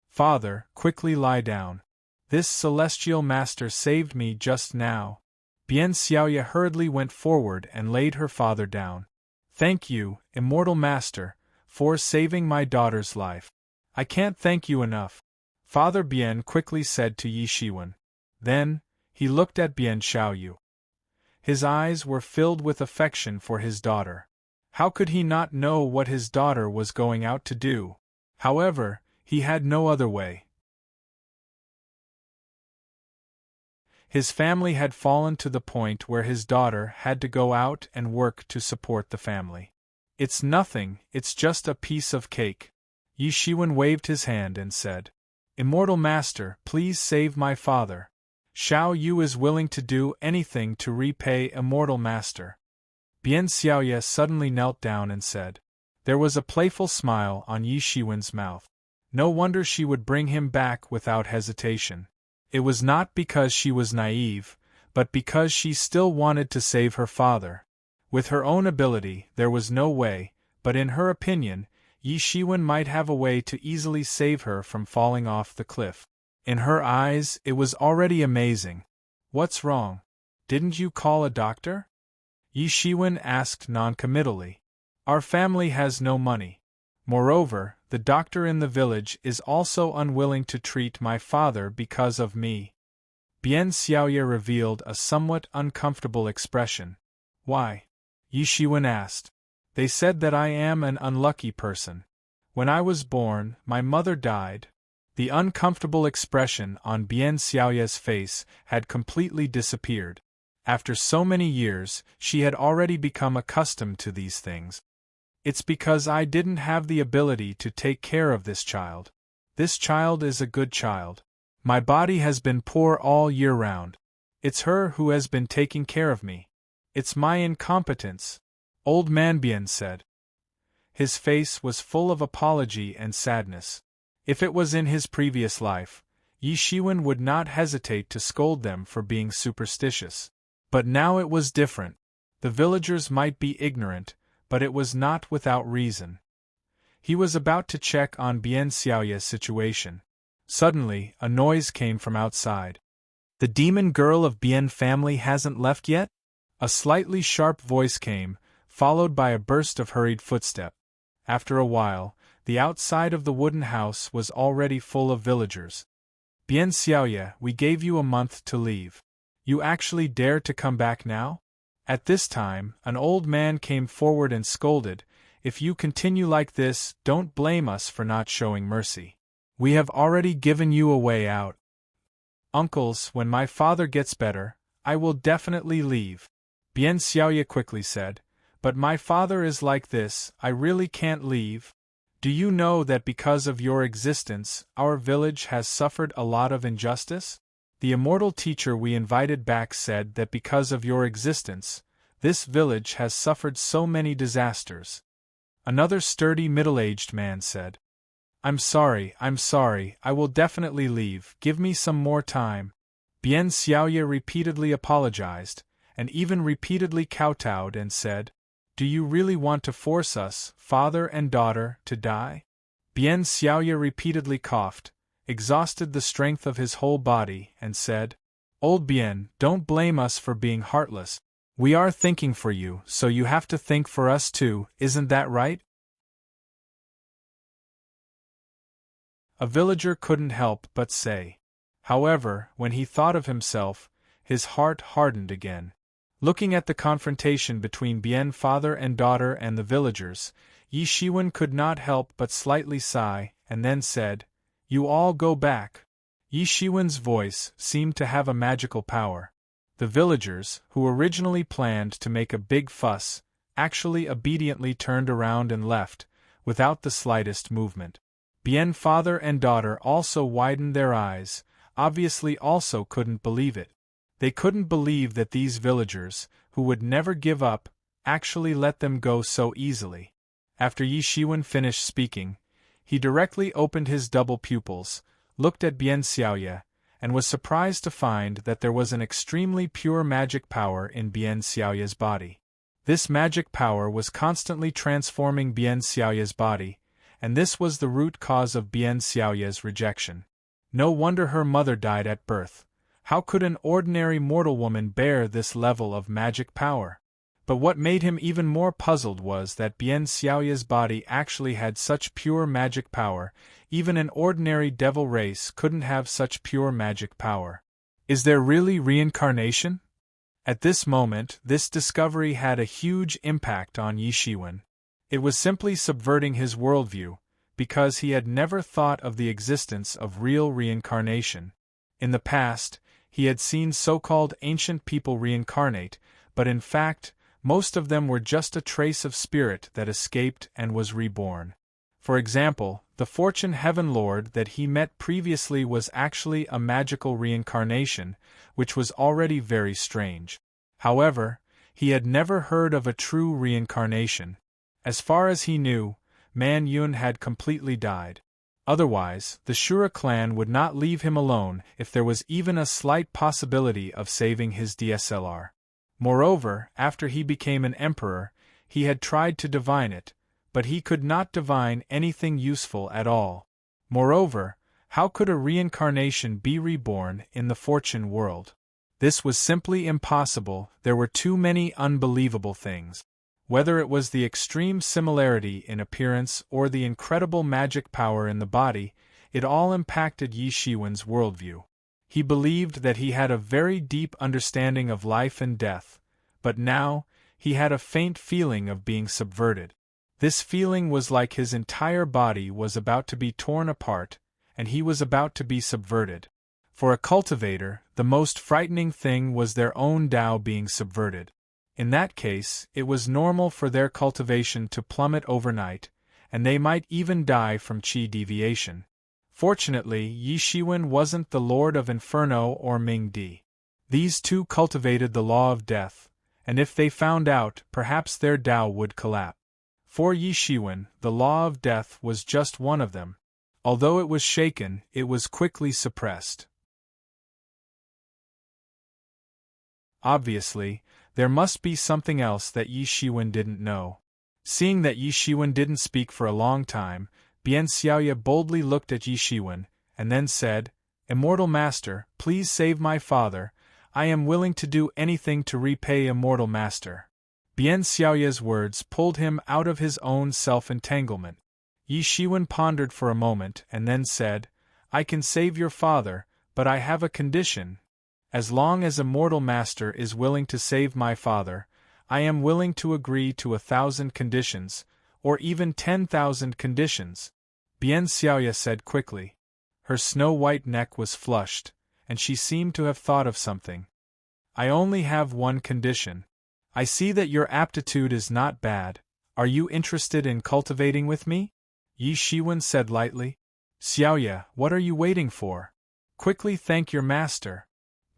"Father, quickly lie down. This celestial master saved me just now." Bian Xiaoya hurriedly went forward and laid her father down. "Thank you, immortal master, for saving my daughter's life. I can't thank you enough," Father Bian quickly said to Yi Shiwen. Then, he looked at Bian Xiaoyu. His eyes were filled with affection for his daughter. How could he not know what his daughter was going out to do? However, he had no other way. His family had fallen to the point where his daughter had to go out and work to support the family. "It's nothing, it's just a piece of cake." Yi Shiwen waved his hand and said, "Immortal Master, please save my father. Xiao Yu is willing to do anything to repay Immortal Master." Bian Xiaoya suddenly knelt down and said. There was a playful smile on Yi Shiwen's mouth. No wonder she would bring him back without hesitation. It was not because she was naive, but because she still wanted to save her father. With her own ability, there was no way, but in her opinion, Yi Shiwen might have a way to easily save her from falling off the cliff. In her eyes, it was already amazing. "What's wrong? Didn't you call a doctor?" Yi Shiwen asked noncommittally. "Our family has no money. Moreover, the doctor in the village is also unwilling to treat my father because of me." Bian Xiaoya revealed a somewhat uncomfortable expression. "Why?" Yi Shiwen asked. "They said that I am an unlucky person. When I was born, my mother died." The uncomfortable expression on Bian Xiaoya's face had completely disappeared. After so many years, she had already become accustomed to these things. It's because I didn't have the ability to take care of this child. This child is a good child. My body has been poor all year round. It's her who has been taking care of me. It's my incompetence, Old Man Bien said. His face was full of apology and sadness. If it was in his previous life, Yi Shiwen would not hesitate to scold them for being superstitious. But now it was different. The villagers might be ignorant, but it was not without reason. He was about to check on Bien Xiaoye's situation. Suddenly, a noise came from outside. The demon girl of Bien family hasn't left yet? A slightly sharp voice came, followed by a burst of hurried footsteps. After a while, the outside of the wooden house was already full of villagers. Bien Xiaoye, we gave you a month to leave. You actually dare to come back now? At this time, an old man came forward and scolded, if you continue like this, don't blame us for not showing mercy. We have already given you a way out. Uncles, when my father gets better, I will definitely leave. Bien Xiaoye quickly said, but my father is like this, I really can't leave. Do you know that because of your existence, our village has suffered a lot of injustice? The immortal teacher we invited back said that because of your existence, this village has suffered so many disasters. Another sturdy middle-aged man said, I'm sorry, I will definitely leave, give me some more time. Bien Xiaoye repeatedly apologized, and even repeatedly kowtowed and said, do you really want to force us, father and daughter, to die? Bien Xiaoye repeatedly coughed, exhausted the strength of his whole body, and said, Old Bien, don't blame us for being heartless. We are thinking for you, so you have to think for us too, isn't that right? A villager couldn't help but say. However, when he thought of himself, his heart hardened again. Looking at the confrontation between Bien father and daughter and the villagers, Yi Shiwen could not help but slightly sigh, and then said, You all go back. Yi Shiwen's voice seemed to have a magical power. The villagers, who originally planned to make a big fuss, actually obediently turned around and left, without the slightest movement. Bien father and daughter also widened their eyes, obviously also couldn't believe it. They couldn't believe that these villagers, who would never give up, actually let them go so easily. After Yi Shiwen finished speaking, he directly opened his double pupils, looked at Bien Xiaoye, and was surprised to find that there was an extremely pure magic power in Bien Xiaoye's body. This magic power was constantly transforming Bien Xiaoye's body, and this was the root cause of Bien Xiaoye's rejection. No wonder her mother died at birth. How could an ordinary mortal woman bear this level of magic power? But what made him even more puzzled was that Bien Xiaoye's body actually had such pure magic power, even an ordinary devil race couldn't have such pure magic power. Is there really reincarnation? At this moment, this discovery had a huge impact on Yi Shiwen. It was simply subverting his worldview, because he had never thought of the existence of real reincarnation. In the past, he had seen so-called ancient people reincarnate, but in fact, most of them were just a trace of spirit that escaped and was reborn. For example, the Fortune Heaven Lord that he met previously was actually a magical reincarnation, which was already very strange. However, he had never heard of a true reincarnation. As far as he knew, Man Yun had completely died. Otherwise, the Shura clan would not leave him alone if there was even a slight possibility of saving his DSLR. Moreover, after he became an emperor, he had tried to divine it, but he could not divine anything useful at all. Moreover, how could a reincarnation be reborn in the fortune world? This was simply impossible. There were too many unbelievable things. Whether it was the extreme similarity in appearance or the incredible magic power in the body, it all impacted Yi Shiwen's worldview. He believed that he had a very deep understanding of life and death, but now, he had a faint feeling of being subverted. This feeling was like his entire body was about to be torn apart, and he was about to be subverted. For a cultivator, The most frightening thing was their own Tao being subverted. In that case, it was normal for their cultivation to plummet overnight, and they might even die from qi deviation. Fortunately, Yi Shiwen wasn't the Lord of Inferno or Ming Di. These two cultivated the law of death, and if they found out, perhaps their Tao would collapse. For Yi Shiwen, the law of death was just one of them. Although it was shaken, it was quickly suppressed. Obviously, there must be something else that Yi Shiwen didn't know. Seeing that Yi Shiwen didn't speak for a long time, Bian Xiaoye boldly looked at Yi Shiwen, and then said, "Immortal Master, please save my father. I am willing to do anything to repay Immortal Master." Bian Xiaoye's words pulled him out of his own self-entanglement. Yi Shiwen pondered for a moment and then said, "I can save your father, but I have a condition. As long as Immortal Master is willing to save my father, I am willing to agree to 1,000 conditions, or even 10,000 conditions," Bian Xiaoye said quickly. Her snow-white neck was flushed, and she seemed to have thought of something. "I only have one condition. I see that your aptitude is not bad. Are you interested in cultivating with me?" Yi Shiwen said lightly. "Xiaoye, what are you waiting for? Quickly thank your master."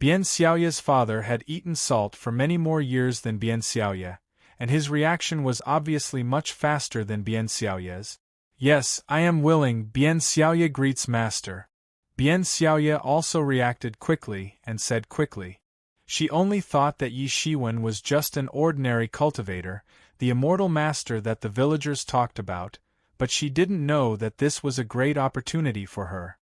Bian Xiaoye's father had eaten salt for many more years than Bian Xiaoye, and his reaction was obviously much faster than Bian Xiaoye's. "Yes, I am willing," Bian Xiaoye greets master. Bian Xiaoye also reacted quickly and said quickly. She only thought that Yi Shiwen was just an ordinary cultivator, the immortal master that the villagers talked about, but she didn't know that this was a great opportunity for her.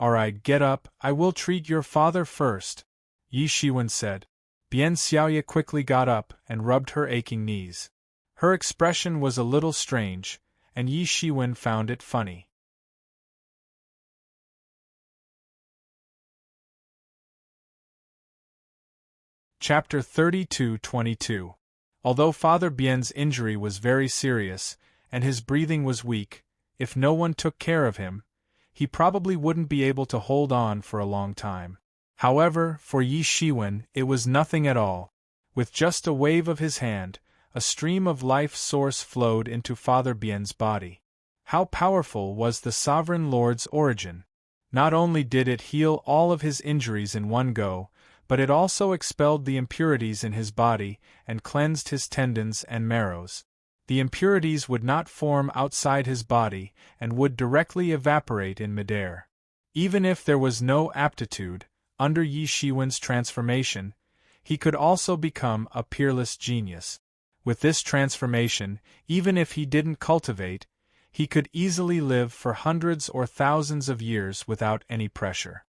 "Alright, get up, I will treat your father first," Yi Shiwen said. Bian Xiaoye quickly got up and rubbed her aching knees. Her expression was a little strange, and Yi Shiwen found it funny. Chapter 32-22. Although Father Bien's injury was very serious, and his breathing was weak, if no one took care of him, he probably wouldn't be able to hold on for a long time. However, for Yi Shiwen, it was nothing at all. With just a wave of his hand, a stream of life source flowed into Father Bien's body. How powerful was the Sovereign Lord's origin! Not only did it heal all of his injuries in one go, but it also expelled the impurities in his body and cleansed his tendons and marrows. The impurities would not form outside his body and would directly evaporate in midair. Even if there was no aptitude, under Yi Shiwen's transformation, he could also become a peerless genius. With this transformation, even if he didn't cultivate, he could easily live for hundreds or thousands of years without any pressure.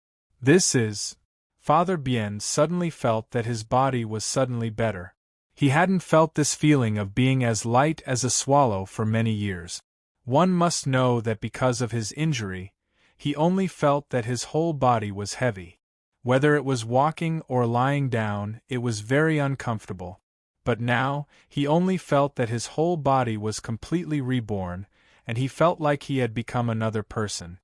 Father Bien suddenly felt that his body was suddenly better. He hadn't felt this feeling of being as light as a swallow for many years. One must know that because of his injury, he only felt that his whole body was heavy. Whether it was walking or lying down, it was very uncomfortable. But now, he only felt that his whole body was completely reborn, and he felt like he had become another person.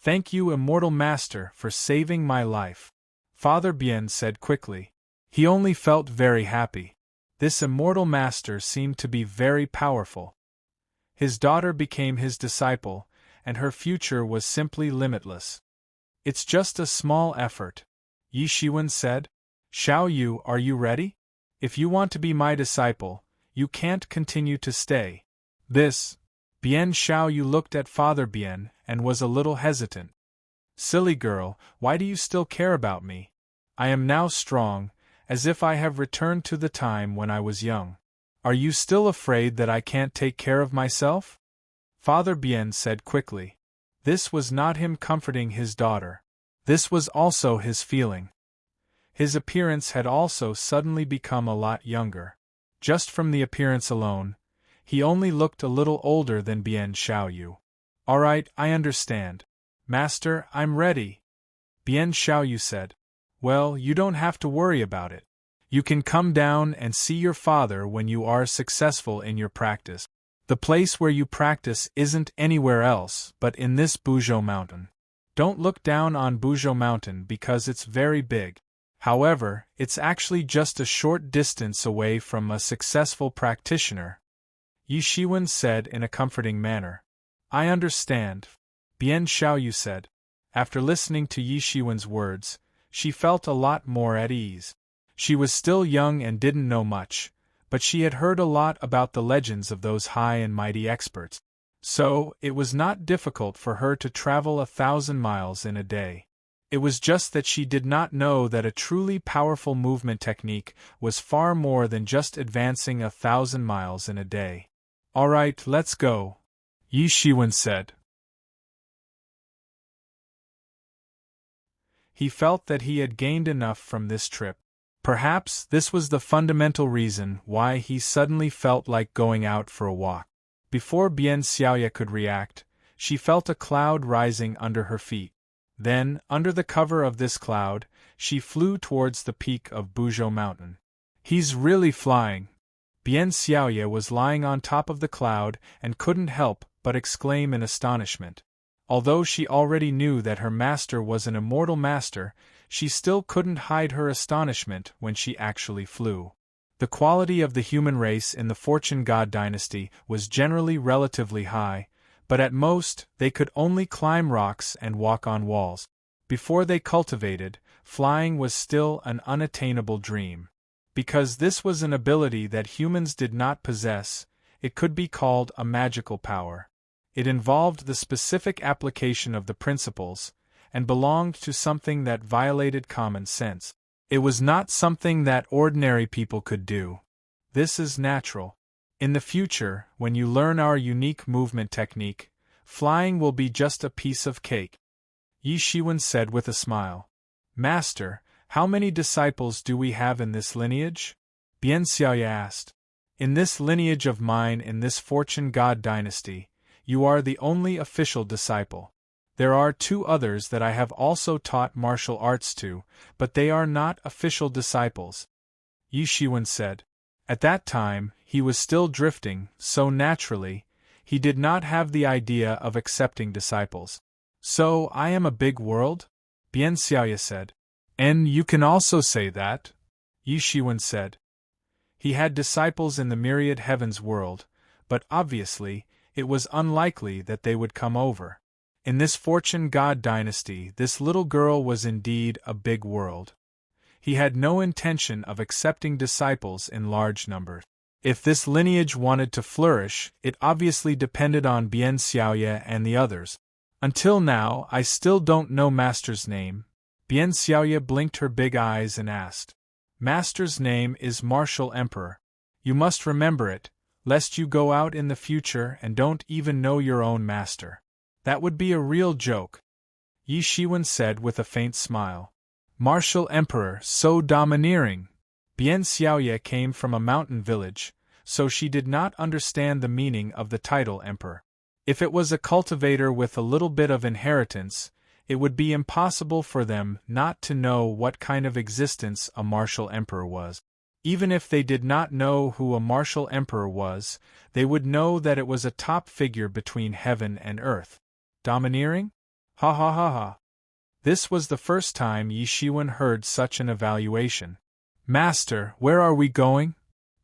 "Thank you, Immortal Master, for saving my life," Father Bien said quickly. He only felt very happy. This Immortal Master seemed to be very powerful. His daughter became his disciple, and her future was simply limitless. "It's just a small effort," Yi Shiwen said. "Xiao Yu, are you ready? If you want to be my disciple, you can't continue to stay." Bien Xiao Yu looked at Father Bien and was a little hesitant. "Silly girl, why do you still care about me? I am now strong, as if I have returned to the time when I was young. Are you still afraid that I can't take care of myself?" Father Bien said quickly. This was not him comforting his daughter. This was also his feeling. His appearance had also suddenly become a lot younger. Just from the appearance alone, he only looked a little older than Bien Xiaoyu. "Alright, I understand. Master, I'm ready," Bien Xiaoyu said. "Well, you don't have to worry about it. You can come down and see your father when you are successful in your practice. The place where you practice isn't anywhere else but in this Buzhou mountain. Don't look down on Buzhou mountain because it's very big. However, it's actually just a short distance away from a successful practitioner, Yi Shiwen said in a comforting manner. I understand, Bian Xiaoyu said. After listening to Yi Shiwen's words, she felt a lot more at ease. She was still young and didn't know much, but she had heard a lot about the legends of those high and mighty experts. So, it was not difficult for her to travel 1,000 miles in a day. It was just that she did not know that a truly powerful movement technique was far more than just advancing 1,000 miles in a day. All right, let's go, Yi Shiwen said. He felt that he had gained enough from this trip. Perhaps this was the fundamental reason why he suddenly felt like going out for a walk. Before Bian Xiaoya could react, she felt a cloud rising under her feet. Then, under the cover of this cloud, she flew towards the peak of Buzhou Mountain. He's really flying. Bian Xiaoya was lying on top of the cloud and couldn't help but exclaim in astonishment. Although she already knew that her master was an immortal master, she still couldn't hide her astonishment when she actually flew. The quality of the human race in the Fortune God dynasty was generally relatively high, but at most, they could only climb rocks and walk on walls. Before they cultivated, flying was still an unattainable dream. Because this was an ability that humans did not possess, it could be called a magical power. It involved the specific application of the principles, and belonged to something that violated common sense. It was not something that ordinary people could do. This is natural. In the future, when you learn our unique movement technique, flying will be just a piece of cake. Yi Shiwen said with a smile. Master, how many disciples do we have in this lineage? Bian Xiaoya asked. In this lineage of mine in this Fortune God dynasty, you are the only official disciple. There are 2 others that I have also taught martial arts to, but they are not official disciples, Yi Shiwen said. At that time, he was still drifting, so naturally, he did not have the idea of accepting disciples. So, I am a big world? Bian Xiaoya said. And you can also say that, Yi Shiwen said. He had disciples in the myriad heavens world, but obviously, it was unlikely that they would come over. In this Fortune God dynasty, this little girl was indeed a big world. He had no intention of accepting disciples in large numbers. If this lineage wanted to flourish, it obviously depended on Bian Xiaoya and the others. Until now, I still don't know Master's name. Bian Xiaoya blinked her big eyes and asked. Master's name is Martial Emperor. You must remember it, lest you go out in the future and don't even know your own master. That would be a real joke, Yi Shiwen said with a faint smile. Martial Emperor, so domineering. Bian Xiaoya came from a mountain village, so she did not understand the meaning of the title Emperor. If it was a cultivator with a little bit of inheritance, it would be impossible for them not to know what kind of existence a martial emperor was. Even if they did not know who a martial emperor was, they would know that it was a top figure between heaven and earth. Domineering? Ha ha ha ha. This was the first time Yi Shiwen heard such an evaluation. Master, where are we going?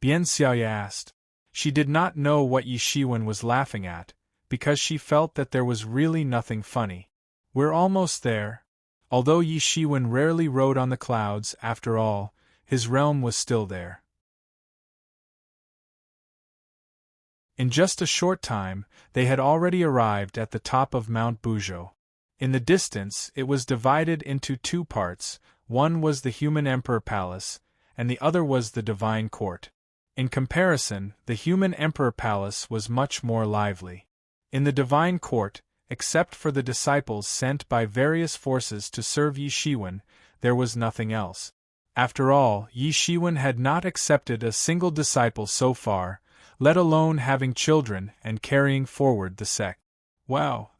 Bian Xiaoya asked. She did not know what Yi Shiwen was laughing at, because she felt that there was really nothing funny. We're almost there. Although Yi Shiwen rarely rode on the clouds, after all, his realm was still there. In just a short time, they had already arrived at the top of Mount Buzhou. In the distance, it was divided into 2 parts, one was the Human Emperor Palace, and the other was the Divine Court. In comparison, the Human Emperor Palace was much more lively. In the Divine Court, except for the disciples sent by various forces to serve Yi Shiwen, there was nothing else. After all, Yi Shiwen had not accepted a single disciple so far, let alone having children and carrying forward the sect. Wow!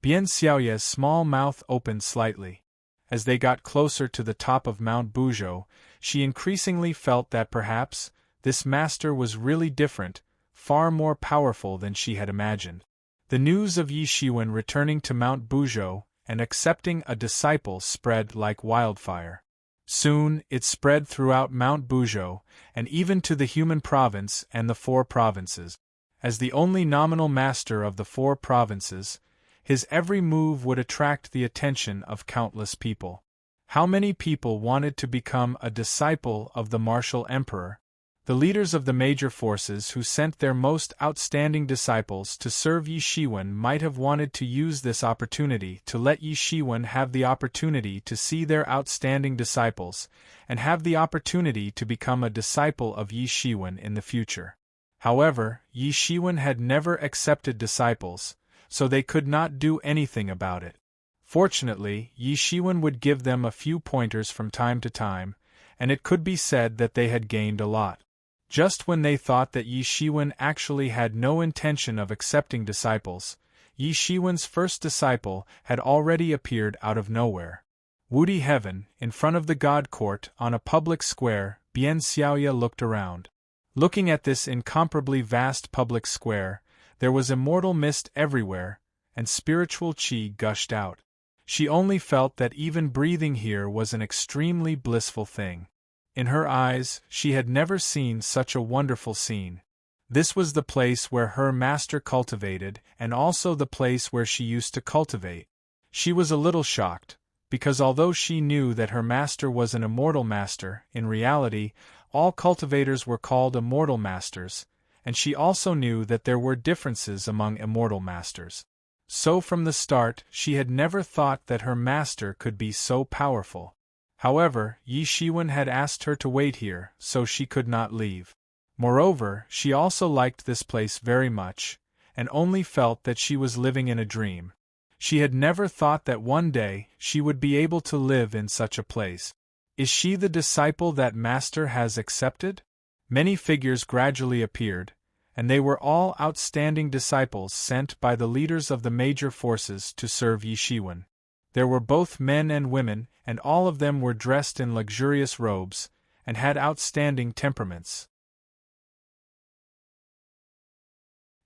Bian Xiaoya's small mouth opened slightly. As they got closer to the top of Mount Buzhou, she increasingly felt that perhaps this master was really different, far more powerful than she had imagined. The news of Yi Shiwen returning to Mount Buzhou and accepting a disciple spread like wildfire. Soon, it spread throughout Mount Buzhou, and even to the human province and the 4 provinces. As the only nominal master of the 4 provinces, his every move would attract the attention of countless people. How many people wanted to become a disciple of the martial emperor? The leaders of the major forces who sent their most outstanding disciples to serve Yi Shiwen might have wanted to use this opportunity to let Yi Shiwen have the opportunity to see their outstanding disciples, and have the opportunity to become a disciple of Yi Shiwen in the future. However, Yi Shiwen had never accepted disciples, so they could not do anything about it. Fortunately, Yi Shiwen would give them a few pointers from time to time, and it could be said that they had gained a lot. Just when they thought that Yi Shiwen actually had no intention of accepting disciples, Yi Shiwen's first disciple had already appeared out of nowhere. Woody Heaven, in front of the God Court on a public square, Bian Xiaoya looked around. Looking at this incomparably vast public square, there was immortal mist everywhere, and spiritual qi gushed out. She only felt that even breathing here was an extremely blissful thing. In her eyes, she had never seen such a wonderful scene. This was the place where her master cultivated, and also the place where she used to cultivate. She was a little shocked, because although she knew that her master was an immortal master, in reality, all cultivators were called immortal masters, and she also knew that there were differences among immortal masters. So from the start, she had never thought that her master could be so powerful. However, Yi Shiwen had asked her to wait here, so she could not leave. Moreover, she also liked this place very much, and only felt that she was living in a dream. She had never thought that one day she would be able to live in such a place. Is she the disciple that Master has accepted? Many figures gradually appeared, and they were all outstanding disciples sent by the leaders of the major forces to serve Yi Shiwen. There were both men and women, and all of them were dressed in luxurious robes, and had outstanding temperaments.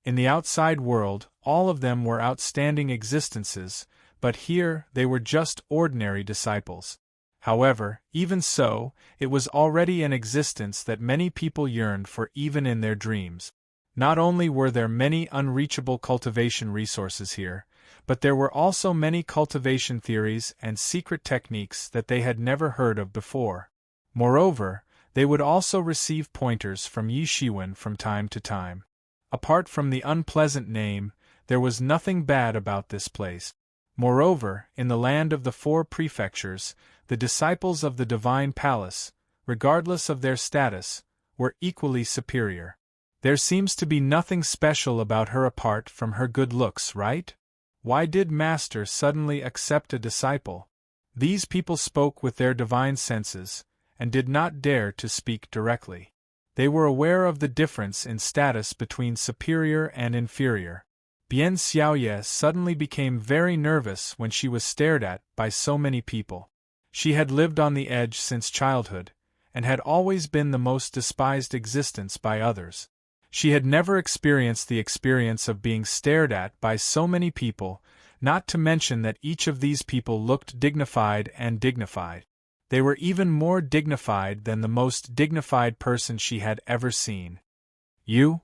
In the outside world, all of them were outstanding existences, but here they were just ordinary disciples. However, even so, it was already an existence that many people yearned for even in their dreams. Not only were there many unreachable cultivation resources here, but there were also many cultivation theories and secret techniques that they had never heard of before. Moreover, they would also receive pointers from Yi Shiwen from time to time. Apart from the unpleasant name, there was nothing bad about this place. Moreover, in the land of the 4 prefectures, the disciples of the Divine Palace, regardless of their status, were equally superior. There seems to be nothing special about her apart from her good looks, right? Why did Master suddenly accept a disciple? These people spoke with their divine senses, and did not dare to speak directly. They were aware of the difference in status between superior and inferior. Bian Xiaoye suddenly became very nervous when she was stared at by so many people. She had lived on the edge since childhood, and had always been the most despised existence by others. She had never experienced the experience of being stared at by so many people, not to mention that each of these people looked dignified and dignified. They were even more dignified than the most dignified person she had ever seen. You?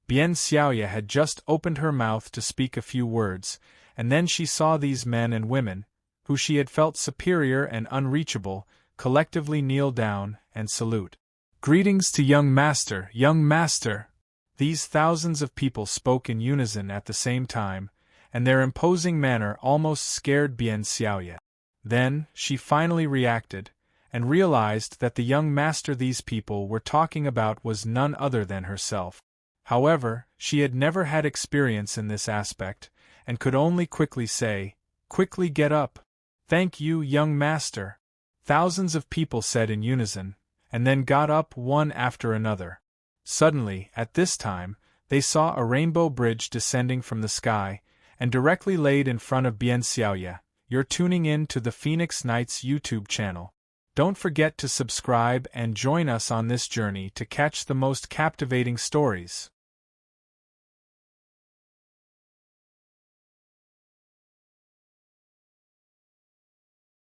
Bian Xiaoye had just opened her mouth to speak a few words, and then she saw these men and women, who she had felt superior and unreachable, collectively kneel down and salute. Greetings to young master, young master! These thousands of people spoke in unison at the same time, and their imposing manner almost scared Bian Xiaoye. Then, she finally reacted, and realized that the young master these people were talking about was none other than herself. However, she had never had experience in this aspect, and could only quickly say, "Quickly get up." "Thank you, young master." Thousands of people said in unison, and then got up one after another. Suddenly, at this time, they saw a rainbow bridge descending from the sky, and directly laid in front of Bian Xiaoye. You're tuning in to the Phoenix Nights YouTube channel. Don't forget to subscribe and join us on this journey to catch the most captivating stories.